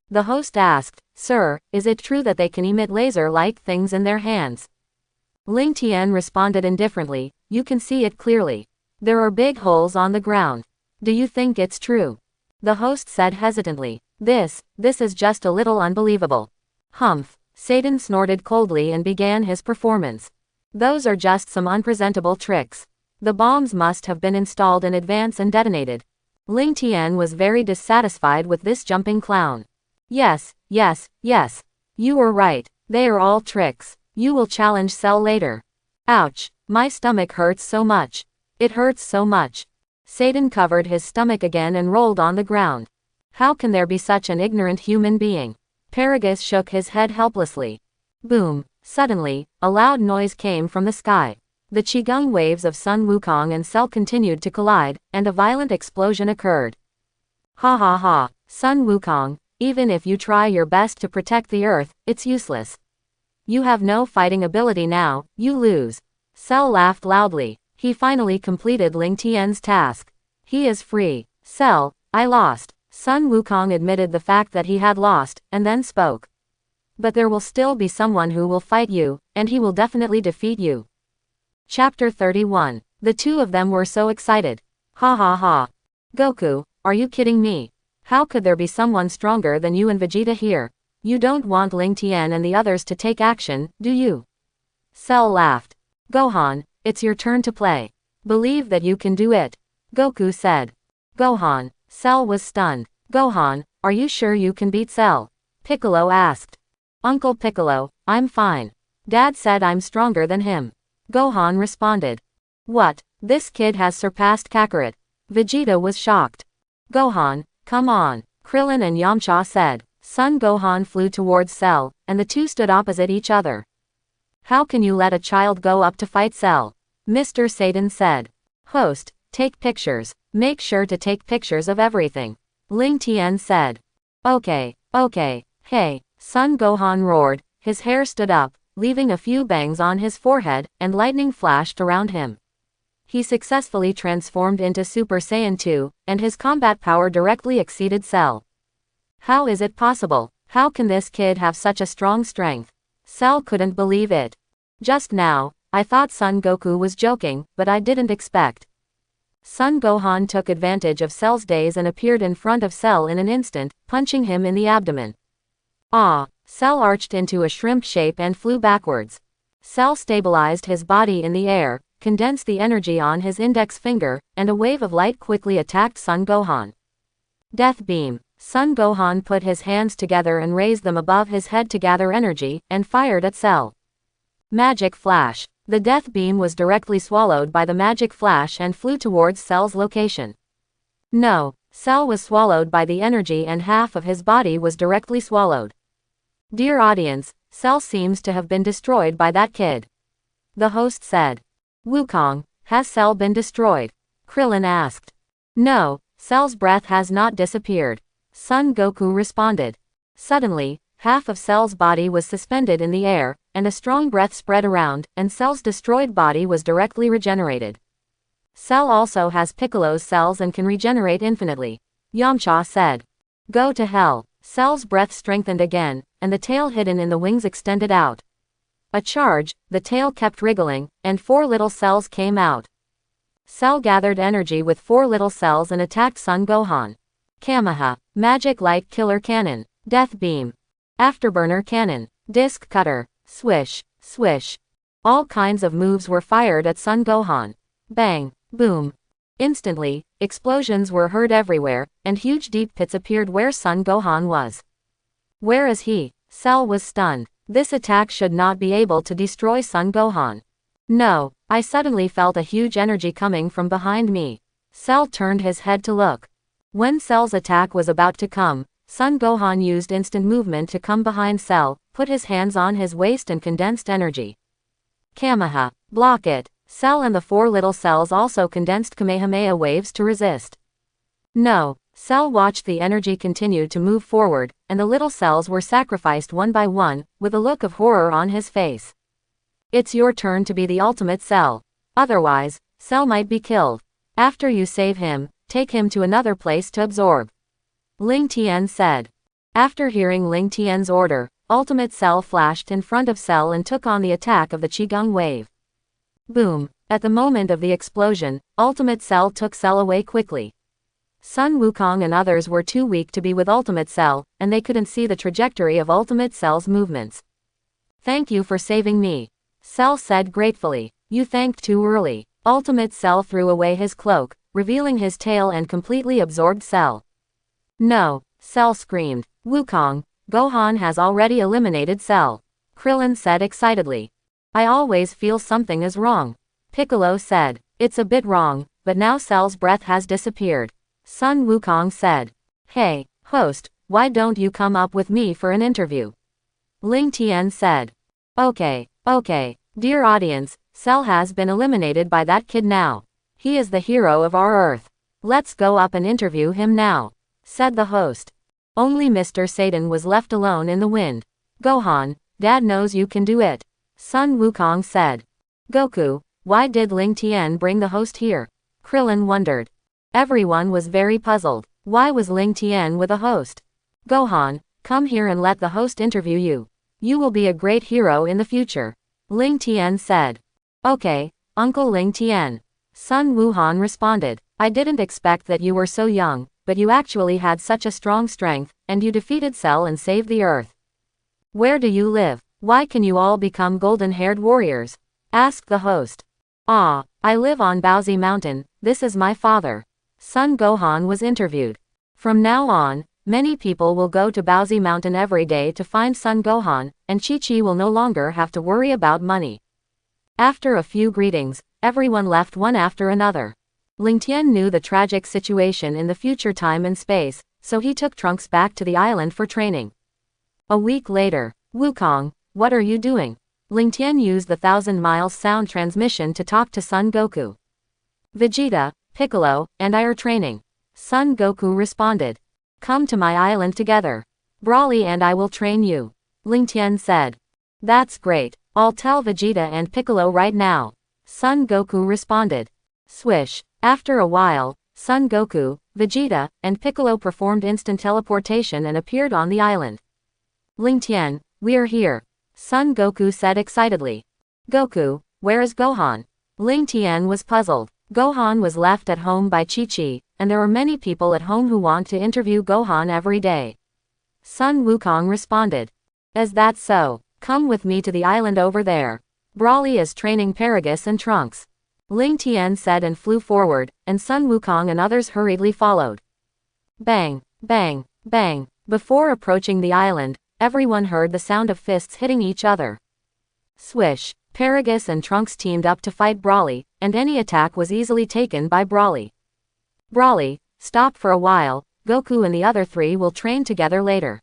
[SPEAKER 1] The host asked, "Sir, is it true that they can emit laser-like things in their hands?" Ling Tian responded indifferently, "You can see it clearly. There are big holes on the ground. Do you think it's true?" The host said hesitantly, This is just a little unbelievable." Humph! Satan snorted coldly and began his performance. "Those are just some unpresentable tricks. The bombs must have been installed in advance and detonated." Ling Tian was very dissatisfied with this jumping clown. Yes. You were right. They are all tricks. You will challenge Cell later." "Ouch. My stomach hurts so much. It hurts so much." Satan covered his stomach again and rolled on the ground. How can there be such an ignorant human being? Paragus shook his head helplessly. Boom! Suddenly, a loud noise came from the sky. The Qigong waves of Sun Wukong and Cell continued to collide, and a violent explosion occurred. Ha ha ha! Sun Wukong, even if you try your best to protect the earth, it's useless. You have no fighting ability now, you lose. Cell laughed loudly. He finally completed Ling Tian's task. He is free. Cell, I lost. Sun Wukong admitted the fact that he had lost, and then spoke. But there will still be someone who will fight you, and he will definitely defeat you. Chapter 31. The two of them were so excited. Ha ha ha. Goku, are you kidding me? How could there be someone stronger than you and Vegeta here? You don't want Ling Tian and the others to take action, do you? Cell laughed. Gohan, it's your turn to play. Believe that you can do it. Goku said. Gohan. Cell was stunned. Gohan, are you sure you can beat Cell? Piccolo asked. Uncle Piccolo, I'm fine. Dad said I'm stronger than him. Gohan responded. What? This kid has surpassed Kakarot. Vegeta was shocked. Gohan, come on. Krillin and Yamcha said. Son Gohan flew towards Cell, and the two stood opposite each other. How can you let a child go up to fight Cell? Mr. Satan said. Host, take pictures. Make sure to take pictures of everything. Ling Tian said. Okay. Hey, Son Gohan roared, his hair stood up, leaving a few bangs on his forehead, and lightning flashed around him. He successfully transformed into Super Saiyan 2, and his combat power directly exceeded Cell. How is it possible? How can this kid have such a strong strength? Cell couldn't believe it. Just now, I thought Son Goku was joking, but I didn't expect. Son Gohan took advantage of Cell's daze and appeared in front of Cell in an instant, punching him in the abdomen. Ah! Cell arched into a shrimp shape and flew backwards. Cell stabilized his body in the air, condensed the energy on his index finger, and a wave of light quickly attacked Son Gohan. Death Beam. Son Gohan put his hands together and raised them above his head to gather energy, and fired at Cell. Magic Flash. The death beam was directly swallowed by the magic flash and flew towards Cell's location. No, Cell was swallowed by the energy and half of his body was directly swallowed. Dear audience, Cell seems to have been destroyed by that kid. The host said. Wukong, has Cell been destroyed? Krillin asked. No, Cell's breath has not disappeared. Son Goku responded. Suddenly, half of Cell's body was suspended in the air, and a strong breath spread around, and Cell's destroyed body was directly regenerated. Cell also has Piccolo's cells and can regenerate infinitely. Yamcha said. Go to hell. Cell's breath strengthened again, and the tail hidden in the wings extended out. A charge, the tail kept wriggling, and 4 little cells came out. Cell gathered energy with 4 little cells and attacked Son Gohan. Kameha, Magic Light Killer Cannon, Death Beam, Afterburner Cannon, Disc Cutter, Swish, Swish. All kinds of moves were fired at Son Gohan. Bang, boom. Instantly, explosions were heard everywhere, and huge deep pits appeared where Son Gohan was. Where is he? Cell was stunned. This attack should not be able to destroy Son Gohan. No, I suddenly felt a huge energy coming from behind me. Cell turned his head to look. When Cell's attack was about to come, Son Gohan used instant movement to come behind Cell, put his hands on his waist and condensed energy. Kameha, block it. Cell and the 4 little cells also condensed Kamehameha waves to resist. No, Cell watched the energy continue to move forward, and the little cells were sacrificed one by one, with a look of horror on his face. It's your turn to be the ultimate Cell. Otherwise, Cell might be killed. After you save him, take him to another place to absorb. Ling Tian said. After hearing Ling Tian's order, Ultimate Cell flashed in front of Cell and took on the attack of the Qigong wave. Boom! At the moment of the explosion, Ultimate Cell took Cell away quickly. Sun Wukong and others were too weak to be with Ultimate Cell, and they couldn't see the trajectory of Ultimate Cell's movements. Thank you for saving me. Cell said gratefully. You thanked too early. Ultimate Cell threw away his cloak, revealing his tail and completely absorbed Cell. No! Cell screamed. Wukong, Gohan has already eliminated Cell. Krillin said excitedly. I always feel something is wrong. Piccolo said. It's a bit wrong, but now Cell's breath has disappeared. Sun Wukong said. Hey, host, why don't you come up with me for an interview? Ling Tian said. Okay. Dear audience, Cell has been eliminated by that kid now. He is the hero of our Earth. Let's go up and interview him now, said the host. Only Mr. Satan was left alone in the wind. Gohan, Dad knows you can do it, Sun Wukong said. Goku, why did Ling Tian bring the host here? Krillin wondered. Everyone was very puzzled. Why was Ling Tian with a host? Gohan, come here and let the host interview you. You will be a great hero in the future, Ling Tian said. Okay, Uncle Ling Tian. Sun Wuhan responded. I didn't expect that you were so young, but you actually had such a strong strength, and you defeated Cell and saved the Earth. Where do you live? Why can you all become golden-haired warriors? Asked the host. I live on Baozi Mountain, this is my father. Son Gohan was interviewed. From now on, many people will go to Baozi Mountain every day to find Son Gohan, and Chi-Chi will no longer have to worry about money. After a few greetings, everyone left one after another. Ling Tian knew the tragic situation in the future time and space, so he took Trunks back to the island for training. A week later, Wukong, what are you doing? Ling Tian used the 1,000 miles sound transmission to talk to Son Goku. Vegeta, Piccolo, and I are training. Son Goku responded. Come to my island together. Broly and I will train you, Ling Tian said. That's great, I'll tell Vegeta and Piccolo right now, Son Goku responded. Swish. After a while, Son Goku, Vegeta, and Piccolo performed instant teleportation and appeared on the island. Ling Tian, we're here, Son Goku said excitedly. Goku, where is Gohan? Ling Tian was puzzled. Gohan was left at home by Chi-Chi, and there are many people at home who want to interview Gohan every day. Sun Wukong responded. Is that so? Come with me to the island over there. Broly is training Paragus and Trunks, Ling Tian said and flew forward, and Sun Wukong and others hurriedly followed. Bang, bang, bang. Before approaching the island, everyone heard the sound of fists hitting each other. Swish. Paragus and Trunks teamed up to fight Broly, and any attack was easily taken by Broly. Broly, stop for a while, Goku and the other three will train together later,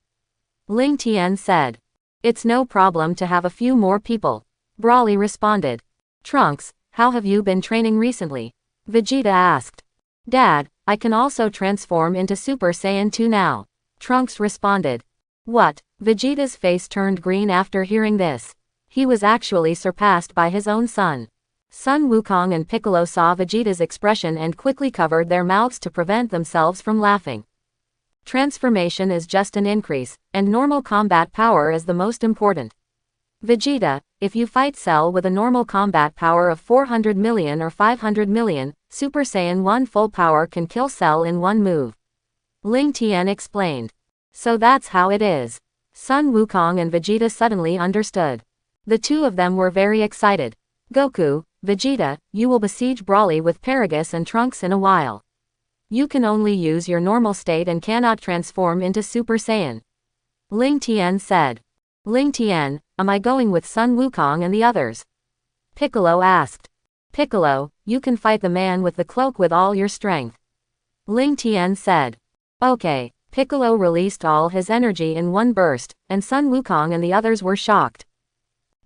[SPEAKER 1] Ling Tian said. It's no problem to have a few more people, Broly responded. Trunks, how have you been training recently? Vegeta asked. Dad, I can also transform into Super Saiyan 2 now, Trunks responded. What? Vegeta's face turned green after hearing this. He was actually surpassed by his own son. Sun Wukong and Piccolo saw Vegeta's expression and quickly covered their mouths to prevent themselves from laughing. Transformation is just an increase, and normal combat power is the most important. Vegeta, if you fight Cell with a normal combat power of 400 million or 500 million, Super Saiyan 1 full power can kill Cell in one move, Ling Tian explained. So that's how it is. Sun Wukong and Vegeta suddenly understood. The two of them were very excited. Goku, Vegeta, you will besiege Broly with Paragus and Trunks in a while. You can only use your normal state and cannot transform into Super Saiyan, Ling Tian said. Ling Tian, am I going with Sun Wukong and the others? Piccolo asked. Piccolo, you can fight the man with the cloak with all your strength, Ling Tian said. Okay. Piccolo released all his energy in one burst, and Sun Wukong and the others were shocked.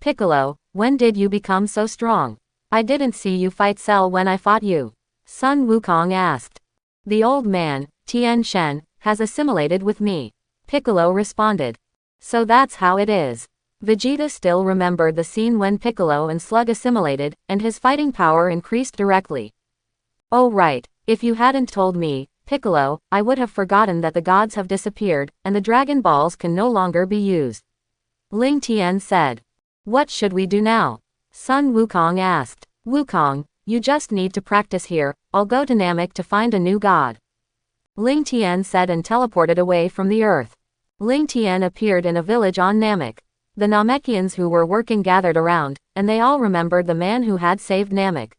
[SPEAKER 1] Piccolo, when did you become so strong? I didn't see you fight Cell when I fought you, Sun Wukong asked. The old man, Tien Shen, has assimilated with me, Piccolo responded. So that's how it is. Vegeta still remembered the scene when Piccolo and Slug assimilated, and his fighting power increased directly. Oh right, if you hadn't told me, Piccolo, I would have forgotten that the gods have disappeared, and the Dragon Balls can no longer be used. Ling Tian said. What should we do now? Sun Wukong asked. Wukong, you just need to practice here, I'll go to Namek to find a new god. Ling Tian said and teleported away from the earth. Ling Tian appeared in a village on Namek. The Namekians who were working gathered around, and they all remembered the man who had saved Namek.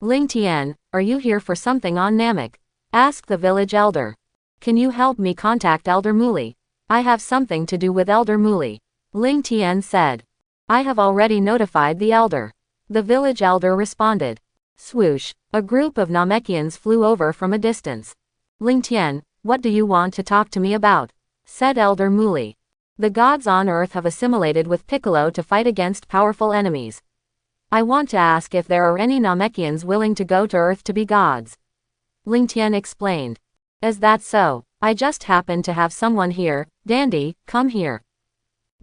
[SPEAKER 1] Ling Tian, are you here for something on Namek? Asked the village elder. Can you help me contact Elder Muli? I have something to do with Elder Muli. Ling Tian said. I have already notified the elder. The village elder responded. Swoosh, a group of Namekians flew over from a distance. Ling Tian, what do you want to talk to me about? Said Elder Muli. The gods on Earth have assimilated with Piccolo to fight against powerful enemies. I want to ask if there are any Namekians willing to go to Earth to be gods. Ling Tian explained. Is that so? I just happen to have someone here. Dandy, come here.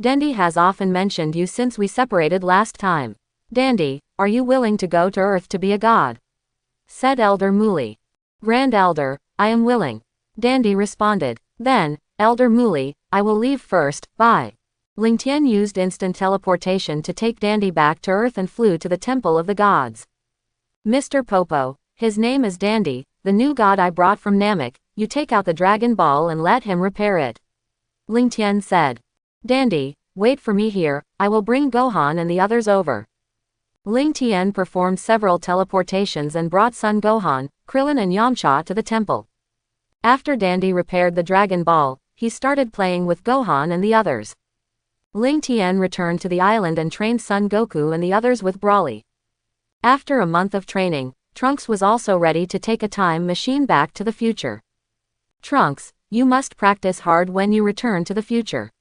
[SPEAKER 1] Dandy has often mentioned you since we separated last time. Dandy, are you willing to go to Earth to be a god? Said Elder Muli. Grand Elder, I am willing. Dandy responded. Then, Elder Muli, I will leave first, bye. Ling Tian used instant teleportation to take Dandy back to Earth and flew to the Temple of the Gods. Mr. Popo, his name is Dandy, the new god I brought from Namek, you take out the Dragon Ball and let him repair it. Ling Tian said. Dandy, wait for me here, I will bring Gohan and the others over. Ling Tian performed several teleportations and brought Son Gohan, Krillin and Yamcha to the temple. After Dandy repaired the Dragon Ball, he started playing with Gohan and the others. Ling Tian returned to the island and trained Son Goku and the others with Broly. After a month of training, Trunks was also ready to take a time machine back to the future. Trunks, you must practice hard when you return to the future.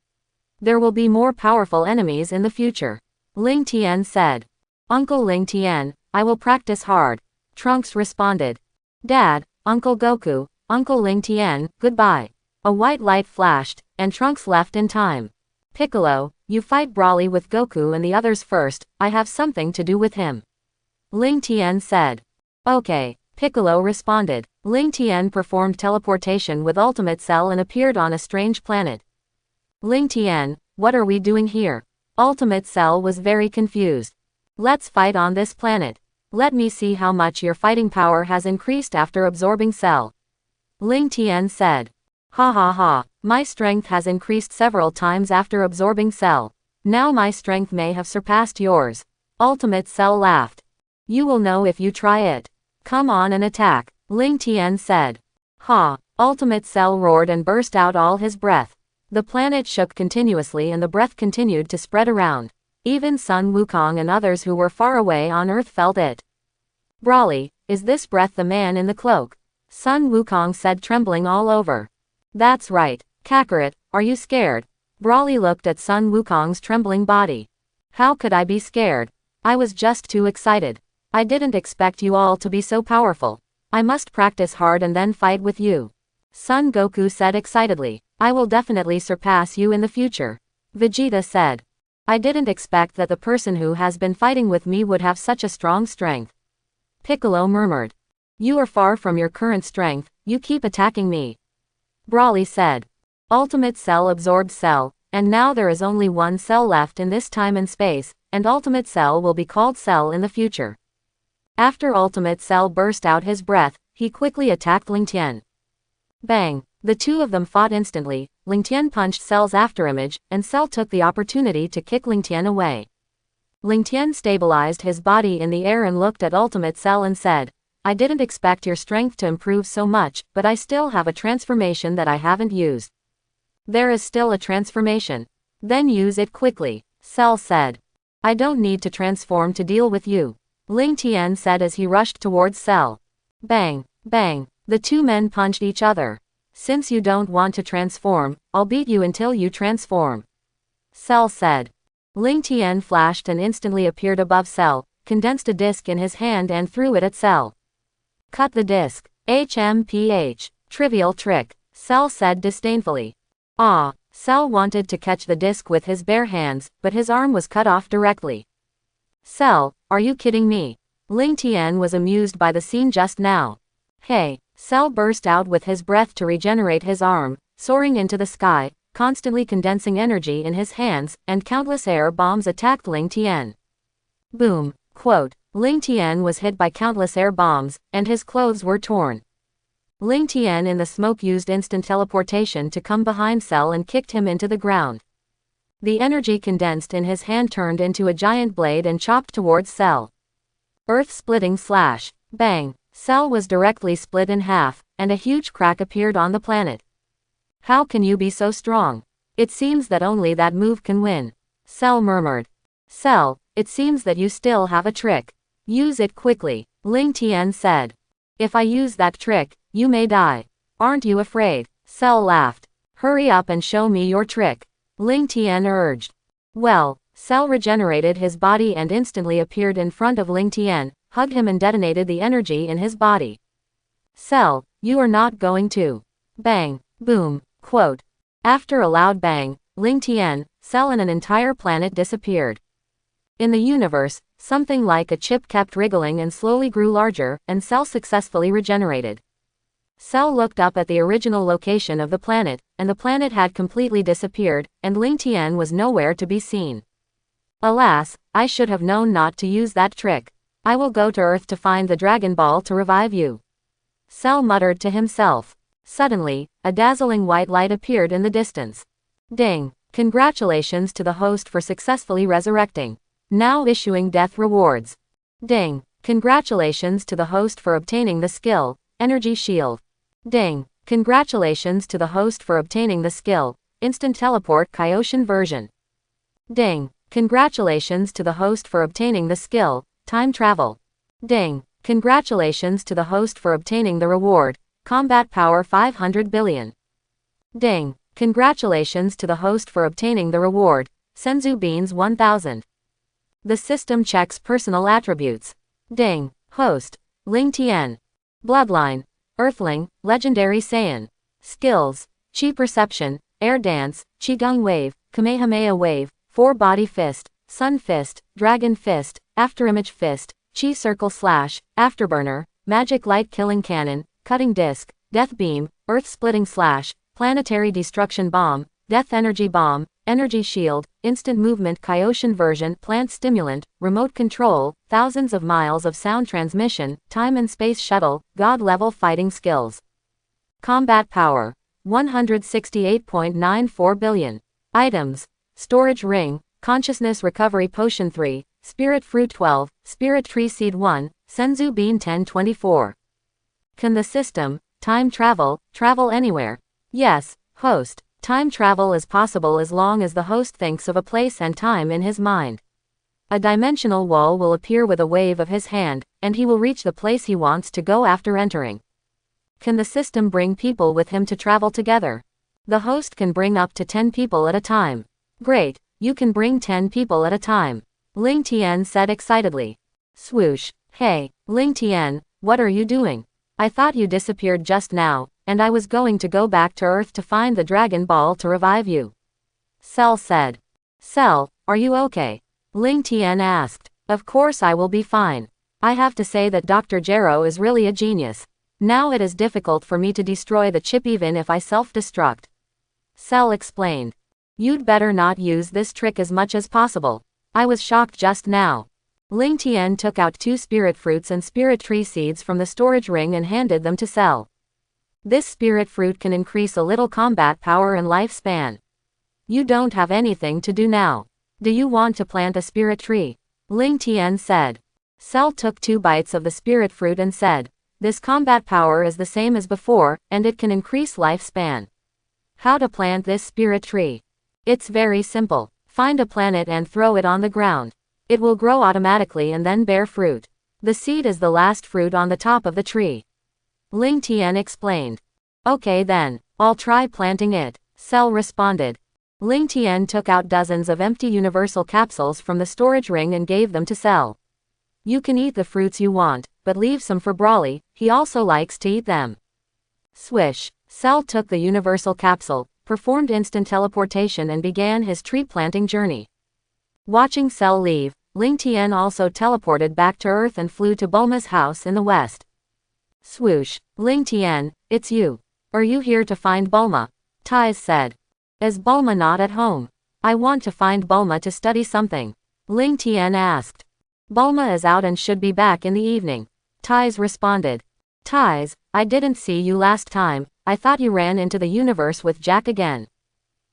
[SPEAKER 1] There will be more powerful enemies in the future. Ling Tian said. Uncle Ling Tian, I will practice hard. Trunks responded. Dad, Uncle Goku, Uncle Ling Tian, goodbye. A white light flashed, and Trunks left in time. Piccolo, you fight Broly with Goku and the others first, I have something to do with him. Ling Tian said. Okay, Piccolo responded. Ling Tian performed teleportation with Ultimate Cell and appeared on a strange planet. Ling Tian, what are we doing here? Ultimate Cell was very confused. Let's fight on this planet. Let me see how much your fighting power has increased after absorbing Cell. Ling Tian said. Ha ha ha, my strength has increased several times after absorbing Cell. Now my strength may have surpassed yours. Ultimate Cell laughed. You will know if you try it. Come on and attack, Ling Tian said. Ha, Ultimate Cell roared and burst out all his breath. The planet shook continuously and the breath continued to spread around. Even Sun Wukong and others who were far away on Earth felt it. Broly, is this breath the man in the cloak? Sun Wukong said, trembling all over. That's right, Kakarot, are you scared? Broly looked at Sun Wukong's trembling body. How could I be scared? I was just too excited. I didn't expect you all to be so powerful. I must practice hard and then fight with you. Son Goku said excitedly. I will definitely surpass you in the future. Vegeta said. I didn't expect that the person who has been fighting with me would have such a strong strength. Piccolo murmured. You are far from your current strength, you keep attacking me. Broly said. Ultimate Cell absorbed Cell, and now there is only one Cell left in this time and space, and Ultimate Cell will be called Cell in the future. After Ultimate Cell burst out his breath, he quickly attacked Ling Tian. Bang! The two of them fought instantly. Ling Tian punched Cell's afterimage, and Cell took the opportunity to kick Ling Tian away. Ling Tian stabilized his body in the air and looked at Ultimate Cell and said, I didn't expect your strength to improve so much, but I still have a transformation that I haven't used. There is still a transformation. Then use it quickly, Cell said. I don't need to transform to deal with you, Ling Tian said as he rushed towards Cell. Bang, bang, the two men punched each other. Since you don't want to transform, I'll beat you until you transform, Cell said. Ling Tian flashed and instantly appeared above Cell, condensed a disc in his hand and threw it at Cell. Cut the disc. HMPH. Trivial trick, Cell said disdainfully. Ah, Cell wanted to catch the disc with his bare hands, but his arm was cut off directly. Cell, are you kidding me? Ling Tian was amused by the scene just now. Hey, Cell burst out with his breath to regenerate his arm, soaring into the sky, constantly condensing energy in his hands, and countless air bombs attacked Ling Tian. Boom. Quote. Ling Tian was hit by countless air bombs, and his clothes were torn. Ling Tian in the smoke used instant teleportation to come behind Cell and kicked him into the ground. The energy condensed in his hand turned into a giant blade and chopped towards Cell. Earth-splitting slash. Bang. Cell was directly split in half, and a huge crack appeared on the planet. How can you be so strong? It seems that only that move can win. Cell murmured. Cell, it seems that you still have a trick. Use it quickly, Ling Tian said. If I use that trick, you may die. Aren't you afraid? Cell laughed. Hurry up and show me your trick, Ling Tian urged. Well, Cell regenerated his body and instantly appeared in front of Ling Tian, hugged him and detonated the energy in his body. Cell, you are not going to. Bang. Boom. Quote. After a loud bang, Ling Tian, Cell and an entire planet disappeared. In the universe, something like a chip kept wriggling and slowly grew larger, and Cell successfully regenerated. Cell looked up at the original location of the planet, and the planet had completely disappeared, and Ling Tian was nowhere to be seen. Alas, I should have known not to use that trick. I will go to Earth to find the Dragon Ball to revive you. Cell muttered to himself. Suddenly, a dazzling white light appeared in the distance. Ding! Congratulations to the host for successfully resurrecting. Now issuing death rewards. Ding! Congratulations to the host for obtaining the skill, Energy Shield. Ding! Congratulations to the host for obtaining the skill, Instant Teleport Kaioshin version. Ding! Congratulations to the host for obtaining the skill, Time Travel. Ding! Congratulations to the host for obtaining the reward, Combat Power 500 billion. Ding! Congratulations to the host for obtaining the reward, Senzu Beans 1000. The system checks personal attributes. Ding! Host, Ling Tian. Bloodline, Earthling, Legendary Saiyan. Skills, Chi Perception, Air Dance, Qigong Wave, Kamehameha Wave, 4-Body Fist, Sun Fist, Dragon Fist, Afterimage Fist, Chi Circle Slash, Afterburner, Magic Light Killing Cannon, Cutting Disc, Death Beam, Earth-Splitting Slash, Planetary Destruction Bomb, Death Energy Bomb, Energy Shield, Instant Movement Kaioshin version, Plant Stimulant, Remote Control, Thousands of Miles of Sound Transmission, Time and Space Shuttle, God-Level Fighting Skills. Combat Power, 168.94 billion. Items, Storage Ring, Consciousness Recovery Potion 3, Spirit Fruit 12, Spirit Tree Seed 1, Senzu Bean 1024. Can the system, time travel anywhere? Yes, host. Time travel is possible as long as the host thinks of a place and time in his mind. A dimensional wall will appear with a wave of his hand, and he will reach the place he wants to go after entering. Can the system bring people with him to travel together? The host can bring up to 10 people at a time. Great, you can bring 10 people at a time, Ling Tian said excitedly. Swoosh. Hey, Ling Tian, what are you doing? I thought you disappeared just now, and I was going to go back to Earth to find the Dragon Ball to revive you. Cell said. Cell, are you okay? Ling Tian asked. Of course I will be fine. I have to say that Dr. Gero is really a genius. Now it is difficult for me to destroy the chip even if I self-destruct. Cell explained. You'd better not use this trick as much as possible. I was shocked just now. Ling Tian took out 2 spirit fruits and spirit tree seeds from the storage ring and handed them to Cell. This spirit fruit can increase a little combat power and lifespan. You don't have anything to do now. Do you want to plant a spirit tree? Ling Tian said. Cell took 2 bites of the spirit fruit and said, this combat power is the same as before, and it can increase lifespan. How to plant this spirit tree? It's very simple. Find a planet and throw it on the ground. It will grow automatically and then bear fruit. The seed is the last fruit on the top of the tree. Ling Tian explained. Okay then, I'll try planting it, Cell responded. Ling Tian took out dozens of empty universal capsules from the storage ring and gave them to Cell. You can eat the fruits you want, but leave some for Brawly, he also likes to eat them. Swish. Cell took the universal capsule, performed instant teleportation and began his tree planting journey. Watching Cell leave, Ling Tian also teleported back to Earth and flew to Bulma's house in the west. Swoosh. Ling Tian, it's you. Are you here to find Bulma? Taiz said. Is Bulma not at home? I want to find Bulma to study something. Ling Tian asked. Bulma is out and should be back in the evening. Taiz responded. Taiz, I didn't see you last time, I thought you ran into the universe with Jack again.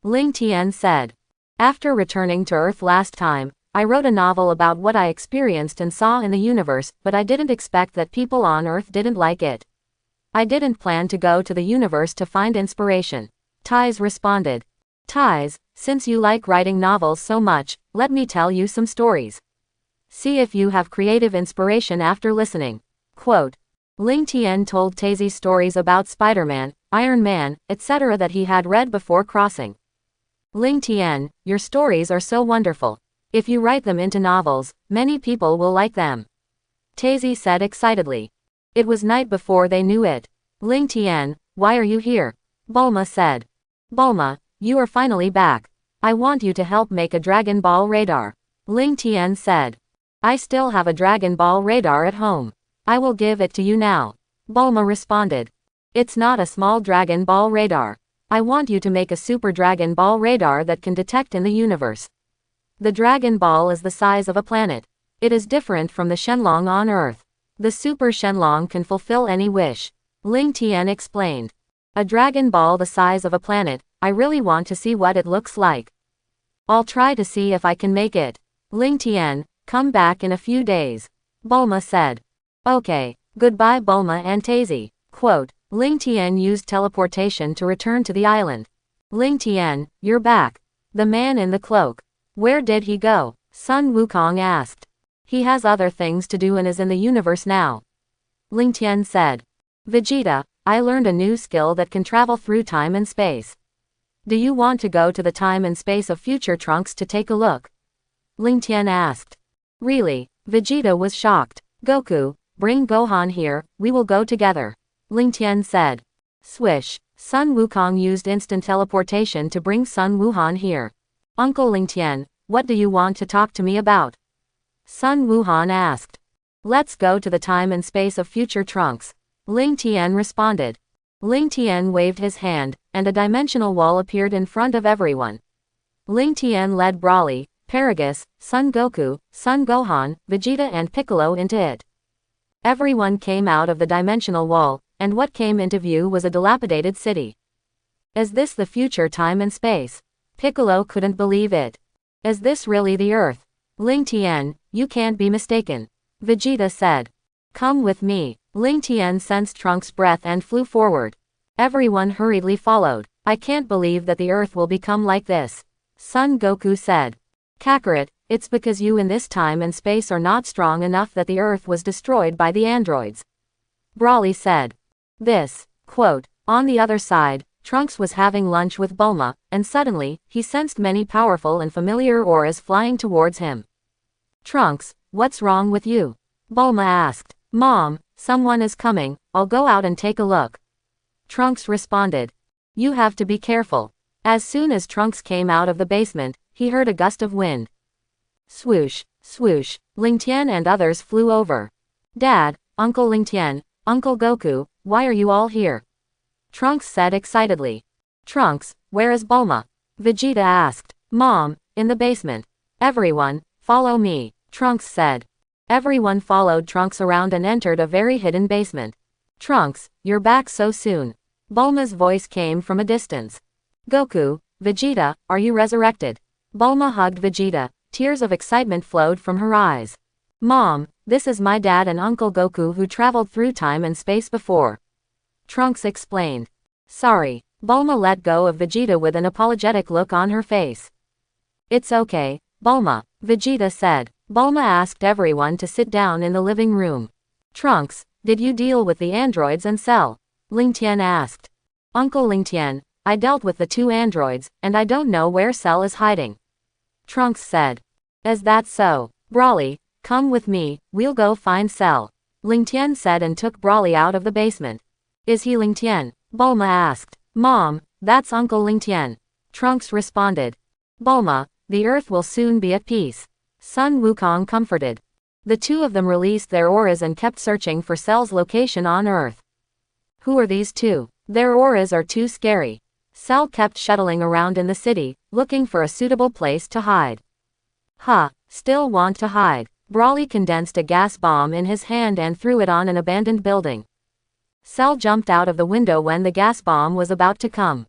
[SPEAKER 1] Ling Tian said. After returning to Earth last time, I wrote a novel about what I experienced and saw in the universe, but I didn't expect that people on Earth didn't like it. I didn't plan to go to the universe to find inspiration. Taiz responded. Taiz, since you like writing novels so much, let me tell you some stories. See if you have creative inspiration after listening. Quote. Ling Tian told Taizi stories about Spider-Man, Iron Man, etc. that he had read before crossing. Ling Tian, your stories are so wonderful. If you write them into novels, many people will like them. Taizi said excitedly. It was night before they knew it. Ling Tian, why are you here? Bulma said. Bulma, you are finally back. I want you to help make a Dragon Ball radar. Ling Tian said. I still have a Dragon Ball radar at home. I will give it to you now. Bulma responded. It's not a small Dragon Ball radar. I want you to make a Super Dragon Ball radar that can detect in the universe. The Dragon Ball is the size of a planet. It is different from the Shenlong on Earth. The Super Shenlong can fulfill any wish. Ling Tian explained. A Dragon Ball the size of a planet, I really want to see what it looks like. I'll try to see if I can make it. Ling Tian, come back in a few days. Bulma said. Okay, goodbye Bulma and Taizi. Quote, Ling Tian used teleportation to return to the island. Ling Tian, you're back. The man in the cloak. Where did he go? Sun Wukong asked. He has other things to do and is in the universe now. Ling Tian said. Vegeta, I learned a new skill that can travel through time and space. Do you want to go to the time and space of future Trunks to take a look? Ling Tian asked. Really? Vegeta was shocked. Goku, bring Gohan here, we will go together. Ling Tian said. Swish. Sun Wukong used instant teleportation to bring Sun Wuhan here. Uncle Ling Tian, what do you want to talk to me about? Sun Wuhan asked. Let's go to the time and space of future Trunks. Ling Tian responded. Ling Tian waved his hand, and a dimensional wall appeared in front of everyone. Ling Tian led Broly, Paragus, Son Goku, Son Gohan, Vegeta and Piccolo into it. Everyone came out of the dimensional wall, and what came into view was a dilapidated city. Is this the future time and space? Piccolo couldn't believe it. Is this really the Earth? Ling Tian, you can't be mistaken. Vegeta said. Come with me. Ling Tian sensed Trunks' breath and flew forward. Everyone hurriedly followed. I can't believe that the Earth will become like this. Son Goku said. Kakarot, it's because you in this time and space are not strong enough that the Earth was destroyed by the androids. Broly said. This, quote, on the other side, Trunks was having lunch with Bulma, and suddenly, he sensed many powerful and familiar auras flying towards him. Trunks, what's wrong with you? Bulma asked. Mom, someone is coming, I'll go out and take a look. Trunks responded. You have to be careful. As soon as Trunks came out of the basement, he heard a gust of wind. Swoosh, swoosh, Ling Tian and others flew over. Dad, Uncle Ling Tian, Uncle Goku, why are you all here? Trunks said excitedly. Trunks, where is Bulma? Vegeta asked. Mom, in the basement. Everyone, follow me, Trunks said. Everyone followed Trunks around and entered a very hidden basement. Trunks, you're back so soon. Bulma's voice came from a distance. Goku, Vegeta, are you resurrected? Bulma hugged Vegeta, tears of excitement flowed from her eyes. Mom, this is my dad and Uncle Goku who traveled through time and space before. Trunks explained. Sorry. Bulma let go of Vegeta with an apologetic look on her face. It's okay, Bulma, Vegeta said. Bulma asked everyone to sit down in the living room. Trunks, did you deal with the androids and Cell? Ling Tian asked. Uncle Ling Tian, I dealt with the 2 androids, and I don't know where Cell is hiding. Trunks said. Is that so? Broly, come with me, we'll go find Cell. Ling Tian said and took Broly out of the basement. Is he Ling Tian? Bulma asked. Mom, That's Uncle Ling Tian. Trunks responded. Bulma, the Earth will soon be at peace. Sun Wukong comforted. The two of them released their auras and kept searching for Cell's location on Earth. Who are these two? Their auras are too scary. Cell kept shuttling around in the city, looking for a suitable place to hide. Still want to hide. Broly condensed a gas bomb in his hand and threw it on an abandoned building. Cell jumped out of the window when the gas bomb was about to come.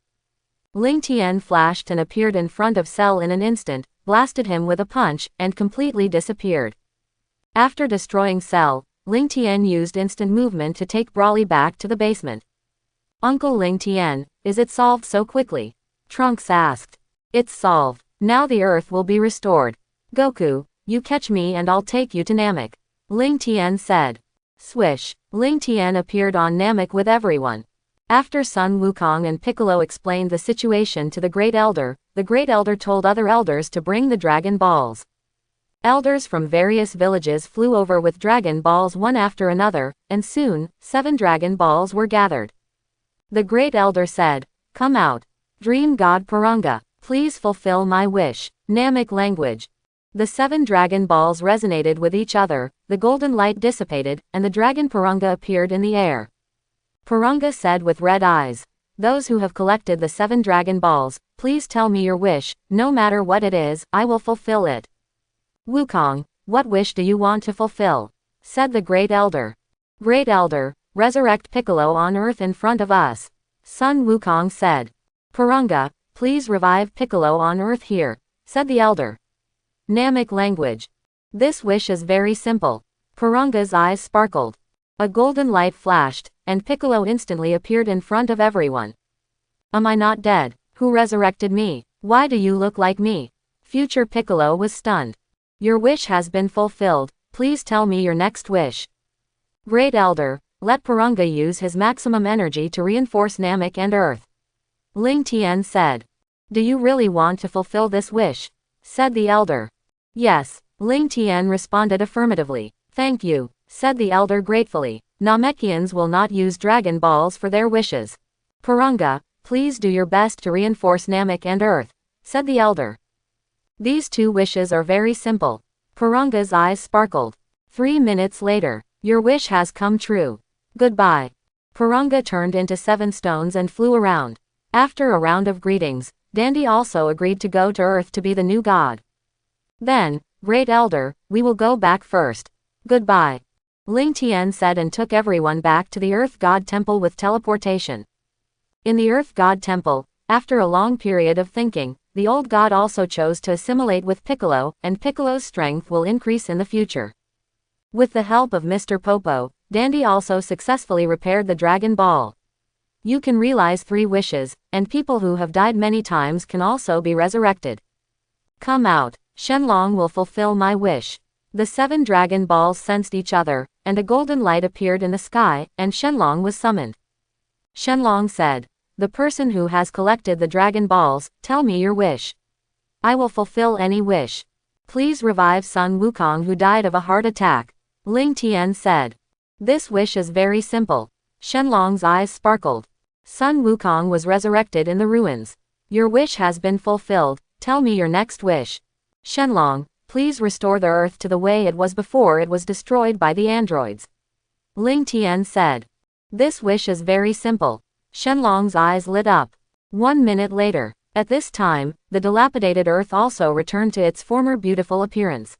[SPEAKER 1] Ling Tian flashed and appeared in front of Cell in an instant, blasted him with a punch, and completely disappeared. After destroying Cell, Ling Tian used instant movement to take Broly back to the basement. Uncle Ling Tian, is it solved so quickly? Trunks asked. It's solved. Now the Earth will be restored. Goku, you catch me and I'll take you to Namek. Ling Tian said. Swish. Ling Tian appeared on Namek with everyone. After Sun Wukong and Piccolo explained the situation to the Great Elder, the Great Elder told other elders to bring the Dragon Balls. Elders from various villages flew over with Dragon Balls one after another, and soon, 7 Dragon Balls were gathered. The Great Elder said, Come out. Dream God Porunga, please fulfill my wish. Namek language. The 7 Dragon Balls resonated with each other, the golden light dissipated, and the Dragon Porunga appeared in the air. Porunga said with red eyes, Those who have collected the 7 Dragon Balls, please tell me your wish, no matter what it is, I will fulfill it. Wukong, what wish do you want to fulfill? Said the Great Elder. Great Elder, resurrect Piccolo on Earth in front of us. Sun Wukong said. Porunga, please revive Piccolo on Earth here, said the Elder. Namek language. This wish is very simple. Porunga's eyes sparkled. A golden light flashed, and Piccolo instantly appeared in front of everyone. Am I not dead? Who resurrected me? Why do you look like me? Future Piccolo was stunned. Your wish has been fulfilled, please tell me your next wish. Great Elder, let Porunga use his maximum energy to reinforce Namek and Earth. Ling Tian said. Do you really want to fulfill this wish? Said the Elder. Yes, Ling Tian responded affirmatively. Thank you, said the Elder gratefully. Namekians will not use Dragon Balls for their wishes. Porunga, please do your best to reinforce Namek and Earth, said the Elder. These 2 wishes are very simple. Porunga's eyes sparkled. 3 minutes later, your wish has come true. Goodbye. Porunga turned into 7 stones and flew around. After a round of greetings, Dandy also agreed to go to Earth to be the new god. Then, Great Elder, we will go back first. Goodbye. Ling Tian said and took everyone back to the Earth God Temple with teleportation. In the Earth God Temple, after a long period of thinking, the old god also chose to assimilate with Piccolo, and Piccolo's strength will increase in the future. With the help of Mr. Popo, Dandy also successfully repaired the Dragon Ball. You can realize 3 wishes, and people who have died many times can also be resurrected. Come out. Shenlong will fulfill my wish. The 7 Dragon Balls sensed each other, and a golden light appeared in the sky, and Shenlong was summoned. Shenlong said, The person who has collected the Dragon Balls, tell me your wish. I will fulfill any wish. Please revive Sun Wukong who died of a heart attack. Ling Tian said. This wish is very simple. Shenlong's eyes sparkled. Sun Wukong was resurrected in the ruins. Your wish has been fulfilled, tell me your next wish. Shenlong, please restore the Earth to the way it was before it was destroyed by the androids. Ling Tian said. This wish is very simple. Shenlong's eyes lit up. 1 minute later, at this time, the dilapidated Earth also returned to its former beautiful appearance.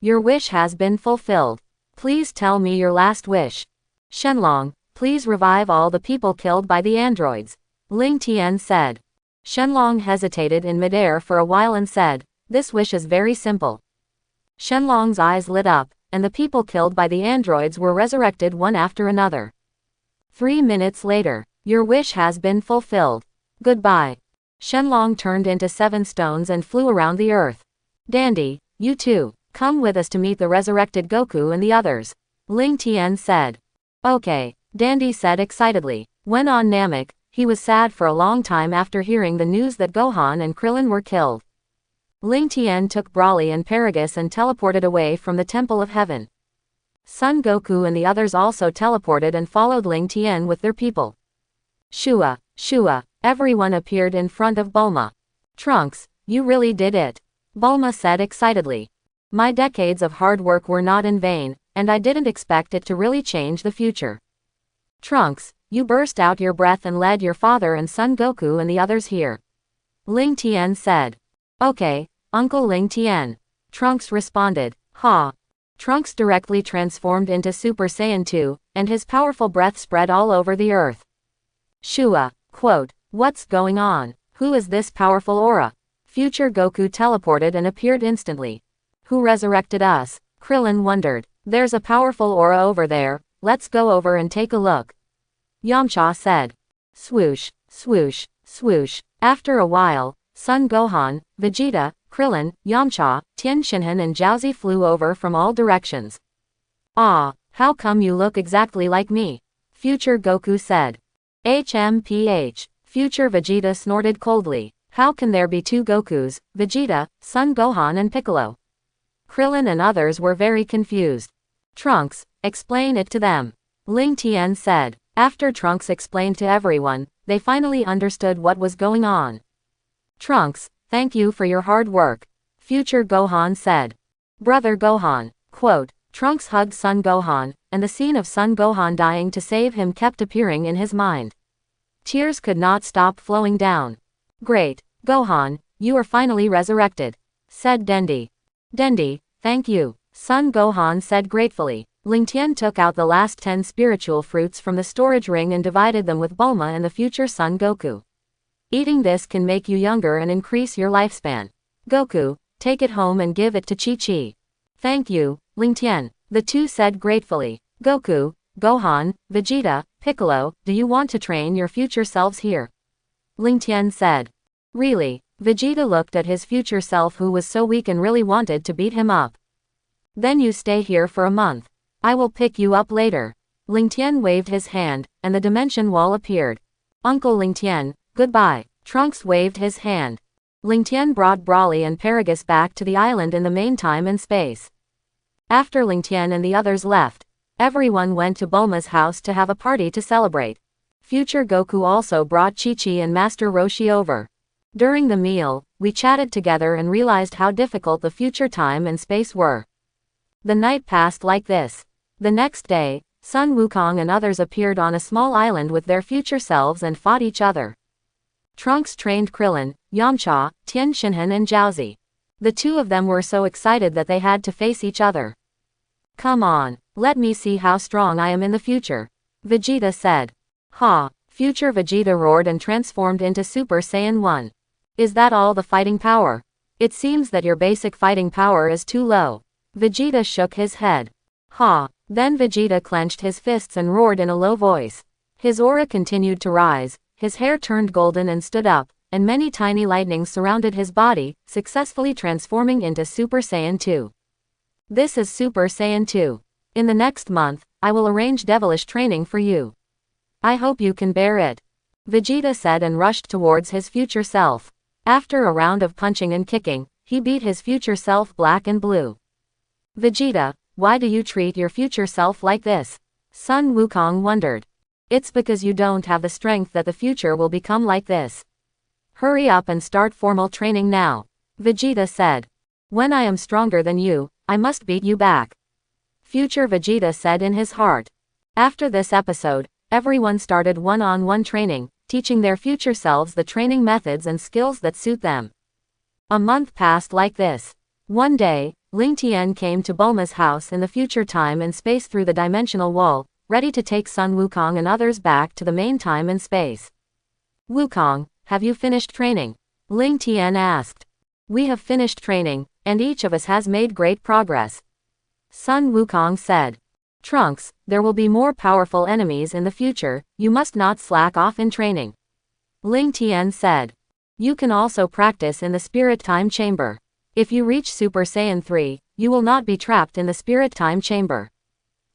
[SPEAKER 1] Your wish has been fulfilled. Please tell me your last wish. Shenlong, please revive all the people killed by the androids. Ling Tian said. Shenlong hesitated in midair for a while and said, This wish is very simple. Shenlong's eyes lit up, and the people killed by the androids were resurrected one after another. 3 minutes later, your wish has been fulfilled. Goodbye. Shenlong turned into 7 stones and flew around the Earth. Dandy, you too, come with us to meet the resurrected Goku and the others. Ling Tian said. Okay, Dandy said excitedly. When on Namek, he was sad for a long time after hearing the news that Gohan and Krillin were killed. Ling Tian took Broly and Paragus and teleported away from the Temple of Heaven. Son Goku and the others also teleported and followed Ling Tian with their people. Shua, Shua, Everyone appeared in front of Bulma. Trunks, you really did it. Bulma said excitedly. My decades of hard work were not in vain, and I didn't expect it to really change the future. Trunks, you burst out your breath and led your father and Son Goku and the others here. Ling Tian said. Okay, Uncle Ling Tian. Trunks responded. Ha. Trunks directly transformed into Super Saiyan 2, and his powerful breath spread all over the earth. Shua, quote, what's going on? Who is this powerful aura? Future Goku teleported and appeared instantly. Who resurrected us? Krillin wondered. There's a powerful aura over there, let's go over and take a look. Yamcha said. Swoosh, swoosh, swoosh. After a while, Son Gohan, Vegeta, Krillin, Yamcha, Tien Shinhan and Jiaozi flew over from all directions. Ah, how come you look exactly like me? Future Goku said. HMPH. Future Vegeta snorted coldly. How can there be two Gokus, Vegeta, Son Gohan and Piccolo? Krillin and others were very confused. Trunks, explain it to them. Ling Tian said. After Trunks explained to everyone, they finally understood what was going on. Trunks, thank you for your hard work. Future Gohan said. Brother Gohan, quote, Trunks hugged Son Gohan, and the scene of Son Gohan dying to save him kept appearing in his mind. Tears could not stop flowing down. Great, Gohan, you are finally resurrected, said Dendi. Dendi, thank you, Son Gohan said gratefully. Ling Tian took out the last 10 spiritual fruits from the storage ring and divided them with Bulma and the future Son Goku. Eating this can make you younger and increase your lifespan. Goku, take it home and give it to Chi-Chi. Thank you, Ling Tian, the two said gratefully. Goku, Gohan, Vegeta, Piccolo, do you want to train your future selves here? Ling Tian said. Really? Vegeta looked at his future self who was so weak and really wanted to beat him up. Then you stay here for a month. I will pick you up later. Ling Tian waved his hand, and the dimension wall appeared. Uncle Ling Tian, goodbye. Trunks waved his hand. Ling Tian brought Broly and Paragus back to the island in the main time and space. After Ling Tian and the others left, everyone went to Bulma's house to have a party to celebrate. Future Goku also brought Chi-Chi and Master Roshi over. During the meal, we chatted together and realized how difficult the future time and space were. The night passed like this. The next day, Sun Wukong and others appeared on a small island with their future selves and fought each other. Trunks trained Krillin, Yamcha, Tien Shinhan and Jiaozi. The two of them were so excited that they had to face each other. Come on, let me see how strong I am in the future, Vegeta said. Ha! Future Vegeta roared and transformed into Super Saiyan 1. Is that all the fighting power? It seems that your basic fighting power is too low. Vegeta shook his head. Ha! Then Vegeta clenched his fists and roared in a low voice. His aura continued to rise, his hair turned golden and stood up, and many tiny lightnings surrounded his body, successfully transforming into Super Saiyan 2. This is Super Saiyan 2. In the next month, I will arrange devilish training for you. I hope you can bear it, Vegeta said and rushed towards his future self. After a round of punching and kicking, he beat his future self black and blue. Vegeta, why do you treat your future self like this? Sun Wukong wondered. It's because you don't have the strength that the future will become like this. Hurry up and start formal training now, Vegeta said. When I am stronger than you, I must beat you back, future Vegeta said in his heart. After this episode, everyone started one-on-one training, teaching their future selves the training methods and skills that suit them. A month passed like this. One day, Ling Tian came to Bulma's house in the future time and space through the dimensional wall, ready to take Sun Wukong and others back to the main time and space. Wukong, have you finished training? Ling Tian asked. We have finished training, and each of us has made great progress, Sun Wukong said. Trunks, there will be more powerful enemies in the future, you must not slack off in training, Ling Tian said. You can also practice in the Spirit Time Chamber. If you reach Super Saiyan 3, you will not be trapped in the Spirit Time Chamber.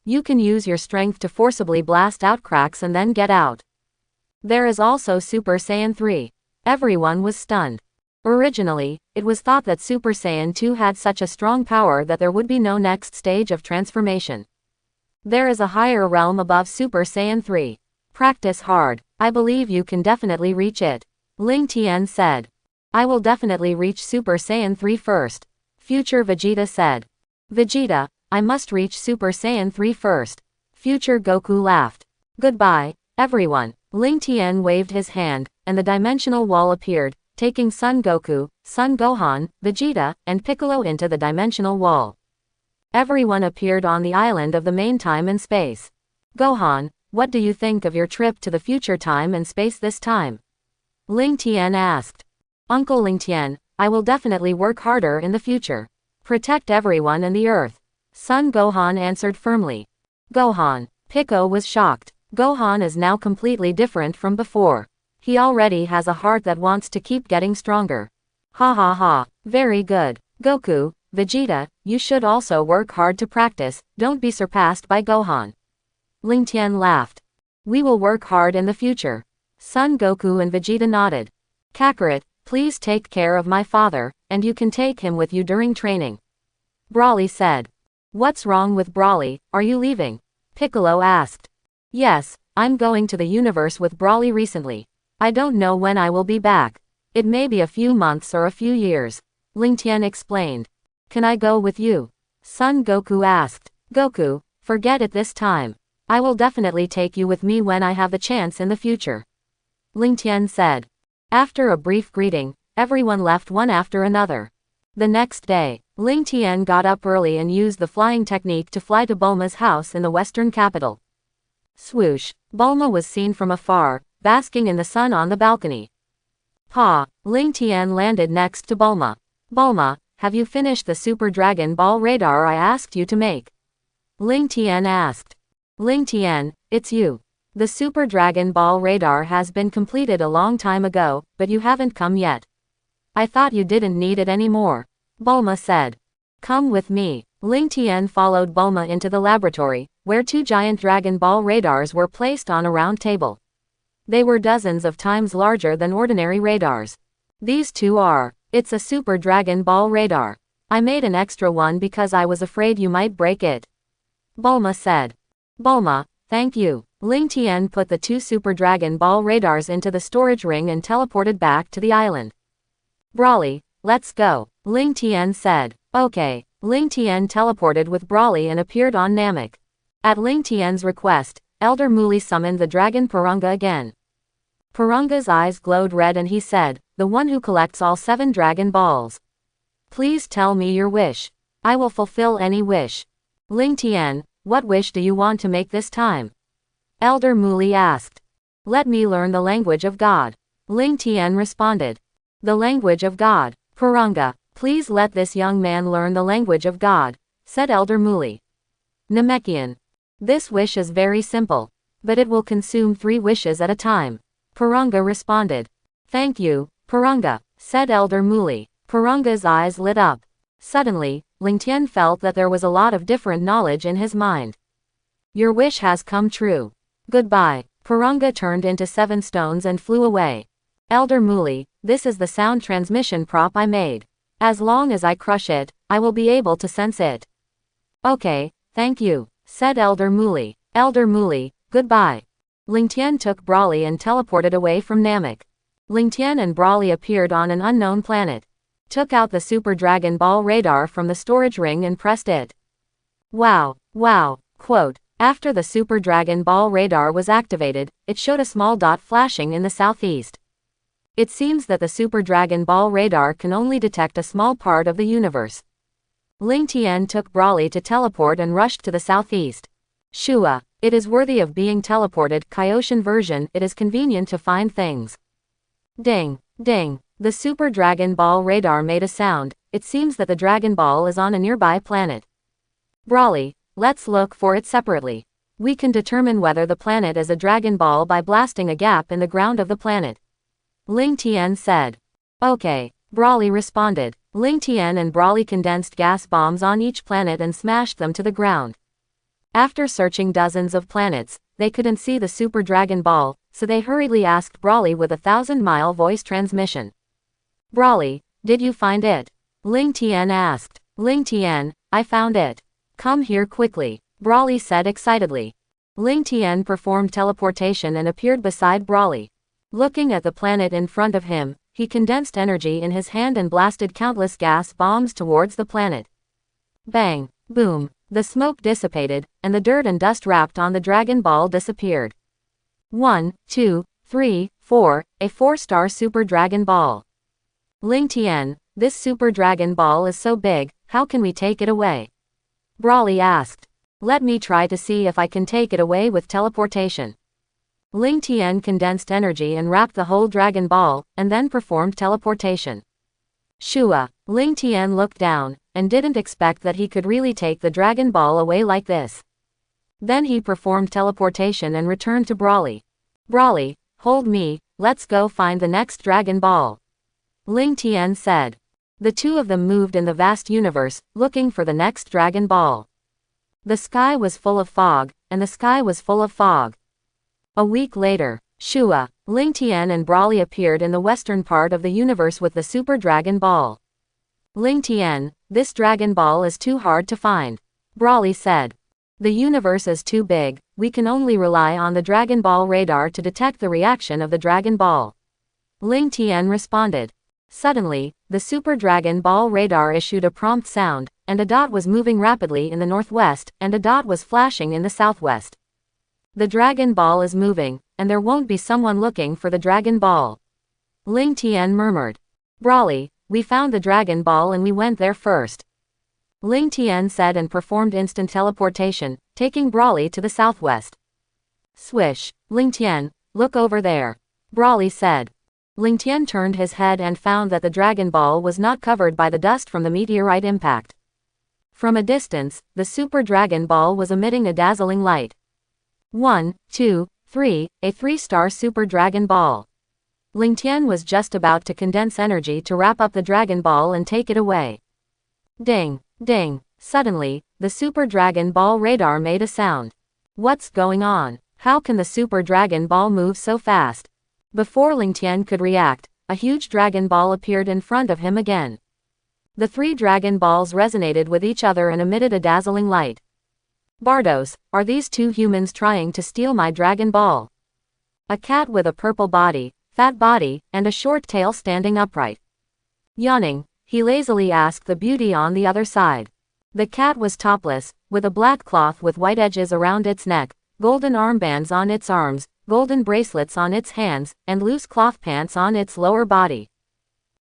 [SPEAKER 1] You can use your strength to forcibly blast out cracks and then get out. There is also Super Saiyan 3. Everyone was stunned. Originally, it was thought that Super Saiyan 2 had such a strong power that there would be no next stage of transformation. There is a higher realm above Super Saiyan 3. Practice hard. I believe you can definitely reach it. Ling Tian said. I will definitely reach Super Saiyan 3 first. Future Vegeta said. Vegeta, I must reach Super Saiyan 3 first. Future Goku laughed. Goodbye, everyone. Ling Tian waved his hand, and the dimensional wall appeared, taking Son Goku, Son Gohan, Vegeta, and Piccolo into the dimensional wall. Everyone appeared on the island of the main time and space. Gohan, what do you think of your trip to the future time and space this time? Ling Tian asked. Uncle Ling Tian, I will definitely work harder in the future. Protect everyone and the Earth. Son Gohan answered firmly. Gohan. Piccolo was shocked. Gohan is now completely different from before. He already has a heart that wants to keep getting stronger. Ha ha ha. Very good. Goku, Vegeta, you should also work hard to practice, don't be surpassed by Gohan. Ling Tian laughed. We will work hard in the future. Son Goku and Vegeta nodded. Kakarot, please take care of my father, and you can take him with you during training. Broly said. What's wrong with Broly, are you leaving? Piccolo asked. Yes, I'm going to the universe with Broly recently. I don't know when I will be back. It may be a few months or a few years. Ling Tian explained. Can I go with you? Son Goku asked. Goku, forget it this time. I will definitely take you with me when I have the chance in the future. Ling Tian said. After a brief greeting, everyone left one after another. The next day, Ling Tian got up early and used the flying technique to fly to Bulma's house in the western capital. Swoosh, Bulma was seen from afar, basking in the sun on the balcony. Pa, Ling Tian landed next to Bulma. Bulma, have you finished the Super Dragon Ball radar I asked you to make? Ling Tian asked. Ling Tian, it's you. The Super Dragon Ball radar has been completed a long time ago, but you haven't come yet. I thought you didn't need it anymore. Bulma said. Come with me. Ling Tian followed Bulma into the laboratory, where 2 giant Dragon Ball radars were placed on a round table. They were dozens of times larger than ordinary radars. These two are. It's a Super Dragon Ball radar. I made an extra one because I was afraid you might break it. Bulma said. Bulma, thank you. Ling Tian put the 2 Super Dragon Ball radars into the storage ring and teleported back to the island. Broly, let's go, Ling Tian said. Okay. Ling Tian teleported with Broly and appeared on Namek. At Ling Tian's request, Elder Muli summoned the dragon Purunga again. Purunga's eyes glowed red and he said, the one who collects all 7 Dragon Balls. Please tell me your wish. I will fulfill any wish. Ling Tian, what wish do you want to make this time? Elder Muli asked. Let me learn the language of God. Ling Tian responded. The language of God. Purunga, please let this young man learn the language of God, said Elder Muli. Namekian. This wish is very simple, but it will consume 3 wishes at a time. Purunga responded. Thank you, Purunga, said Elder Muli. Purunga's eyes lit up. Suddenly, Ling Tian felt that there was a lot of different knowledge in his mind. Your wish has come true. Goodbye. Purunga turned into 7 stones and flew away. Elder Muli, this is the sound transmission prop I made. As long as I crush it, I will be able to sense it. Okay, thank you, said Elder Muli. Elder Muli, goodbye. Ling Tian took Broly and teleported away from Namek. Ling Tian and Broly appeared on an unknown planet. Took out the Super Dragon Ball radar from the storage ring and pressed it. Wow, wow, quote. After the Super Dragon Ball radar was activated, it showed a small dot flashing in the southeast. It seems that the Super Dragon Ball radar can only detect a small part of the universe. Ling Tian took Broly to teleport and rushed to the southeast. Shua, it is worthy of being teleported. Kaioshin version, it is convenient to find things. Ding, ding. The Super Dragon Ball radar made a sound. It seems that the Dragon Ball is on a nearby planet. Broly, let's look for it separately. We can determine whether the planet is a Dragon Ball by blasting a gap in the ground of the planet. Ling Tian said. Okay, Broly responded. Ling Tian and Broly condensed gas bombs on each planet and smashed them to the ground. After searching dozens of planets, they couldn't see the Super Dragon Ball, so they hurriedly asked Broly with a 1,000-mile voice transmission. Broly, did you find it? Ling Tian asked. Ling Tian, I found it. Come here quickly, Broly said excitedly. Ling Tian performed teleportation and appeared beside Brawly. Looking at the planet in front of him, he condensed energy in his hand and blasted countless gas bombs towards the planet. Bang! Boom! The smoke dissipated, and the dirt and dust wrapped on the Dragon Ball disappeared. 1, 2, 3, 4, a 4-star Super Dragon Ball. Ling Tian, this Super Dragon Ball is so big, how can we take it away? Brawly asked. Let me try to see if I can take it away with teleportation. Ling Tian condensed energy and wrapped the whole Dragon Ball, and then performed teleportation. Shua. Ling Tian looked down, and didn't expect that he could really take the Dragon Ball away like this. Then he performed teleportation and returned to Brawly. Brawly, hold me, let's go find the next Dragon Ball. Ling Tian said. The two of them moved in the vast universe, looking for the next Dragon Ball. The sky was full of fog, and the sky was full of fog. A week later, Shua, Ling Tian and Brawly appeared in the western part of the universe with the Super Dragon Ball. Ling Tian, this Dragon Ball is too hard to find. Brawly said. The universe is too big, we can only rely on the Dragon Ball radar to detect the reaction of the Dragon Ball. Ling Tian responded. Suddenly, the Super Dragon Ball radar issued a prompt sound, and a dot was moving rapidly in the northwest, and a dot was flashing in the southwest. The Dragon Ball is moving, and there won't be someone looking for the Dragon Ball. Ling Tian murmured. Brawly, we found the Dragon Ball and we went there first. Ling Tian said and performed instant teleportation, taking Brawly to the southwest. Swish. Ling Tian, look over there. Brawly said. Ling Tian turned his head and found that the Dragon Ball was not covered by the dust from the meteorite impact. From a distance, the Super Dragon Ball was emitting a dazzling light. 1, 2, 3, a 3-star Super Dragon Ball. Ling Tian was just about to condense energy to wrap up the Dragon Ball and take it away. Ding, ding, suddenly, the Super Dragon Ball radar made a sound. What's going on? How can the Super Dragon Ball move so fast? Before Ling Tian could react, a huge Dragon Ball appeared in front of him again. The 3 Dragon Balls resonated with each other and emitted a dazzling light. Bardos, are these 2 humans trying to steal my Dragon Ball? A cat with a purple body, fat body, and a short tail standing upright. Yawning, he lazily asked the beauty on the other side. The cat was topless, with a black cloth with white edges around its neck, golden armbands on its arms, golden bracelets on its hands, and loose cloth pants on its lower body.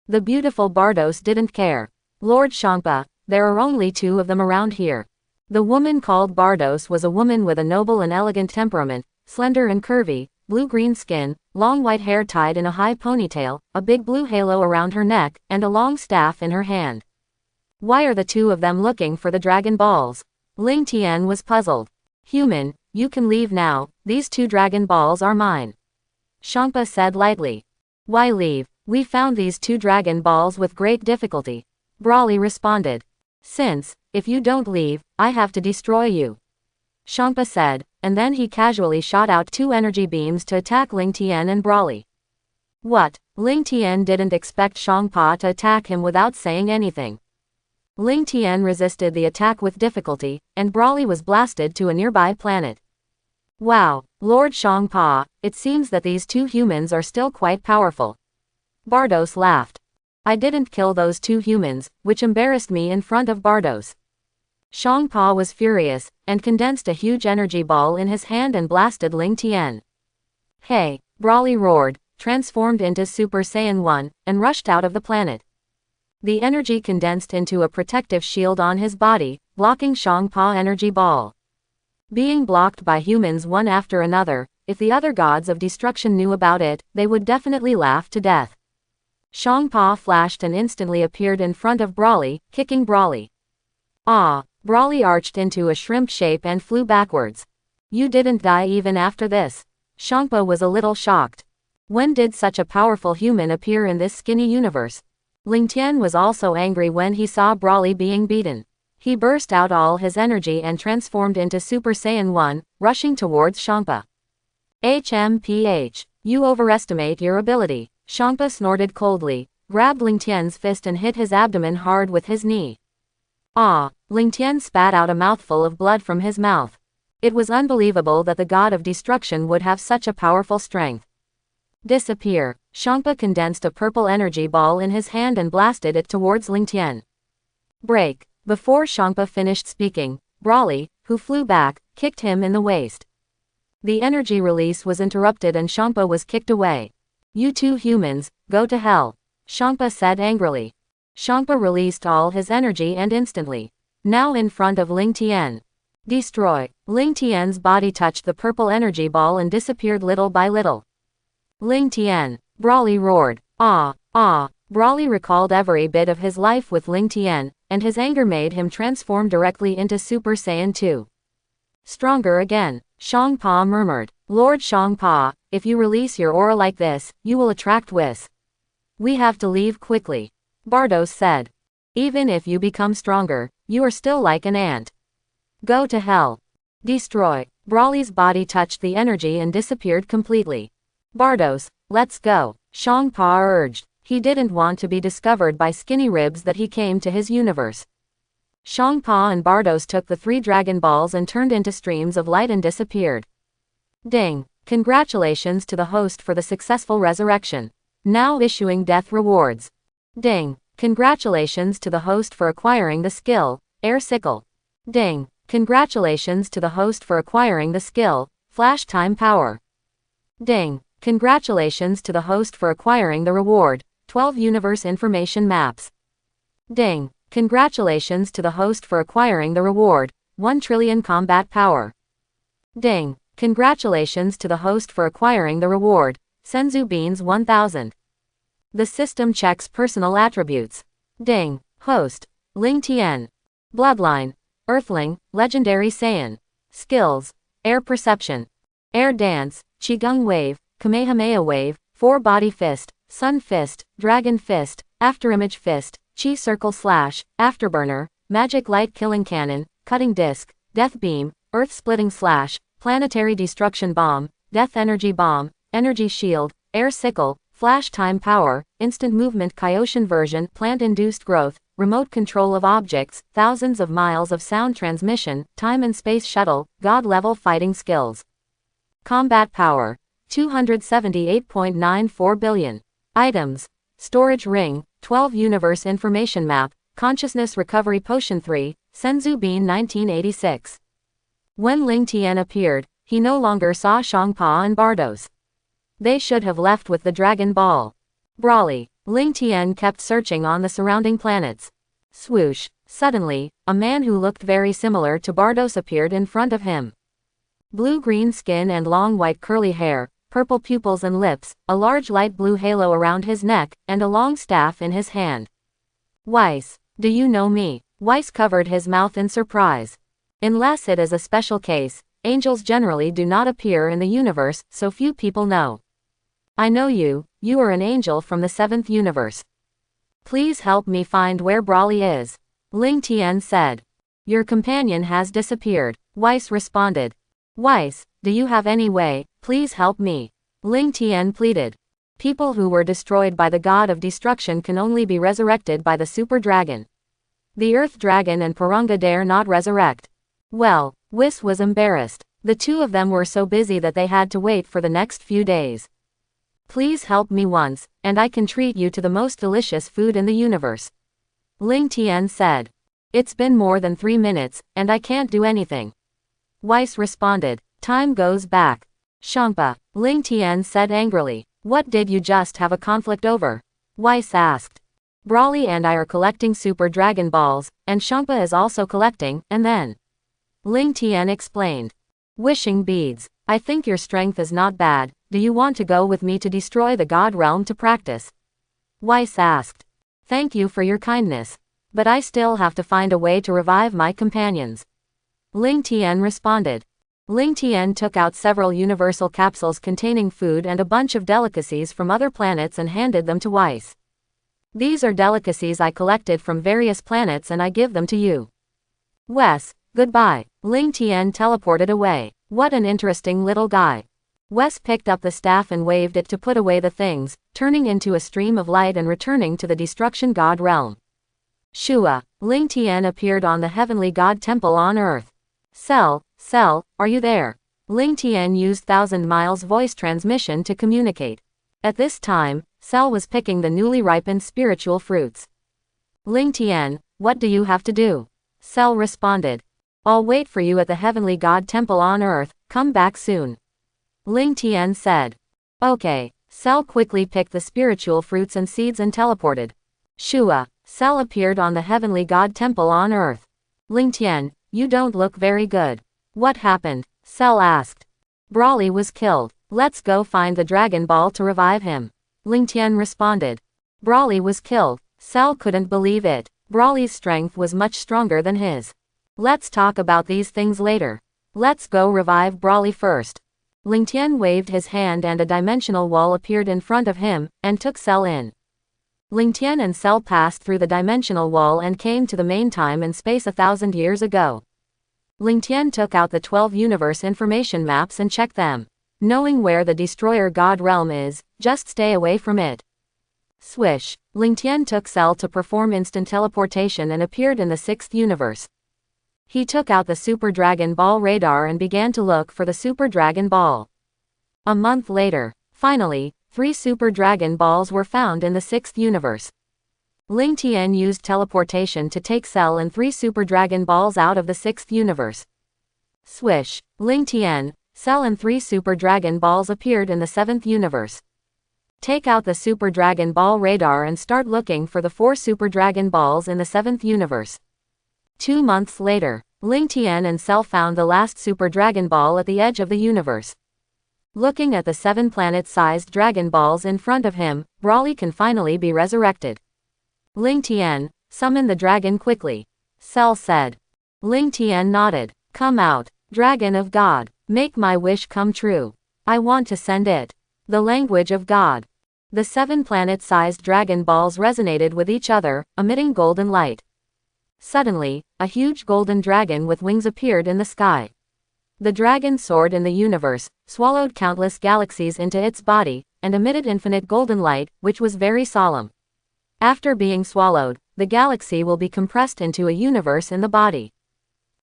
[SPEAKER 1] The beautiful Bardos didn't care. Lord Shangpa, there are only 2 of them around here. The woman called Bardos was a woman with a noble and elegant temperament, slender and curvy, blue-green skin, long white hair tied in a high ponytail, a big blue halo around her neck, and a long staff in her hand. Why are the 2 of them looking for the Dragon Balls? Ling Tian was puzzled. Human, you can leave now, these 2 Dragon Balls are mine. Shangpa said lightly. Why leave? We found these 2 Dragon Balls with great difficulty. Brawly responded. Since, if you don't leave, I have to destroy you. Shangpa said, and then he casually shot out 2 energy beams to attack Ling Tian and Brawly. What? Ling Tian didn't expect Shangpa to attack him without saying anything. Ling Tian resisted the attack with difficulty, and Brawly was blasted to a nearby planet. Wow, Lord Shangpa, it seems that these 2 humans are still quite powerful. Bardos laughed. I didn't kill those 2 humans, which embarrassed me in front of Bardos. Shangpa was furious, and condensed a huge energy ball in his hand and blasted Ling Tian. Hey, Brawly roared, transformed into Super Saiyan 1, and rushed out of the planet. The energy condensed into a protective shield on his body, blocking Shangpa energy ball. Being blocked by humans one after another, if the other gods of destruction knew about it, they would definitely laugh to death. Shangpa flashed and instantly appeared in front of Brawly, kicking Brawly. Ah! Brawly arched into a shrimp shape and flew backwards. You didn't die even after this. Shangpa was a little shocked. When did such a powerful human appear in this skinny universe? Ling Tian was also angry when he saw Brawly being beaten. He burst out all his energy and transformed into Super Saiyan 1, rushing towards Shangpa. HMPH. You overestimate your ability. Shangpa snorted coldly, grabbed Ling Tian's fist and hit his abdomen hard with his knee. Ah! Ling Tian spat out a mouthful of blood from his mouth. It was unbelievable that the god of destruction would have such a powerful strength. Disappear. Shangpa condensed a purple energy ball in his hand and blasted it towards Ling Tian. Break. Before Shangpa finished speaking, Brawly, who flew back, kicked him in the waist. The energy release was interrupted and Shangpa was kicked away. You two humans, go to hell, Shangpa said angrily. Shangpa released all his energy and instantly, now in front of Ling Tian. Destroy. Ling Tian's body touched the purple energy ball and disappeared little by little. Ling Tian. Brawly roared. Ah, ah. Brawly recalled every bit of his life with Ling Tian, and his anger made him transform directly into Super Saiyan 2. Stronger again, Shangpa murmured. Lord Shangpa, if you release your aura like this, you will attract Whis. We have to leave quickly. Bardos said. Even if you become stronger, you are still like an ant. Go to hell. Destroy. Brawly's body touched the energy and disappeared completely. Bardos, let's go, Shangpa urged. He didn't want to be discovered by Skinny Ribs that he came to his universe. Shangpa and Bardos took the 3 Dragon Balls and turned into streams of light and disappeared. Ding! Congratulations to the host for the successful resurrection. Now issuing death rewards. Ding! Congratulations to the host for acquiring the skill, Air Sickle. Ding! Congratulations to the host for acquiring the skill, Flash Time Power. Ding! Congratulations to the host for acquiring the reward, 12 Universe Information Maps. Ding! Congratulations to the host for acquiring the reward, 1 trillion Combat Power. Ding! Congratulations to the host for acquiring the reward, Senzu Beans 1000. The system checks personal attributes. Ding! Host, Ling Tian. Bloodline, Earthling, Legendary Saiyan. Skills, Air Perception, Air Dance, Qigong Wave, Kamehameha Wave, 4-Body Fist, Sun Fist, Dragon Fist, Afterimage Fist, Chi Circle Slash, Afterburner, Magic Light Killing Cannon, Cutting Disc, Death Beam, Earth Splitting Slash, Planetary Destruction Bomb, Death Energy Bomb, Energy Shield, Air Sickle, Flash Time Power, Instant Movement Kaioshin Version, Plant-Induced Growth, Remote Control of Objects, Thousands of Miles of Sound Transmission, Time and Space Shuttle, God-Level Fighting Skills. Combat Power, 278.94 billion. Items. Storage Ring, 12 Universe Information Map, Consciousness Recovery Potion 3, Senzu Bean 1986. When Ling Tian appeared, he no longer saw Shangpa and Bardos. They should have left with the Dragon Ball. Brawly. Ling Tian kept searching on the surrounding planets. Swoosh. Suddenly, a man who looked very similar to Bardos appeared in front of him. Blue-green skin and long white curly hair, purple pupils and lips, a large light blue halo around his neck, and a long staff in his hand. Weiss, do you know me? Weiss covered his mouth in surprise. Unless it is a special case, angels generally do not appear in the universe, so few people know. I know you, you are an angel from the 7th universe. Please help me find where Brawly is, Ling Tian said. Your companion has disappeared, Weiss responded. Weiss, do you have any way, please help me, Ling Tian pleaded. People who were destroyed by the god of destruction can only be resurrected by the super dragon. The earth dragon and Piranga dare not resurrect. Well, Whis was embarrassed. The two of them were so busy that they had to wait for the next few days. Please help me once, and I can treat you to the most delicious food in the universe, Ling Tian said. It's been more than 3 minutes, and I can't do anything. Weiss responded. Time goes back. Shangpa, Ling Tian said angrily. What did you just have a conflict over? Weiss asked. Brawly and I are collecting Super Dragon Balls, and Shangpa is also collecting, and then Ling Tian explained. Wishing beads. I think your strength is not bad, do you want to go with me to destroy the God Realm to practice? Weiss asked. Thank you for your kindness. But I still have to find a way to revive my companions, Ling Tian responded. Ling Tian took out several universal capsules containing food and a bunch of delicacies from other planets and handed them to Weiss. These are delicacies I collected from various planets and I give them to you. Wes, goodbye. Ling Tian teleported away. What an interesting little guy. Wes picked up the staff and waved it to put away the things, turning into a stream of light and returning to the Destruction God Realm. Shua, Ling Tian appeared on the Heavenly God Temple on Earth. Cell, are you there? Ling Tian used Thousand Miles voice transmission to communicate. At this time, Cell was picking the newly ripened spiritual fruits. Ling Tian, what do you have to do? Cell responded. I'll wait for you at the Heavenly God Temple on Earth, come back soon. Ling Tian said. Okay. Cell quickly picked the spiritual fruits and seeds and teleported. Shua, Cell appeared on the Heavenly God Temple on Earth. Ling Tian, you don't look very good. What happened? Cell asked. Broly was killed. Let's go find the Dragon Ball to revive him. Ling Tian responded. Broly was killed. Cell couldn't believe it. Broly's strength was much stronger than his. Let's talk about these things later. Let's go revive Broly first. Ling Tian waved his hand and a dimensional wall appeared in front of him, and took Cell in. Ling Tian and Cell passed through the dimensional wall and came to the main time and space 1,000 years ago. Ling Tian took out the 12 universe information maps and checked them. Knowing where the Destroyer God Realm is, just stay away from it. Swish. Ling Tian took Cell to perform instant teleportation and appeared in the 6th universe. He took out the Super Dragon Ball radar and began to look for the Super Dragon Ball. A month later, finally, 3 Super Dragon Balls were found in the 6th universe. Ling Tian used teleportation to take Cell and 3 Super Dragon Balls out of the 6th universe. Swish. Ling Tian, Cell and 3 Super Dragon Balls appeared in the 7th universe. Take out the Super Dragon Ball radar and start looking for the 4 Super Dragon Balls in the 7th universe. 2 months later, Ling Tian and Cell found the last Super Dragon Ball at the edge of the universe. Looking at the 7 planet-sized Dragon Balls in front of him, Broly can finally be resurrected. Ling Tian, summon the dragon quickly. Cell said. Ling Tian nodded. Come out, Dragon of God, make my wish come true. I want to send it. The language of God. The 7 planet-sized Dragon Balls resonated with each other, emitting golden light. Suddenly, a huge golden dragon with wings appeared in the sky. The dragon soared in the universe, swallowed countless galaxies into its body, and emitted infinite golden light, which was very solemn. After being swallowed, the galaxy will be compressed into a universe in the body.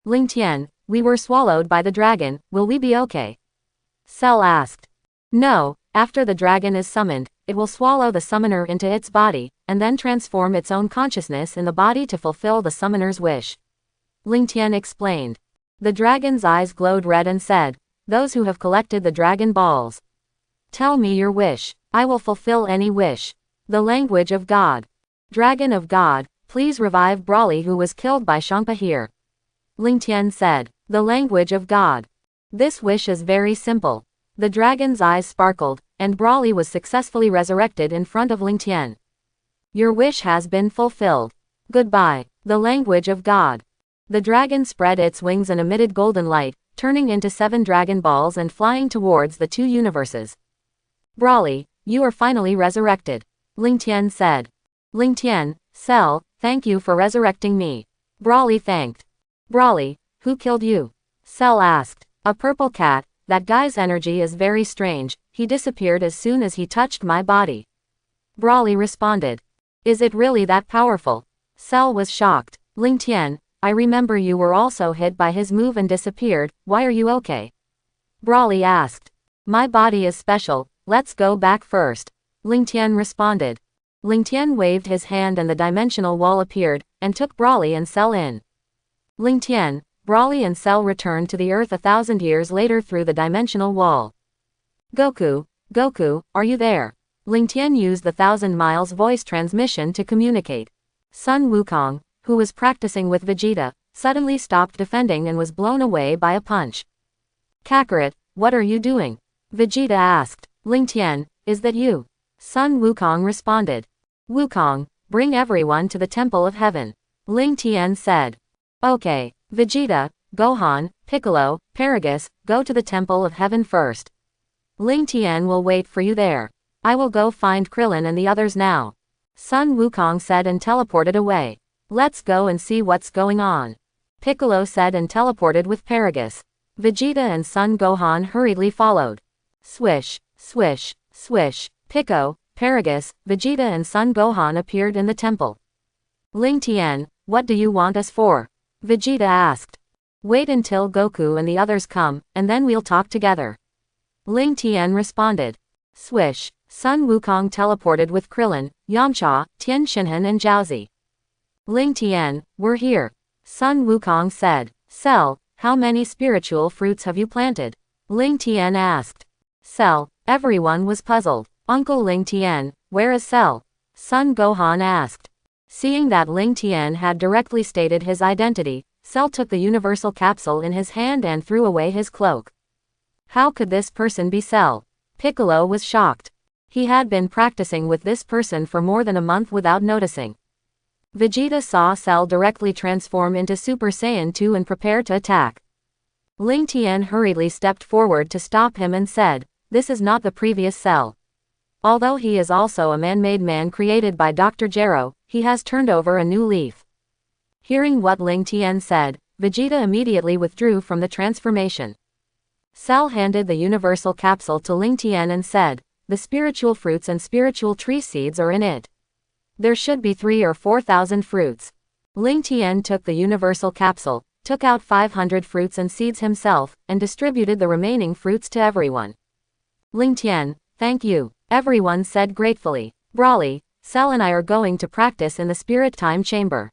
[SPEAKER 1] Ling Tian, we were swallowed by the dragon, will we be okay? Cell asked. No, after the dragon is summoned, it will swallow the summoner into its body, and then transform its own consciousness in the body to fulfill the summoner's wish. Ling Tian explained. The dragon's eyes glowed red and said, those who have collected the Dragon Balls. Tell me your wish, I will fulfill any wish. The language of God. Dragon of God, please revive Broly who was killed by Champa here. Ling Tian said. The language of God. This wish is very simple. The dragon's eyes sparkled, and Broly was successfully resurrected in front of Ling Tian. Your wish has been fulfilled. Goodbye. The language of God. The dragon spread its wings and emitted golden light, turning into 7 Dragon Balls and flying towards the 2 universes. Broly, you are finally resurrected. Ling Tian said. Ling Tian, Cell, thank you for resurrecting me. Broly thanked. Broly, who killed you? Cell asked. A purple cat. That guy's energy is very strange, he disappeared as soon as he touched my body. Broly responded. Is it really that powerful? Cell was shocked. Ling Tian, I remember you were also hit by his move and disappeared, why are you okay? Broly asked. My body is special, let's go back first. Ling Tian responded. Ling Tian waved his hand and the dimensional wall appeared, and took Broly and Cell in. Ling Tian, Broly and Cell returned to the Earth 1,000 years later through the dimensional wall. Goku, are you there? Ling Tian used the 1,000 Miles voice transmission to communicate. Sun Wukong, who was practicing with Vegeta, suddenly stopped defending and was blown away by a punch. Kakarot, what are you doing? Vegeta asked. Ling Tian, is that you? Sun Wukong responded. Wukong, bring everyone to the Temple of Heaven. Ling Tian said. Okay. Vegeta, Gohan, Piccolo, Paragus, go to the Temple of Heaven first. Ling Tian will wait for you there. I will go find Krillin and the others now. Sun Wukong said and teleported away. Let's go and see what's going on. Piccolo said and teleported with Paragus. Vegeta and Son Gohan hurriedly followed. Swish, swish, swish, Piccolo, Paragus, Vegeta and Son Gohan appeared in the temple. Ling Tian, what do you want us for? Vegeta asked. Wait until Goku and the others come, and then we'll talk together. Ling Tian responded. Swish, Sun Wukong teleported with Krillin, Yamcha, Tien Shinhan and Jiaozi. Ling Tian, we're here. Sun Wukong said. Cell, how many spiritual fruits have you planted? Ling Tian asked. Cell, everyone was puzzled. Uncle Ling Tian, where is Cell? Sun Gohan asked. Seeing that Ling Tian had directly stated his identity, Cell took the universal capsule in his hand and threw away his cloak. How could this person be Cell? Piccolo was shocked. He had been practicing with this person for more than a month without noticing. Vegeta saw Cell directly transform into Super Saiyan 2 and prepare to attack. Ling Tian hurriedly stepped forward to stop him and said, this is not the previous Cell. Although he is also a man-made man created by Dr. Gero, he has turned over a new leaf. Hearing what Ling Tian said, Vegeta immediately withdrew from the transformation. Cell handed the universal capsule to Ling Tian and said, the spiritual fruits and spiritual tree seeds are in it. There should be 3,000 or 4,000 fruits. Ling Tian took the universal capsule, took out 500 fruits and seeds himself, and distributed the remaining fruits to everyone. Ling Tian, thank you, everyone said gratefully. Broly, Cell and I are going to practice in the Spirit Time Chamber.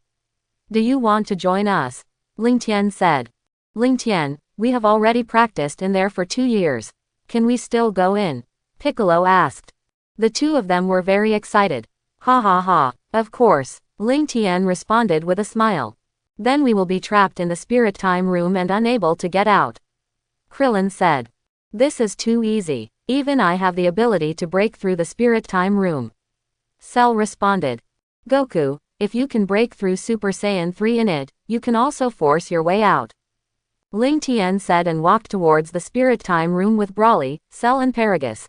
[SPEAKER 1] Do you want to join us? Ling Tian said. Ling Tian, we have already practiced in there for 2 years. Can we still go in? Piccolo asked. The two of them were very excited. Ha ha ha, of course, Ling Tian responded with a smile. Then we will be trapped in the Spirit Time room and unable to get out. Krillin said. This is too easy. Even I have the ability to break through the Spirit Time room. Cell responded. Goku, if you can break through Super Saiyan 3 in it, you can also force your way out. Ling Tian said and walked towards the Spirit Time room with Broly, Cell and Paragus.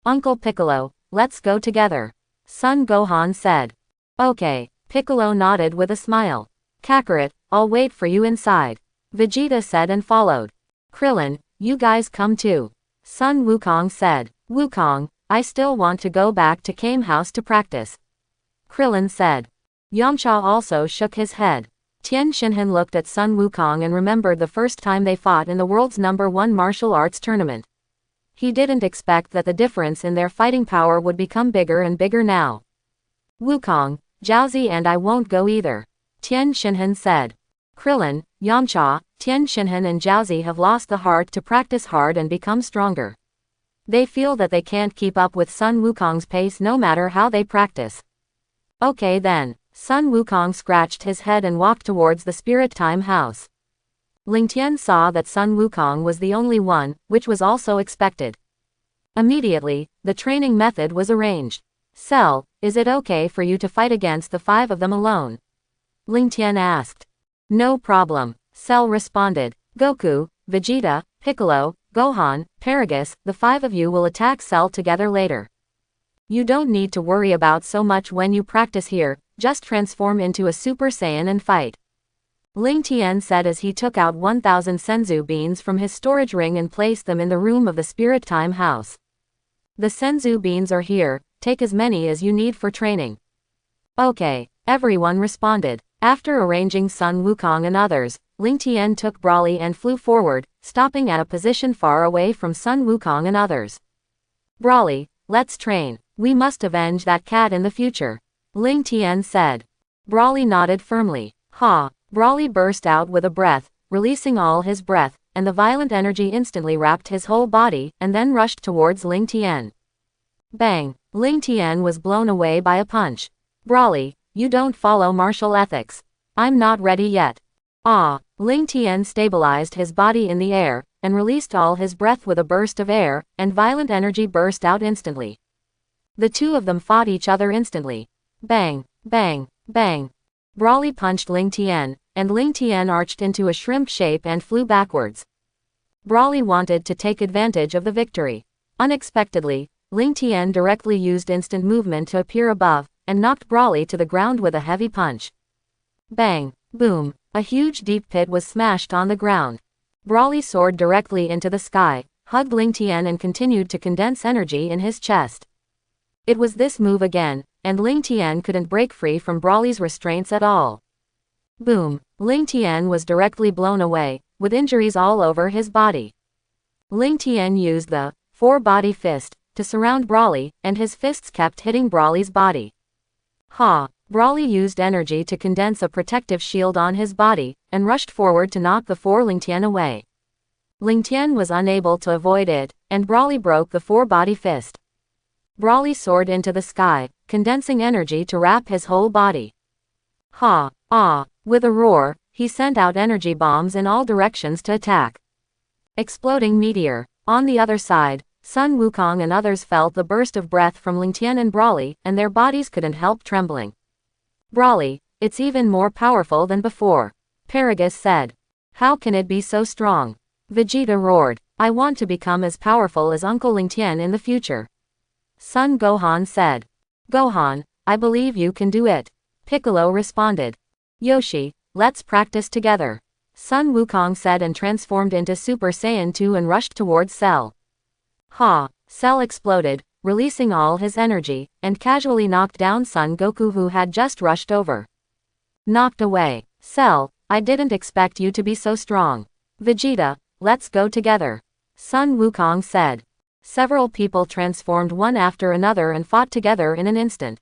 [SPEAKER 1] Uncle Piccolo, let's go together. Son Gohan said. Okay, Piccolo nodded with a smile. Kakarot, I'll wait for you inside. Vegeta said and followed. Krillin, you guys come too. Sun Wukong said. Wukong, I still want to go back to Kame House to practice. Krillin said. Yamcha also shook his head. Tien Shinhan looked at Sun Wukong and remembered the first time they fought in the world's #1 martial arts tournament. He didn't expect that the difference in their fighting power would become bigger and bigger now. Wukong, Jiaozi and I won't go either. Tien Shinhan said. Krillin, Yamcha, Tien Shinhan and Jiaozi have lost the heart to practice hard and become stronger. They feel that they can't keep up with Sun Wukong's pace no matter how they practice. Okay then, Sun Wukong scratched his head and walked towards the Spirit Time house. Ling Tian saw that Sun Wukong was the only one, which was also expected. Immediately, the training method was arranged. Cell, is it okay for you to fight against the 5 of them alone? Ling Tian asked. No problem, Cell responded. Goku, Vegeta, Piccolo, Gohan, Paragus, the 5 of you will attack Cell together later. You don't need to worry about so much when you practice here, just transform into a Super Saiyan and fight. Ling Tian said as he took out 1,000 Senzu beans from his storage ring and placed them in the room of the Spirit Time house. The Senzu beans are here, take as many as you need for training. Okay, everyone responded. After arranging Sun Wukong and others, Ling Tian took Broly and flew forward, stopping at a position far away from Sun Wukong and others. Broly, let's train. We must avenge that cat in the future. Ling Tian said. Broly nodded firmly. Ha! Broly burst out with a breath, releasing all his breath, and the violent energy instantly wrapped his whole body, and then rushed towards Ling Tian. Bang! Ling Tian was blown away by a punch. Broly, you don't follow martial ethics. I'm not ready yet. Ah! Ling Tian stabilized his body in the air, and released all his breath with a burst of air, and violent energy burst out instantly. The two of them fought each other instantly. Bang! Bang! Bang! Broly punched Ling Tian, and Ling Tian arched into a shrimp shape and flew backwards. Broly wanted to take advantage of the victory. Unexpectedly, Ling Tian directly used instant movement to appear above, and knocked Broly to the ground with a heavy punch. Bang! Boom! A huge deep pit was smashed on the ground. Broly soared directly into the sky, hugged Ling Tian and continued to condense energy in his chest. It was this move again, and Ling Tian couldn't break free from Broly's restraints at all. Boom! Ling Tian was directly blown away, with injuries all over his body. Ling Tian used the four-body fist to surround Brawly, and his fists kept hitting Brawly's body. Ha! Brawly used energy to condense a protective shield on his body, and rushed forward to knock the Ling Tian away. Ling Tian was unable to avoid it, and Brawly broke the four-body fist. Brawly soared into the sky, condensing energy to wrap his whole body. Ha! Ah! With a roar, he sent out energy bombs in all directions to attack. Exploding meteor. On the other side, Sun Wukong and others felt the burst of breath from Ling Tian and Brawly, and their bodies couldn't help trembling. Brawly, it's even more powerful than before, Paragus said. How can it be so strong? Vegeta roared. I want to become as powerful as Uncle Ling Tian in the future. Son Gohan said. Gohan, I believe you can do it. Piccolo responded. Yoshi, let's practice together. Sun Wukong said and transformed into Super Saiyan 2 and rushed towards Cell. Ha! Cell exploded, releasing all his energy, and casually knocked down Son Goku who had just rushed over. Knocked away. Cell, I didn't expect you to be so strong. Vegeta, let's go together. Sun Wukong said. Several people transformed one after another and fought together in an instant.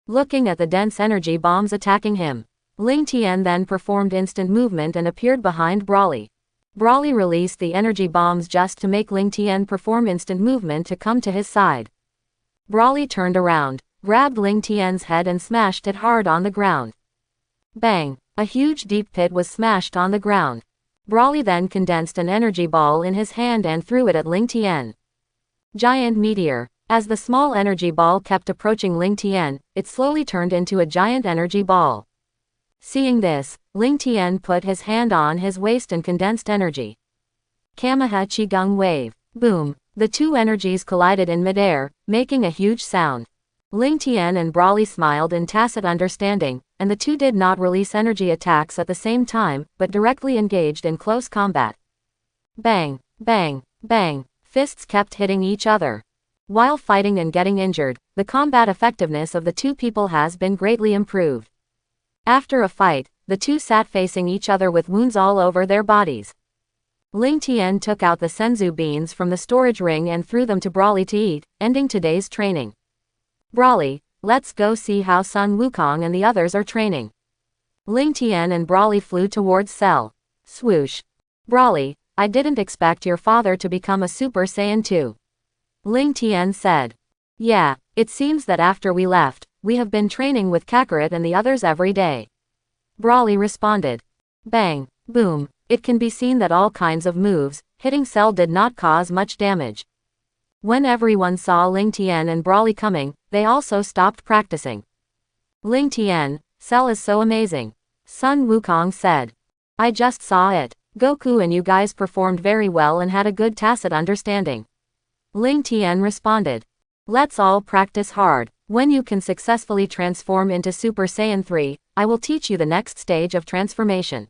[SPEAKER 1] Looking at the dense energy bombs attacking him, Ling Tian then performed instant movement and appeared behind Brawly. Brawly released the energy bombs just to make Ling Tian perform instant movement to come to his side. Brawly turned around, grabbed Ling Tian's head and smashed it hard on the ground. Bang! A huge deep pit was smashed on the ground. Brawly then condensed an energy ball in his hand and threw it at Ling Tian. Giant meteor. As the small energy ball kept approaching Ling Tian, it slowly turned into a giant energy ball. Seeing this, Ling Tian put his hand on his waist and condensed energy. Kameha Qigong Wave. Boom! The two energies collided in midair, making a huge sound. Ling Tian and Brawly smiled in tacit understanding, and the two did not release energy attacks at the same time, but directly engaged in close combat. Bang! Bang! Bang! Fists kept hitting each other. While fighting and getting injured, the combat effectiveness of the two people has been greatly improved. After a fight, the two sat facing each other with wounds all over their bodies. Ling Tian took out the senzu beans from the storage ring and threw them to Brawly to eat, ending today's training. Brawly, let's go see how Sun Wukong and the others are training. Ling Tian and Brawly flew towards Cell. Swoosh. Brawly, I didn't expect your father to become a Super Saiyan 2. Ling Tian said. Yeah, it seems that after we left, we have been training with Kakarot and the others every day. Brawly responded. Bang, boom, it can be seen that all kinds of moves, hitting Cell did not cause much damage. When everyone saw Ling Tian and Brawly coming, they also stopped practicing. Ling Tian, Cell is so amazing. Sun Wukong said. I just saw it. Goku and you guys performed very well and had a good tacit understanding. Ling Tian responded. Let's all practice hard. When you can successfully transform into Super Saiyan 3, I will teach you the next stage of transformation.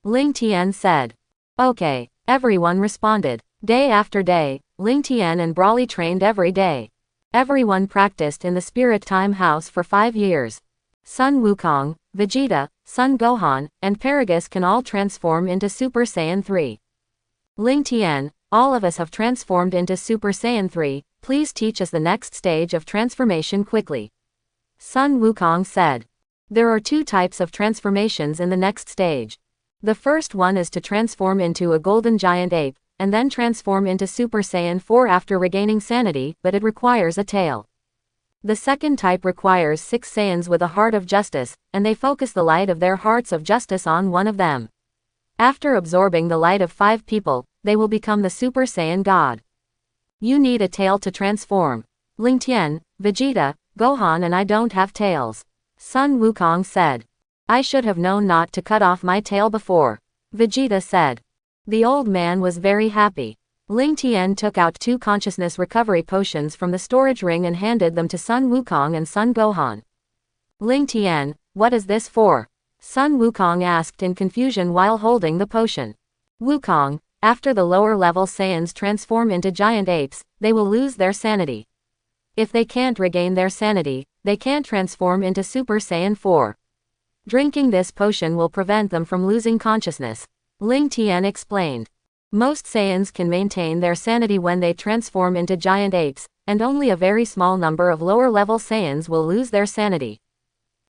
[SPEAKER 1] Ling Tian said. Okay, everyone responded. Day after day, Ling Tian and Brawly trained every day. Everyone practiced in the Spirit Time House for 5 years. Sun Wukong, Vegeta, Son Gohan, and Paragus can all transform into Super Saiyan 3. Ling Tian, all of us have transformed into Super Saiyan 3, please teach us the next stage of transformation quickly. Sun Wukong said. There are 2 types of transformations in the next stage. The first one is to transform into a golden giant ape, and then transform into Super Saiyan 4 after regaining sanity, but it requires a tail. The second type requires 6 Saiyans with a heart of justice, and they focus the light of their hearts of justice on one of them. After absorbing the light of 5 people, they will become the Super Saiyan God. You need a tail to transform. Ling Tian, Vegeta, Gohan and I don't have tails. Sun Wukong said. I should have known not to cut off my tail before. Vegeta said. The old man was very happy. Ling Tian took out 2 consciousness recovery potions from the storage ring and handed them to Sun Wukong and Son Gohan. Ling Tian, what is this for? Sun Wukong asked in confusion while holding the potion. Wukong, after the lower level Saiyans transform into giant apes, they will lose their sanity. If they can't regain their sanity, they can't transform into Super Saiyan 4. Drinking this potion will prevent them from losing consciousness. Ling Tian explained. Most Saiyans can maintain their sanity when they transform into giant apes, and only a very small number of lower-level Saiyans will lose their sanity.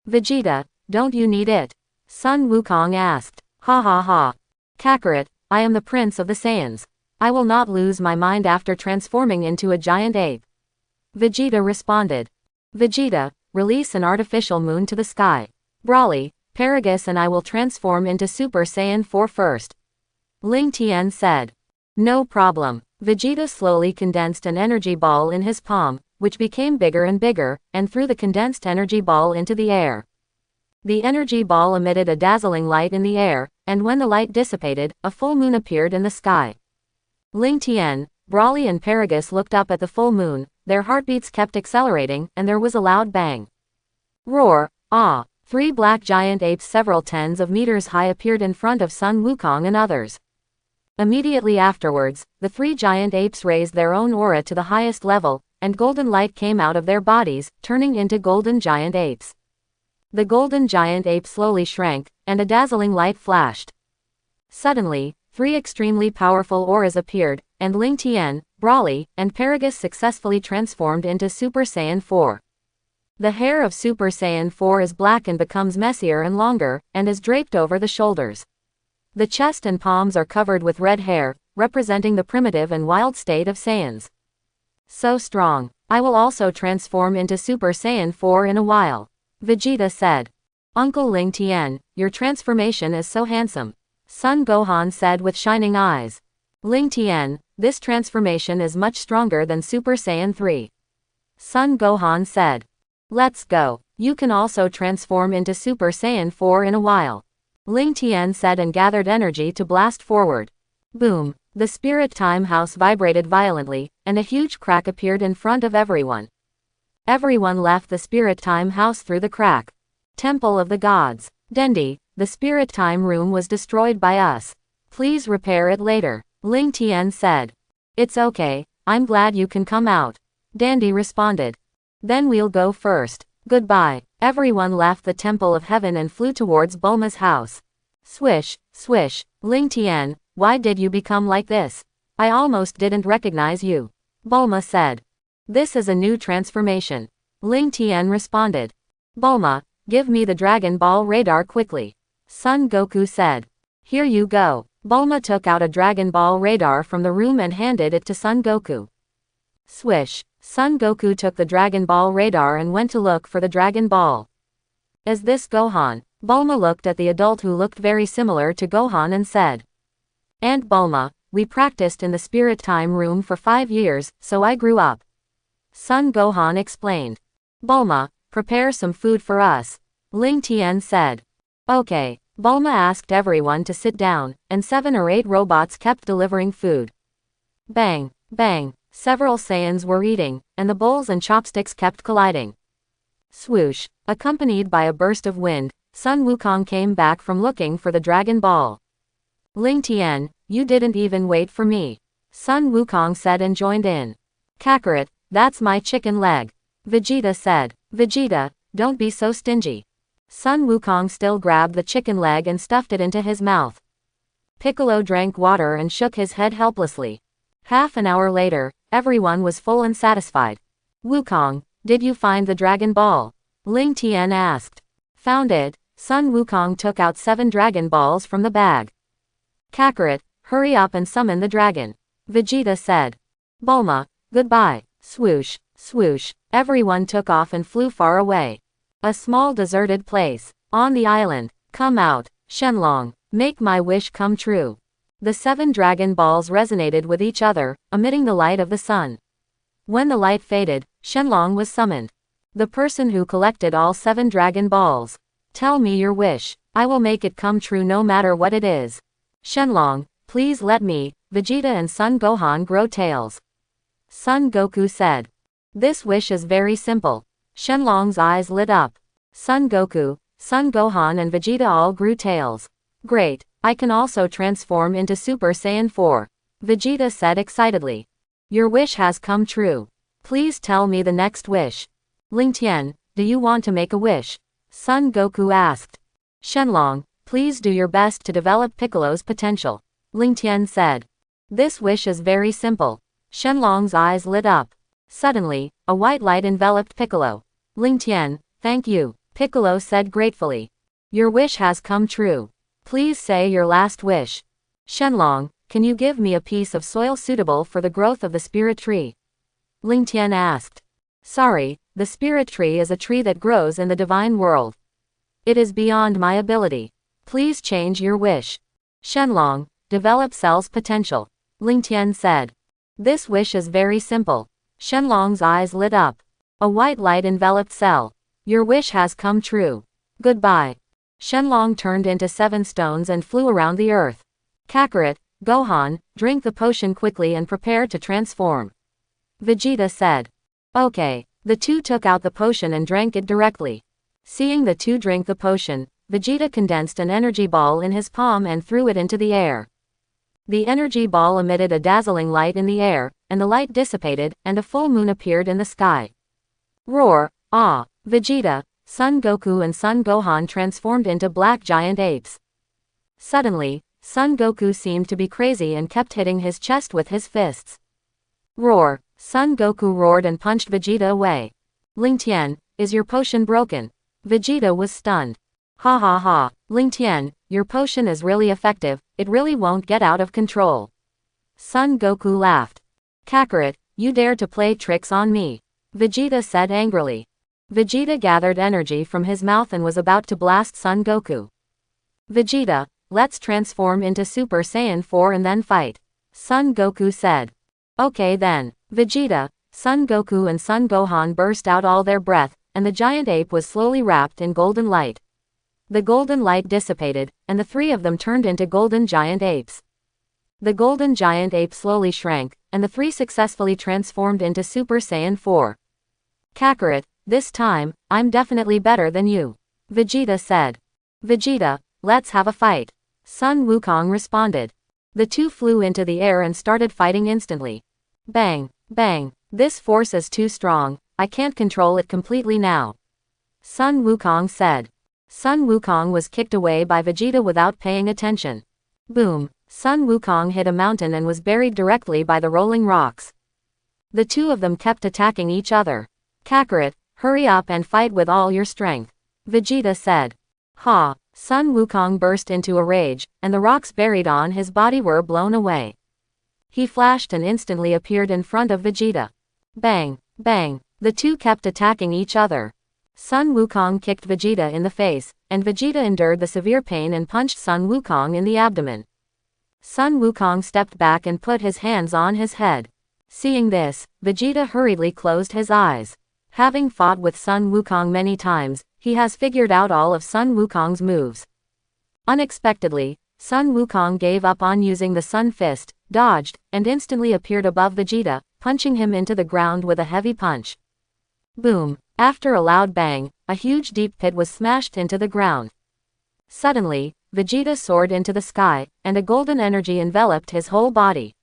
[SPEAKER 1] Vegeta, don't you need it? Sun Wukong asked. Ha ha ha. Kakarot, I am the prince of the Saiyans. I will not lose my mind after transforming into a giant ape. Vegeta responded. Vegeta, release an artificial moon to the sky. Broly, Paragus and I will transform into Super Saiyan 4 first. Ling Tian said. No problem. Vegeta slowly condensed an energy ball in his palm, which became bigger and bigger, and threw the condensed energy ball into the air. The energy ball emitted a dazzling light in the air, and when the light dissipated, a full moon appeared in the sky. Ling Tian, Broly and Paragus looked up at the full moon, their heartbeats kept accelerating, and there was a loud bang. Roar, ah! 3 black giant apes several tens of meters high appeared in front of Sun Wukong and others. Immediately afterwards, the 3 giant apes raised their own aura to the highest level, and golden light came out of their bodies, turning into golden giant apes. The golden giant ape slowly shrank, and a dazzling light flashed. Suddenly, 3 extremely powerful auras appeared, and Ling Tian, Broly, and Paragus successfully transformed into Super Saiyan 4. The hair of Super Saiyan 4 is black and becomes messier and longer, and is draped over the shoulders. The chest and palms are covered with red hair, representing the primitive and wild state of Saiyans. So strong. I will also transform into Super Saiyan 4 in a while. Vegeta said. Uncle Ling Tian, your transformation is so handsome. Son Gohan said with shining eyes. Ling Tian, this transformation is much stronger than Super Saiyan 3. Son Gohan said. Let's go. You can also transform into Super Saiyan 4 in a while. Ling Tian said and gathered energy to blast forward. Boom. The Spirit Time House vibrated violently, and a huge crack appeared in front of everyone. Everyone left the Spirit Time House through the crack. Temple of the Gods. Dendi, the Spirit Time Room was destroyed by us. Please repair it later. Ling Tian said. It's okay, I'm glad you can come out. Dendi responded. Then we'll go first. Goodbye. Everyone left the Temple of Heaven and flew towards Bulma's house. Swish, swish. Ling Tian, why did you become like this? I almost didn't recognize you. Bulma said. This is a new transformation. Ling Tian responded. Bulma, give me the Dragon Ball radar quickly. Son Goku said. Here you go. Bulma took out a Dragon Ball radar from the room and handed it to Son Goku. Swish. Son Goku took the Dragon Ball radar and went to look for the Dragon Ball. Is this Gohan? Bulma looked at the adult who looked very similar to Gohan and said. Aunt Bulma, we practiced in the Spirit Time Room for 5 years, so I grew up. Son Gohan explained. Bulma, prepare some food for us. Ling Tian said. Okay. Bulma asked everyone to sit down, and 7 or 8 robots kept delivering food. Bang, bang. Several Saiyans were eating, and the bowls and chopsticks kept colliding. Swoosh. Accompanied by a burst of wind, Sun Wukong came back from looking for the Dragon Ball. Ling Tian, you didn't even wait for me. Sun Wukong said and joined in. Kakarot, that's my chicken leg. Vegeta said. Vegeta, don't be so stingy. Sun Wukong still grabbed the chicken leg and stuffed it into his mouth. Piccolo drank water and shook his head helplessly. Half an hour later, everyone was full and satisfied. Wukong, did you find the Dragon Ball? Ling Tian asked. Found it. Sun Wukong took out 7 Dragon Balls from the bag. Kakarot, hurry up and summon the dragon. Vegeta said. Bulma, goodbye. Swoosh, swoosh. Everyone took off and flew far away. A small deserted place. On the island. Come out, Shenlong. Make my wish come true. The 7 Dragon Balls resonated with each other, emitting the light of the sun. When the light faded, Shenlong was summoned. The person who collected all 7 Dragon Balls. Tell me your wish. I will make it come true no matter what it is. Shenlong, please let me, Vegeta and Son Gohan grow tails. Son Goku said. This wish is very simple. Shenlong's eyes lit up. Son Goku, Son Gohan and Vegeta all grew tails. Great, I can also transform into Super Saiyan 4. Vegeta said excitedly. Your wish has come true. Please tell me the next wish. Ling Tian, do you want to make a wish? Son Goku asked. Shenlong, please do your best to develop Piccolo's potential. Ling Tian said. This wish is very simple. Shenlong's eyes lit up. Suddenly, a white light enveloped Piccolo. Ling Tian, thank you, Piccolo said gratefully. Your wish has come true. Please say your last wish. Shenlong, can you give me a piece of soil suitable for the growth of the spirit tree? Ling Tian asked. Sorry, the spirit tree is a tree that grows in the divine world. It is beyond my ability. Please change your wish. Shenlong, develop Cell's potential. Ling Tian said. This wish is very simple. Shenlong's eyes lit up. A white light enveloped Cell. Your wish has come true. Goodbye. Shenlong turned into 7 stones and flew around the earth. Kakarot, Gohan, drink the potion quickly and prepare to transform. Vegeta said. Okay. The two took out the potion and drank it directly. Seeing the two drink the potion, Vegeta condensed an energy ball in his palm and threw it into the air. The energy ball emitted a dazzling light in the air, and the light dissipated, and a full moon appeared in the sky. Roar! Ah! Vegeta, Son Goku and Son Gohan transformed into black giant apes. Suddenly, Son Goku seemed to be crazy and kept hitting his chest with his fists. Roar! Son Goku roared and punched Vegeta away. Ling Tian, is your potion broken? Vegeta was stunned. Ha ha ha, Ling Tian, your potion is really effective, it really won't get out of control. Son Goku laughed. Kakarot, you dare to play tricks on me? Vegeta said angrily. Vegeta gathered energy from his mouth and was about to blast Son Goku. Vegeta, let's transform into Super Saiyan 4 and then fight. Son Goku said. Okay then. Vegeta, Son Goku and Son Gohan burst out all their breath, and the giant ape was slowly wrapped in golden light. The golden light dissipated, and the 3 of them turned into golden giant apes. The golden giant ape slowly shrank, and the 3 successfully transformed into Super Saiyan 4. Kakarot, this time, I'm definitely better than you. Vegeta said. Vegeta, let's have a fight. Sun Wukong responded. The two flew into the air and started fighting instantly. Bang, bang, this force is too strong, I can't control it completely now. Sun Wukong said. Sun Wukong was kicked away by Vegeta without paying attention. Boom, Sun Wukong hit a mountain and was buried directly by the rolling rocks. The two of them kept attacking each other. Kakarot, hurry up and fight with all your strength. Vegeta said. Ha, Sun Wukong burst into a rage, and the rocks buried on his body were blown away. He flashed and instantly appeared in front of Vegeta. Bang, bang, the two kept attacking each other. Sun Wukong kicked Vegeta in the face, and Vegeta endured the severe pain and punched Sun Wukong in the abdomen. Sun Wukong stepped back and put his hands on his head. Seeing this, Vegeta hurriedly closed his eyes. Having fought with Sun Wukong many times, he has figured out all of Sun Wukong's moves. Unexpectedly, Sun Wukong gave up on using the Sun Fist, dodged, and instantly appeared above Vegeta, punching him into the ground with a heavy punch. Boom! After a loud bang, a huge deep pit was smashed into the ground. Suddenly, Vegeta soared into the sky, and a golden energy enveloped his whole body.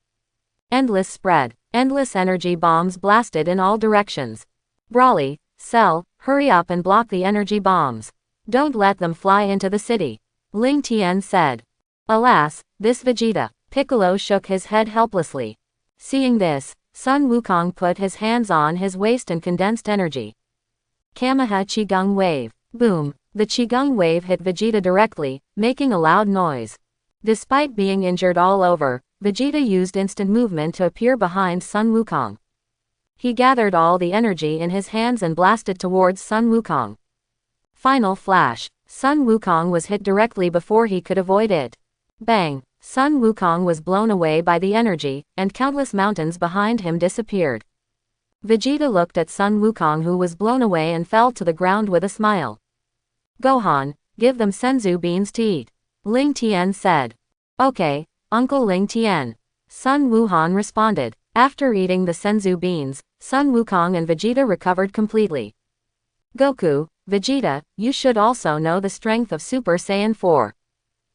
[SPEAKER 1] Endless spread. Endless energy bombs blasted in all directions. Broly, Cell, hurry up and block the energy bombs. Don't let them fly into the city. Ling Tian said. Alas, this Vegeta. Piccolo shook his head helplessly. Seeing this, Sun Wukong put his hands on his waist and condensed energy. Kameha Qigong Wave. Boom! The Qigong Wave hit Vegeta directly, making a loud noise. Despite being injured all over, Vegeta used instant movement to appear behind Sun Wukong. He gathered all the energy in his hands and blasted towards Sun Wukong. Final flash. Sun Wukong was hit directly before he could avoid it. Bang! Sun Wukong was blown away by the energy, and countless mountains behind him disappeared. Vegeta looked at Sun Wukong, who was blown away and fell to the ground with a smile. Gohan, give them senzu beans to eat. Ling Tian said. Okay, Uncle Ling Tian. Sun Wuhan responded. After eating the senzu beans, Sun Wukong and Vegeta recovered completely. Goku, Vegeta, you should also know the strength of Super Saiyan 4.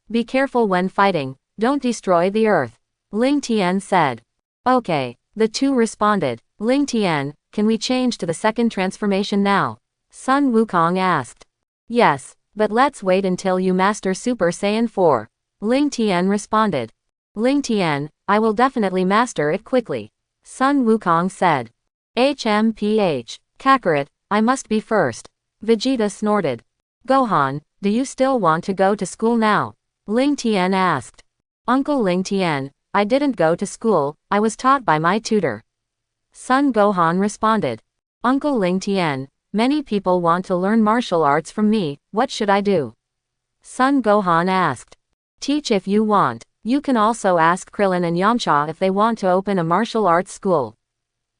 [SPEAKER 1] Be careful when fighting, don't destroy the earth. Ling Tian said. Okay, the two responded. Ling Tian, can we change to the second transformation now? Sun Wukong asked. Yes, But let's wait until you master Super Saiyan 4. Ling Tian responded. Ling Tian, I will definitely master it quickly. Sun Wukong said. HMPH. Kakarot, I must be first. Vegeta snorted. Gohan, do you still want to go to school now? Ling Tian asked. Uncle Ling Tian, I didn't go to school, I was taught by my tutor. Son Gohan responded. Uncle Ling Tian, many people want to learn martial arts from me, what should I do? Son Gohan asked. Teach if you want. You can also ask Krillin and Yamcha if they want to open a martial arts school.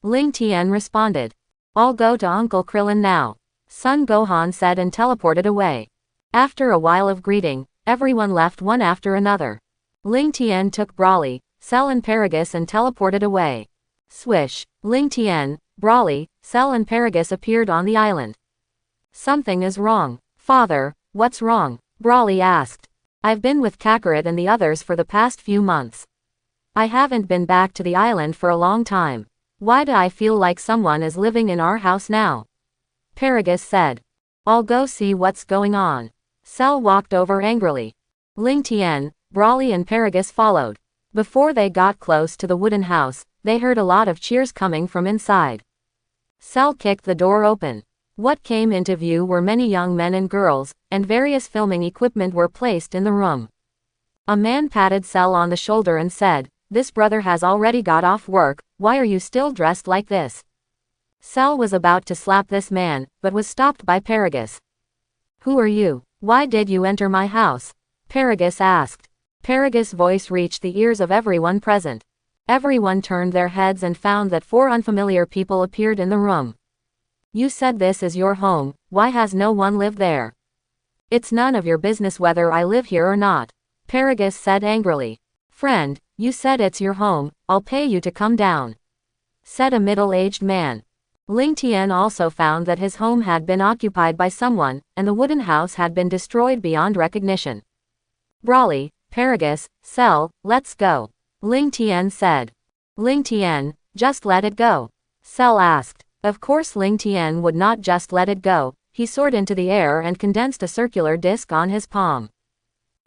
[SPEAKER 1] Ling Tian responded. I'll go to Uncle Krillin now. Son Gohan said and teleported away. After a while of greeting, everyone left one after another. Ling Tian took Broly, Cell and Paragus and teleported away. Swish, Ling Tian, Broly, Cell and Paragus appeared on the island. Something is wrong. Father, what's wrong? Broly asked. I've been with Kakarot and the others for the past few months. I haven't been back to the island for a long time. Why do I feel like someone is living in our house now? Paragus said. I'll go see what's going on. Cell walked over angrily. Ling Tian, Broly and Paragus followed. Before they got close to the wooden house, they heard a lot of cheers coming from inside. Cell kicked the door open. What came into view were many young men and girls, and various filming equipment were placed in the room. A man patted Cell on the shoulder and said, This brother has already got off work, why are you still dressed like this? Cell was about to slap this man, but was stopped by Paragus. Who are you? Why did you enter my house? Paragus asked. Paragus' voice reached the ears of everyone present. Everyone turned their heads and found that 4 unfamiliar people appeared in the room. You said this is your home, why has no one lived there? It's none of your business whether I live here or not. Paragus said angrily. Friend, you said it's your home, I'll pay you to come down. Said a middle-aged man. Ling Tian also found that his home had been occupied by someone, and the wooden house had been destroyed beyond recognition. Broly, Paragus, Cell, let's go. Ling Tian said. Ling Tian, just let it go. Cell asked. Of course Ling Tian would not just let it go, he soared into the air and condensed a circular disc on his palm.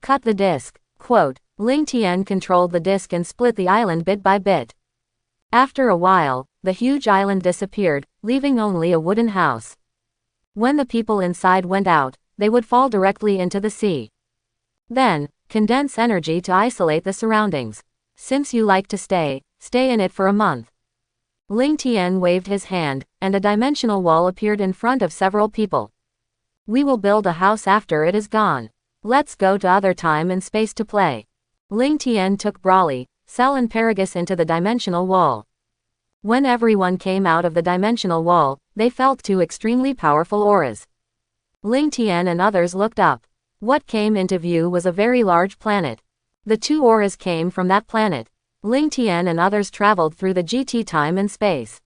[SPEAKER 1] Cut the disc. Quote, Ling Tian controlled the disc and split the island bit by bit. After a while, the huge island disappeared, leaving only a wooden house. When the people inside went out, they would fall directly into the sea. Then, condense energy to isolate the surroundings. Since you like to stay in it for a month. Ling Tian waved his hand, and a dimensional wall appeared in front of several people. We will build a house after it is gone. Let's go to other time and space to play. Ling Tian took Broly, Cell and Paragus into the dimensional wall. When everyone came out of the dimensional wall, they felt 2 extremely powerful auras. Ling Tian and others looked up. What came into view was a very large planet. The 2 auras came from that planet. Ling Tian and others traveled through the GT time and space.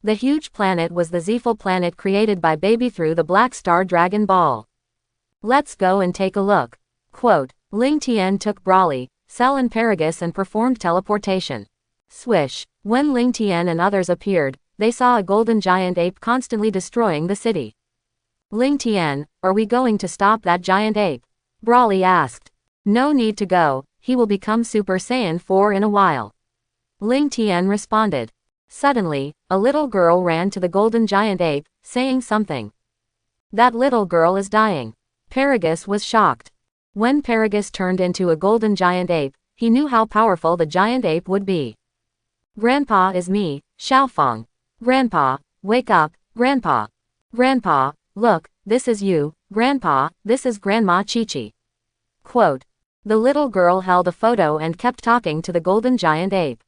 [SPEAKER 1] The huge planet was the Zephyl planet created by Baby through the Black Star Dragon Ball. Let's go and take a look. Quote, Ling Tian took Broly, Cell and Paragus and performed teleportation. Swish. When Ling Tian and others appeared, they saw a golden giant ape constantly destroying the city. Ling Tian, are we going to stop that giant ape? Broly asked. No need to go, he will become Super Saiyan 4 in a while. Ling Tian responded. Suddenly, a little girl ran to the golden giant ape, saying something. That little girl is dying. Paragus was shocked. When Paragus turned into a golden giant ape, he knew how powerful the giant ape would be. Grandpa is me, Xiaofeng. Grandpa, wake up, Grandpa. Grandpa, look, this is you, Grandpa, this is Grandma Chi-Chi. Quote. The little girl held a photo and kept talking to the golden giant ape.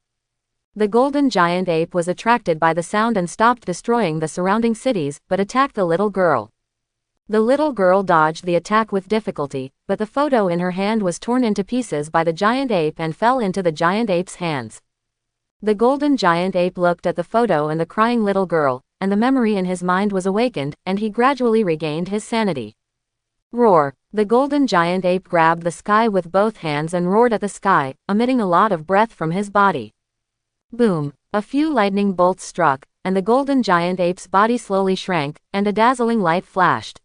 [SPEAKER 1] The golden giant ape was attracted by the sound and stopped destroying the surrounding cities, but attacked the little girl. The little girl dodged the attack with difficulty, but the photo in her hand was torn into pieces by the giant ape and fell into the giant ape's hands. The golden giant ape looked at the photo and the crying little girl, and the memory in his mind was awakened, and he gradually regained his sanity. Roar. The golden giant ape grabbed the sky with both hands and roared at the sky, emitting a lot of breath from his body. Boom. A few lightning bolts struck, and the golden giant ape's body slowly shrank, and a dazzling light flashed.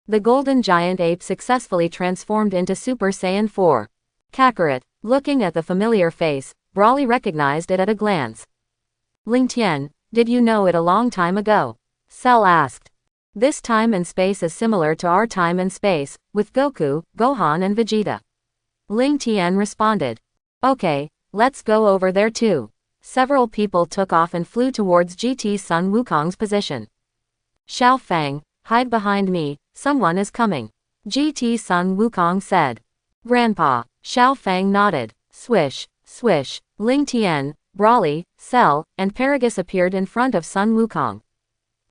[SPEAKER 1] The golden giant ape successfully transformed into Super Saiyan 4. Kakarot, looking at the familiar face, Brawly recognized it at a glance. Ling Tian, did you know it a long time ago? Cell asked. This time and space is similar to our time and space, with Goku, Gohan and Vegeta. Ling Tian responded. Okay, let's go over there too. Several people took off and flew towards GT Sun Wukong's position. Xiao Fang, hide behind me, someone is coming. GT Sun Wukong said. Grandpa, Xiao Fang nodded. Swish, swish, Ling Tian, Brawly, Cell, and Paragus appeared in front of Sun Wukong.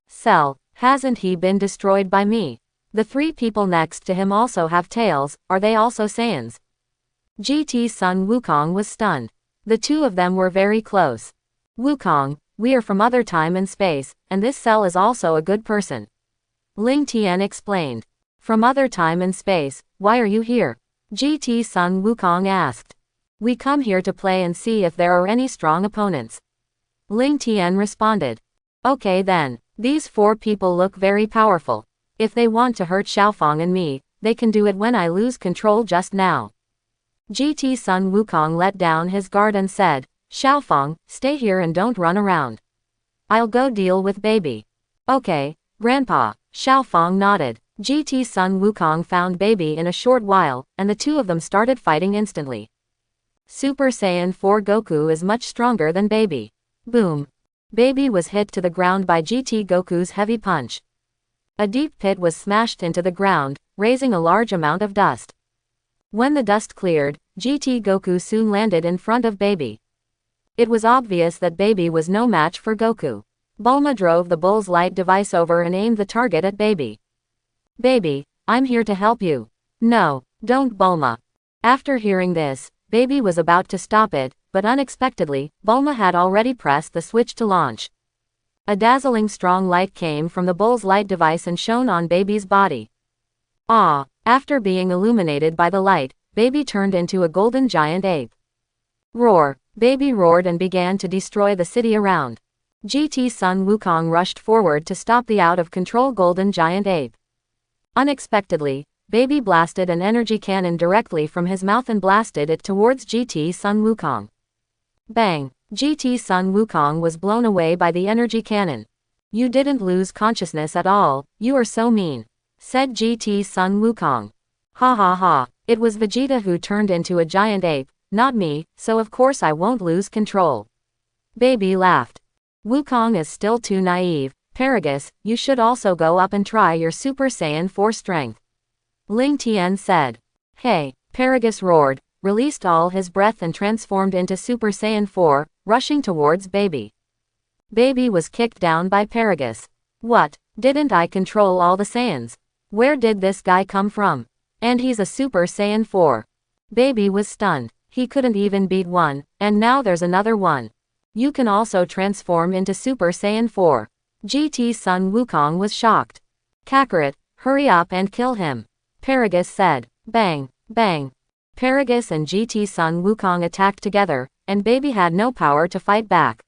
[SPEAKER 1] Cell, hasn't he been destroyed by me? The three people next to him also have tails, are they also Saiyans? GT Sun Wukong was stunned. The two of them were very close. Wukong, we are from other time and space, and this Cell is also a good person. Ling Tian explained. From other time and space, why are you here? GT Sun Wukong asked. We come here to play and see if there are any strong opponents. Ling Tian responded. Okay then, these four people look very powerful. If they want to hurt Xiaofang and me, they can do it when I lose control just now. GT Sun Wukong let down his guard and said, Xiaofang, stay here and don't run around. I'll go deal with baby. Okay, Grandpa, Xiaofang nodded. GT Sun Wukong found baby in a short while, and the two of them started fighting instantly. Super Saiyan 4 Goku is much stronger than baby. Boom. Baby was hit to the ground by GT Goku's heavy punch. A deep pit was smashed into the ground, raising a large amount of dust. When the dust cleared, GT Goku soon landed in front of baby. It was obvious that baby was no match for Goku. Bulma drove the Bull's light device over and aimed the target at baby. Baby, I'm here to help you. No, don't Bulma. After hearing this, baby was about to stop it, but unexpectedly, Bulma had already pressed the switch to launch. A dazzling strong light came from the Bull's light device and shone on baby's body. Ah! After being illuminated by the light, baby turned into a golden giant ape. Roar! Baby roared and began to destroy the city around. GT Sun Wukong rushed forward to stop the out-of-control golden giant ape. Unexpectedly, baby blasted an energy cannon directly from his mouth and blasted it towards GT Sun Wukong. Bang! GT Sun Wukong was blown away by the energy cannon. You didn't lose consciousness at all, you are so mean, said GT Sun Wukong. Ha ha ha, it was Vegeta who turned into a giant ape, not me, so of course I won't lose control. Baby laughed. Wukong is still too naive. Paragus, you should also go up and try your Super Saiyan 4 strength. Ling Tian said. Hey, Paragus roared, released all his breath and transformed into Super Saiyan 4, rushing towards baby. Baby was kicked down by Paragus. What, didn't I control all the Saiyans? Where did this guy come from? And he's a Super Saiyan 4. Baby was stunned. He couldn't even beat one, and now there's another one. You can also transform into Super Saiyan 4. GT Sun Wukong was shocked. Kakarot, hurry up and kill him. Paragus said. Bang, bang. Paragus and GT Sun Wukong attacked together, and baby had no power to fight back.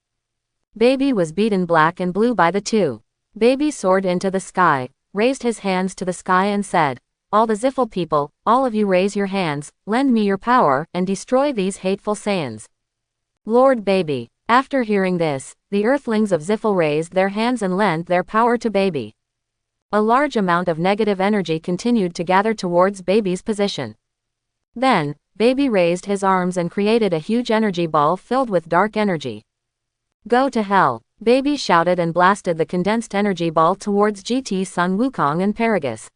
[SPEAKER 1] Baby was beaten black and blue by the two. Baby soared into the sky, raised his hands to the sky and said, all the Ziffle people, all of you raise your hands, lend me your power, and destroy these hateful Saiyans. Lord Baby. After hearing this, the Earthlings of Ziffle raised their hands and lent their power to baby. A large amount of negative energy continued to gather towards baby's position. Then, baby raised his arms and created a huge energy ball filled with dark energy. Go to hell, baby shouted and blasted the condensed energy ball towards GT Sun Wukong and Paragus.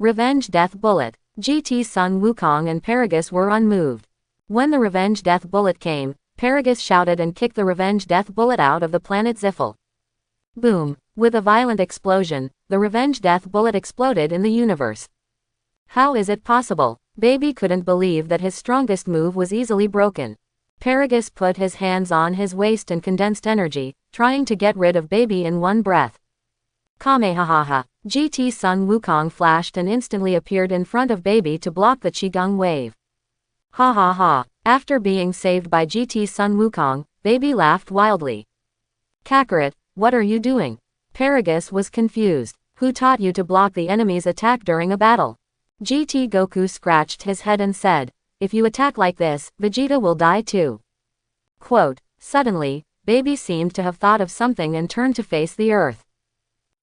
[SPEAKER 1] Revenge Death Bullet. GT Sun Wukong and Paragus were unmoved. When the Revenge Death Bullet came, Paragus shouted and kicked the Revenge Death Bullet out of the planet Ziffle. Boom! With a violent explosion, the Revenge Death Bullet exploded in the universe. How is it possible? Baby couldn't believe that his strongest move was easily broken. Paragus put his hands on his waist and condensed energy, trying to get rid of baby in one breath. Kamehameha! GT Sun Wukong flashed and instantly appeared in front of baby to block the Qigong wave. Ha ha ha! After being saved by GT Sun Wukong, baby laughed wildly. Kakarot, what are you doing? Paragus was confused. Who taught you to block the enemy's attack during a battle? GT Goku scratched his head and said, if you attack like this, Vegeta will die too. Quote, suddenly, Baby seemed to have thought of something and turned to face the earth.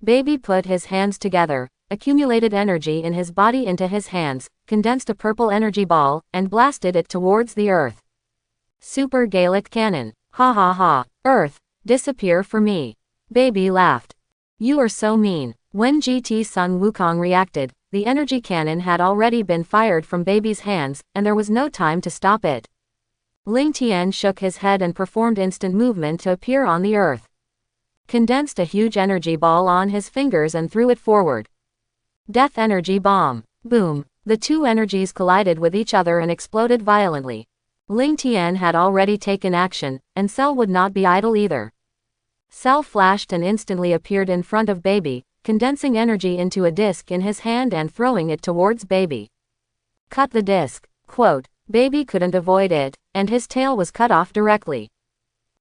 [SPEAKER 1] Baby put his hands together, accumulated energy in his body into his hands, condensed a purple energy ball, and blasted it towards the earth. Super Gallic Cannon. Ha ha ha. Earth, disappear for me. Baby laughed. You are so mean. When GT Sun Wukong reacted, the energy cannon had already been fired from Baby's hands, and there was no time to stop it. Ling Tian shook his head and performed instant movement to appear on the earth. Condensed a huge energy ball on his fingers and threw it forward. Death Energy Bomb. Boom. The two energies collided with each other and exploded violently. Ling Tian had already taken action, and Cell would not be idle either. Cell flashed and instantly appeared in front of Baby, condensing energy into a disc in his hand and throwing it towards Baby. Cut the disc. Quote, Baby couldn't avoid it, and his tail was cut off directly.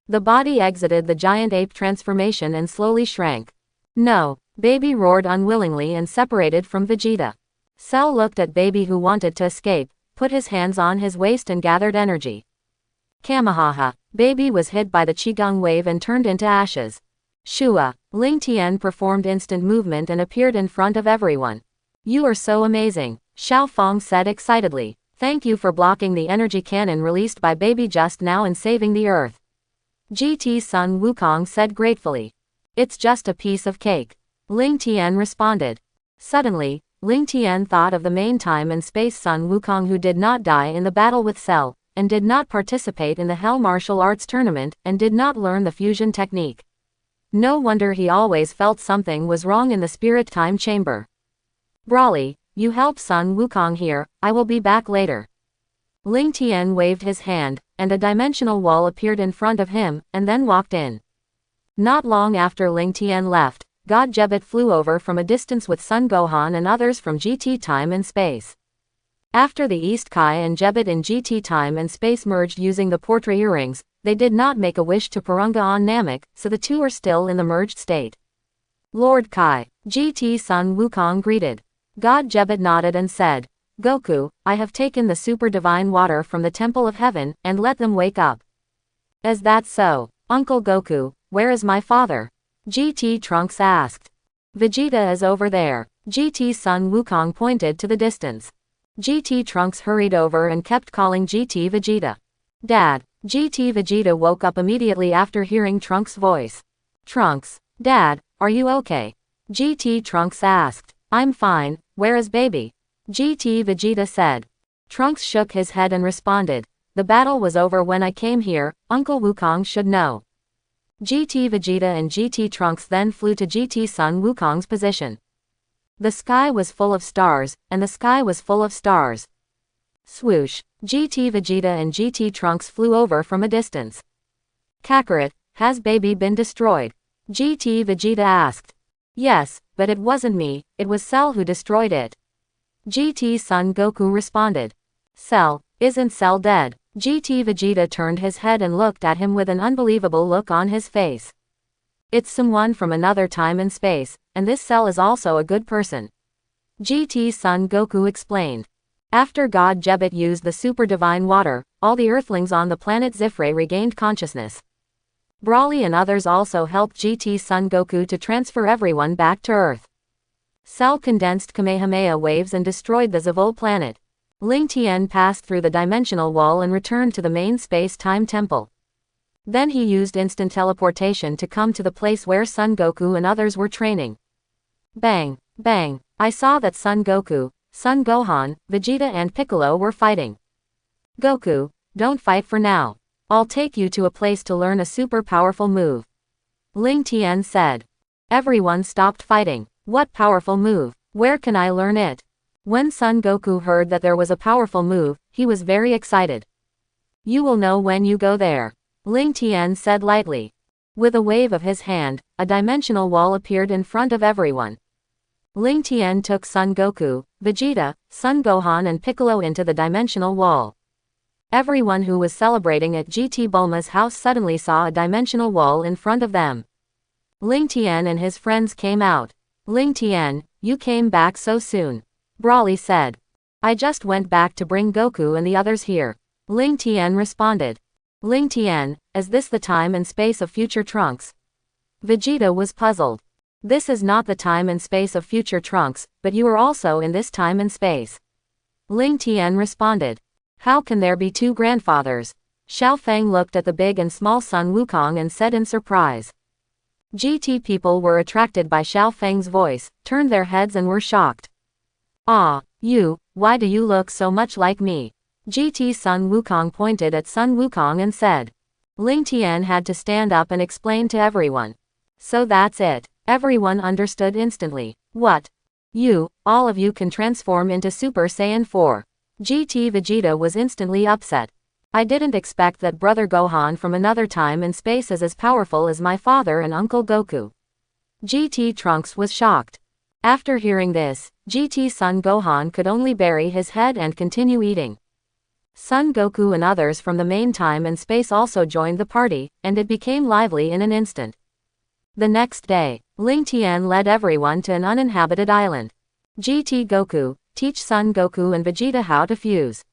[SPEAKER 1] The body exited the giant ape transformation and slowly shrank. No, Baby roared unwillingly and separated from Vegeta. Cell looked at Baby who wanted to escape, put his hands on his waist and gathered energy. Kamehameha. Baby was hit by the Qigong wave and turned into ashes. Shua. Ling Tian performed instant movement and appeared in front of everyone. You are so amazing, Xiao Fong said excitedly. Thank you for blocking the energy cannon released by Baby just now and saving the earth. GT Sun Wukong said gratefully. It's just a piece of cake. Ling Tian responded. Suddenly, Ling Tian thought of the main time and space Sun Wukong who did not die in the battle with Cell, and did not participate in the Hell Martial Arts tournament, and did not learn the fusion technique. No wonder he always felt something was wrong in the spirit time chamber. Broly, you help Sun Wukong here, I will be back later. Ling Tian waved his hand, and a dimensional wall appeared in front of him, and then walked in. Not long after Ling Tian left, God Jebbet flew over from a distance with Son Gohan and others from GT Time and Space. After the East Kai and Jebbet in GT Time and Space merged using the portrait earrings, they did not make a wish to Porunga on Namek, so the two are still in the merged state. Lord Kai, GT Sun Wukong greeted. God Jebbet nodded and said, Goku, I have taken the super divine water from the Temple of Heaven, and let them wake up. Is that so? Uncle Goku, where is my father? GT Trunks asked. Vegeta is over there. GT Sun Wukong pointed to the distance. GT Trunks hurried over and kept calling GT Vegeta. Dad. GT Vegeta woke up immediately after hearing Trunks' voice. Trunks. Dad, are you okay? GT Trunks asked. I'm fine, where is Baby? GT Vegeta said. Trunks shook his head and responded. The battle was over when I came here, Uncle Wukong should know. GT Vegeta and GT Trunks then flew to GT Sun Wukong's position. The sky was full of stars, and the sky was full of stars. Swoosh. GT Vegeta and GT Trunks flew over from a distance. Kakarot, has Baby been destroyed? GT Vegeta asked. Yes, but it wasn't me, it was Cell who destroyed it. GT Son Goku responded. Cell, isn't Cell dead? GT Vegeta turned his head and looked at him with an unbelievable look on his face. It's someone from another time and space, and this Cell is also a good person. GT Son Goku explained. After God Jebbet used the super divine water, all the Earthlings on the planet Zifre regained consciousness. Broly and others also helped GT Son Goku to transfer everyone back to Earth. Cell condensed Kamehameha waves and destroyed the Zavol planet. Ling Tian passed through the dimensional wall and returned to the main space-time temple. Then he used instant teleportation to come to the place where Son Goku and others were training. Bang, bang, I saw that Son Goku, Son Gohan, Vegeta and Piccolo were fighting. Goku, don't fight for now. I'll take you to a place to learn a super powerful move. Ling Tian said. Everyone stopped fighting. What powerful move? Where can I learn it? When Son Goku heard that there was a powerful move, he was very excited. You will know when you go there. Ling Tian said lightly. With a wave of his hand, a dimensional wall appeared in front of everyone. Ling Tian took Son Goku, Vegeta, Son Gohan and Piccolo into the dimensional wall. Everyone who was celebrating at GT Bulma's house suddenly saw a dimensional wall in front of them. Ling Tian and his friends came out. Ling Tian, you came back so soon. Broly said. I just went back to bring Goku and the others here. Ling Tian responded. Ling Tian, is this the time and space of future Trunks? Vegeta was puzzled. This is not the time and space of future Trunks, but you are also in this time and space. Ling Tian responded. How can there be two grandfathers? Xiao Feng looked at the big and small Sun Wukong and said in surprise. GT people were attracted by Xiao Feng's voice, turned their heads and were shocked. Ah, you, why do you look so much like me? GT Sun Wukong pointed at Sun Wukong and said. Ling Tian had to stand up and explain to everyone. So that's it. Everyone understood instantly. What? You, all of you can transform into Super Saiyan 4. GT Vegeta was instantly upset. I didn't expect that Brother Gohan from another time and space is as powerful as my father and Uncle Goku. GT Trunks was shocked. After hearing this, GT Son Gohan could only bury his head and continue eating. Son Goku and others from the main time and space also joined the party, and it became lively in an instant. The next day, Ling Tian led everyone to an uninhabited island. GT Goku, teach Son Goku and Vegeta how to fuse.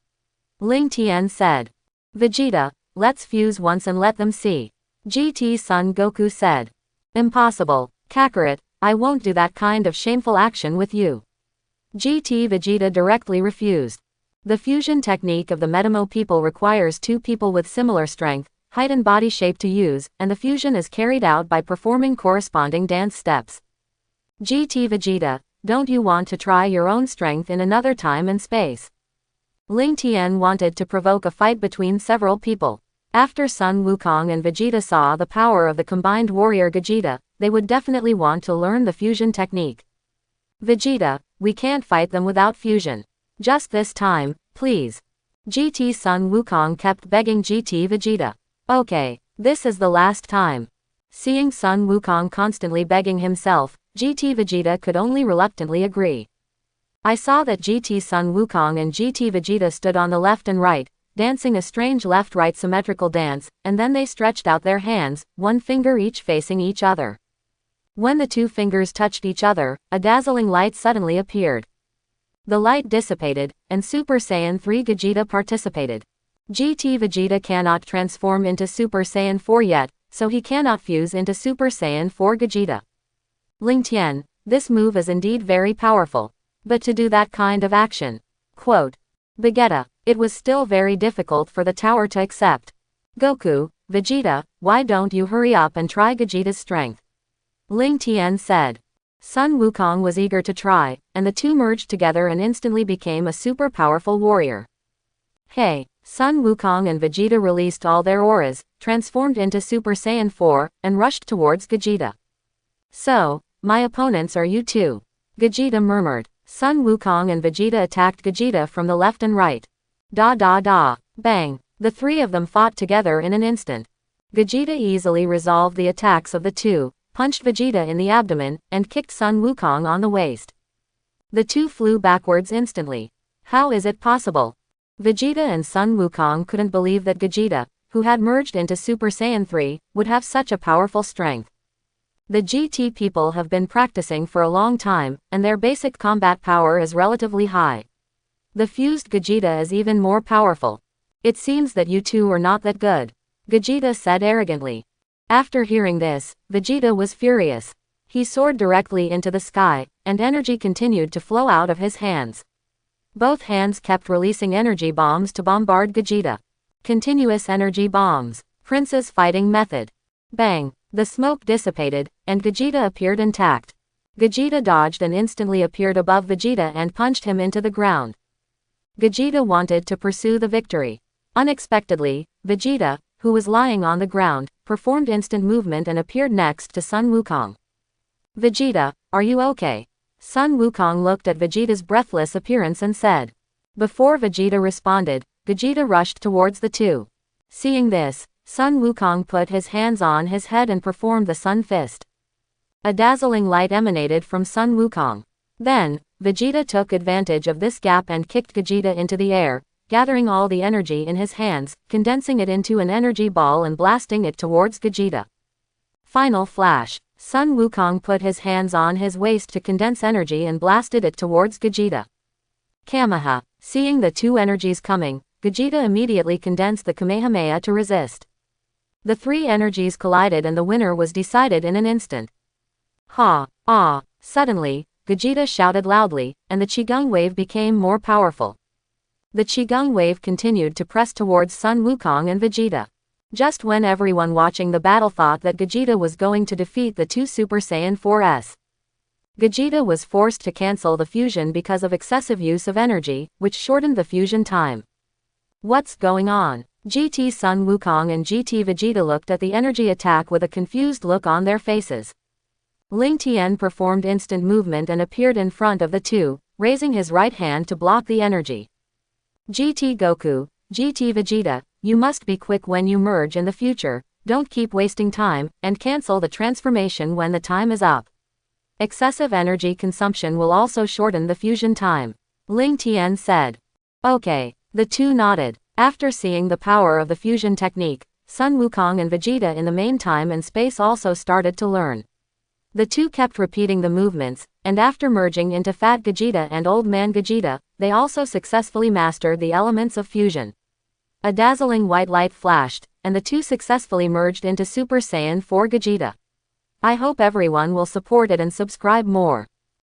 [SPEAKER 1] Ling Tian said. Vegeta, let's fuse once and let them see. GT Son Goku said. Impossible, Kakarot, I won't do that kind of shameful action with you. GT Vegeta directly refused. The fusion technique of the Metamo people requires two people with similar strength, height and body shape to use, and the fusion is carried out by performing corresponding dance steps. GT Vegeta, don't you want to try your own strength in another time and space? Ling Tian wanted to provoke a fight between several people. After Sun Wukong and Vegeta saw the power of the combined warrior Gogeta, they would definitely want to learn the fusion technique. Vegeta, we can't fight them without fusion. Just this time, please. GT Sun Wukong kept begging GT Vegeta. Okay, this is the last time. Seeing Sun Wukong constantly begging himself, GT Vegeta could only reluctantly agree. I saw that GT Sun Wukong and GT Vegeta stood on the left and right, dancing a strange left-right symmetrical dance, and then they stretched out their hands, one finger each facing each other. When the two fingers touched each other, a dazzling light suddenly appeared. The light dissipated, and Super Saiyan 3 Gogeta participated. GT Vegeta cannot transform into Super Saiyan 4 yet, so he cannot fuse into Super Saiyan 4 Gogeta. Ling Tian, this move is indeed very powerful. But to do that kind of action, quote, Vegeta, it was still very difficult for the tower to accept. Goku, Vegeta, why don't you hurry up and try Gogeta's strength? Ling Tian said. Sun Wukong was eager to try, and the two merged together and instantly became a super powerful warrior. Hey, Sun Wukong and Vegeta released all their auras, transformed into Super Saiyan 4, and rushed towards Gogeta. So, my opponents are you two? Gogeta murmured. Sun Wukong and Vegeta attacked Gogeta from the left and right. Da da da, bang, the three of them fought together in an instant. Gogeta easily resolved the attacks of the two, punched Vegeta in the abdomen, and kicked Sun Wukong on the waist. The two flew backwards instantly. How is it possible? Vegeta and Sun Wukong couldn't believe that Gogeta, who had merged into Super Saiyan 3, would have such a powerful strength. The GT people have been practicing for a long time, and their basic combat power is relatively high. The fused Gogeta is even more powerful. It seems that you two are not that good, Gogeta said arrogantly. After hearing this, Vegeta was furious. He soared directly into the sky, and energy continued to flow out of his hands. Both hands kept releasing energy bombs to bombard Gogeta. Continuous energy bombs. Prince's fighting method. Bang. The smoke dissipated, and Gogeta appeared intact. Gogeta dodged and instantly appeared above Vegeta and punched him into the ground. Gogeta wanted to pursue the victory. Unexpectedly, Vegeta, who was lying on the ground, performed instant movement and appeared next to Sun Wukong. Vegeta, are you okay? Sun Wukong looked at Vegeta's breathless appearance and said. Before Vegeta responded, Gogeta rushed towards the two. Seeing this, Sun Wukong put his hands on his head and performed the Sun Fist. A dazzling light emanated from Sun Wukong. Then, Vegeta took advantage of this gap and kicked Gogeta into the air, gathering all the energy in his hands, condensing it into an energy ball and blasting it towards Gogeta. Final flash. Sun Wukong put his hands on his waist to condense energy and blasted it towards Gogeta. Kameha. Seeing the two energies coming, Gogeta immediately condensed the Kamehameha to resist. The three energies collided and the winner was decided in an instant. Ha! Ah! Suddenly, Gogeta shouted loudly, and the Qigong wave became more powerful. The Qigong wave continued to press towards Sun Wukong and Vegeta. Just when everyone watching the battle thought that Gogeta was going to defeat the two Super Saiyan 4s, Gogeta was forced to cancel the fusion because of excessive use of energy, which shortened the fusion time. What's going on? GT Sun Wukong and GT Vegeta looked at the energy attack with a confused look on their faces. Ling Tian performed instant movement and appeared in front of the two, raising his right hand to block the energy. GT Goku, GT Vegeta, you must be quick when you merge in the future, don't keep wasting time, and cancel the transformation when the time is up. Excessive energy consumption will also shorten the fusion time. Ling Tian said. Okay. The two nodded. After seeing the power of the fusion technique, Sun Wukong and Vegeta in the main time and space also started to learn. The two kept repeating the movements, and after merging into Fat Gogeta and Old Man Gogeta, they also successfully mastered the elements of fusion. A dazzling white light flashed, and the two successfully merged into Super Saiyan 4 Gogeta. I hope everyone will support it and subscribe more.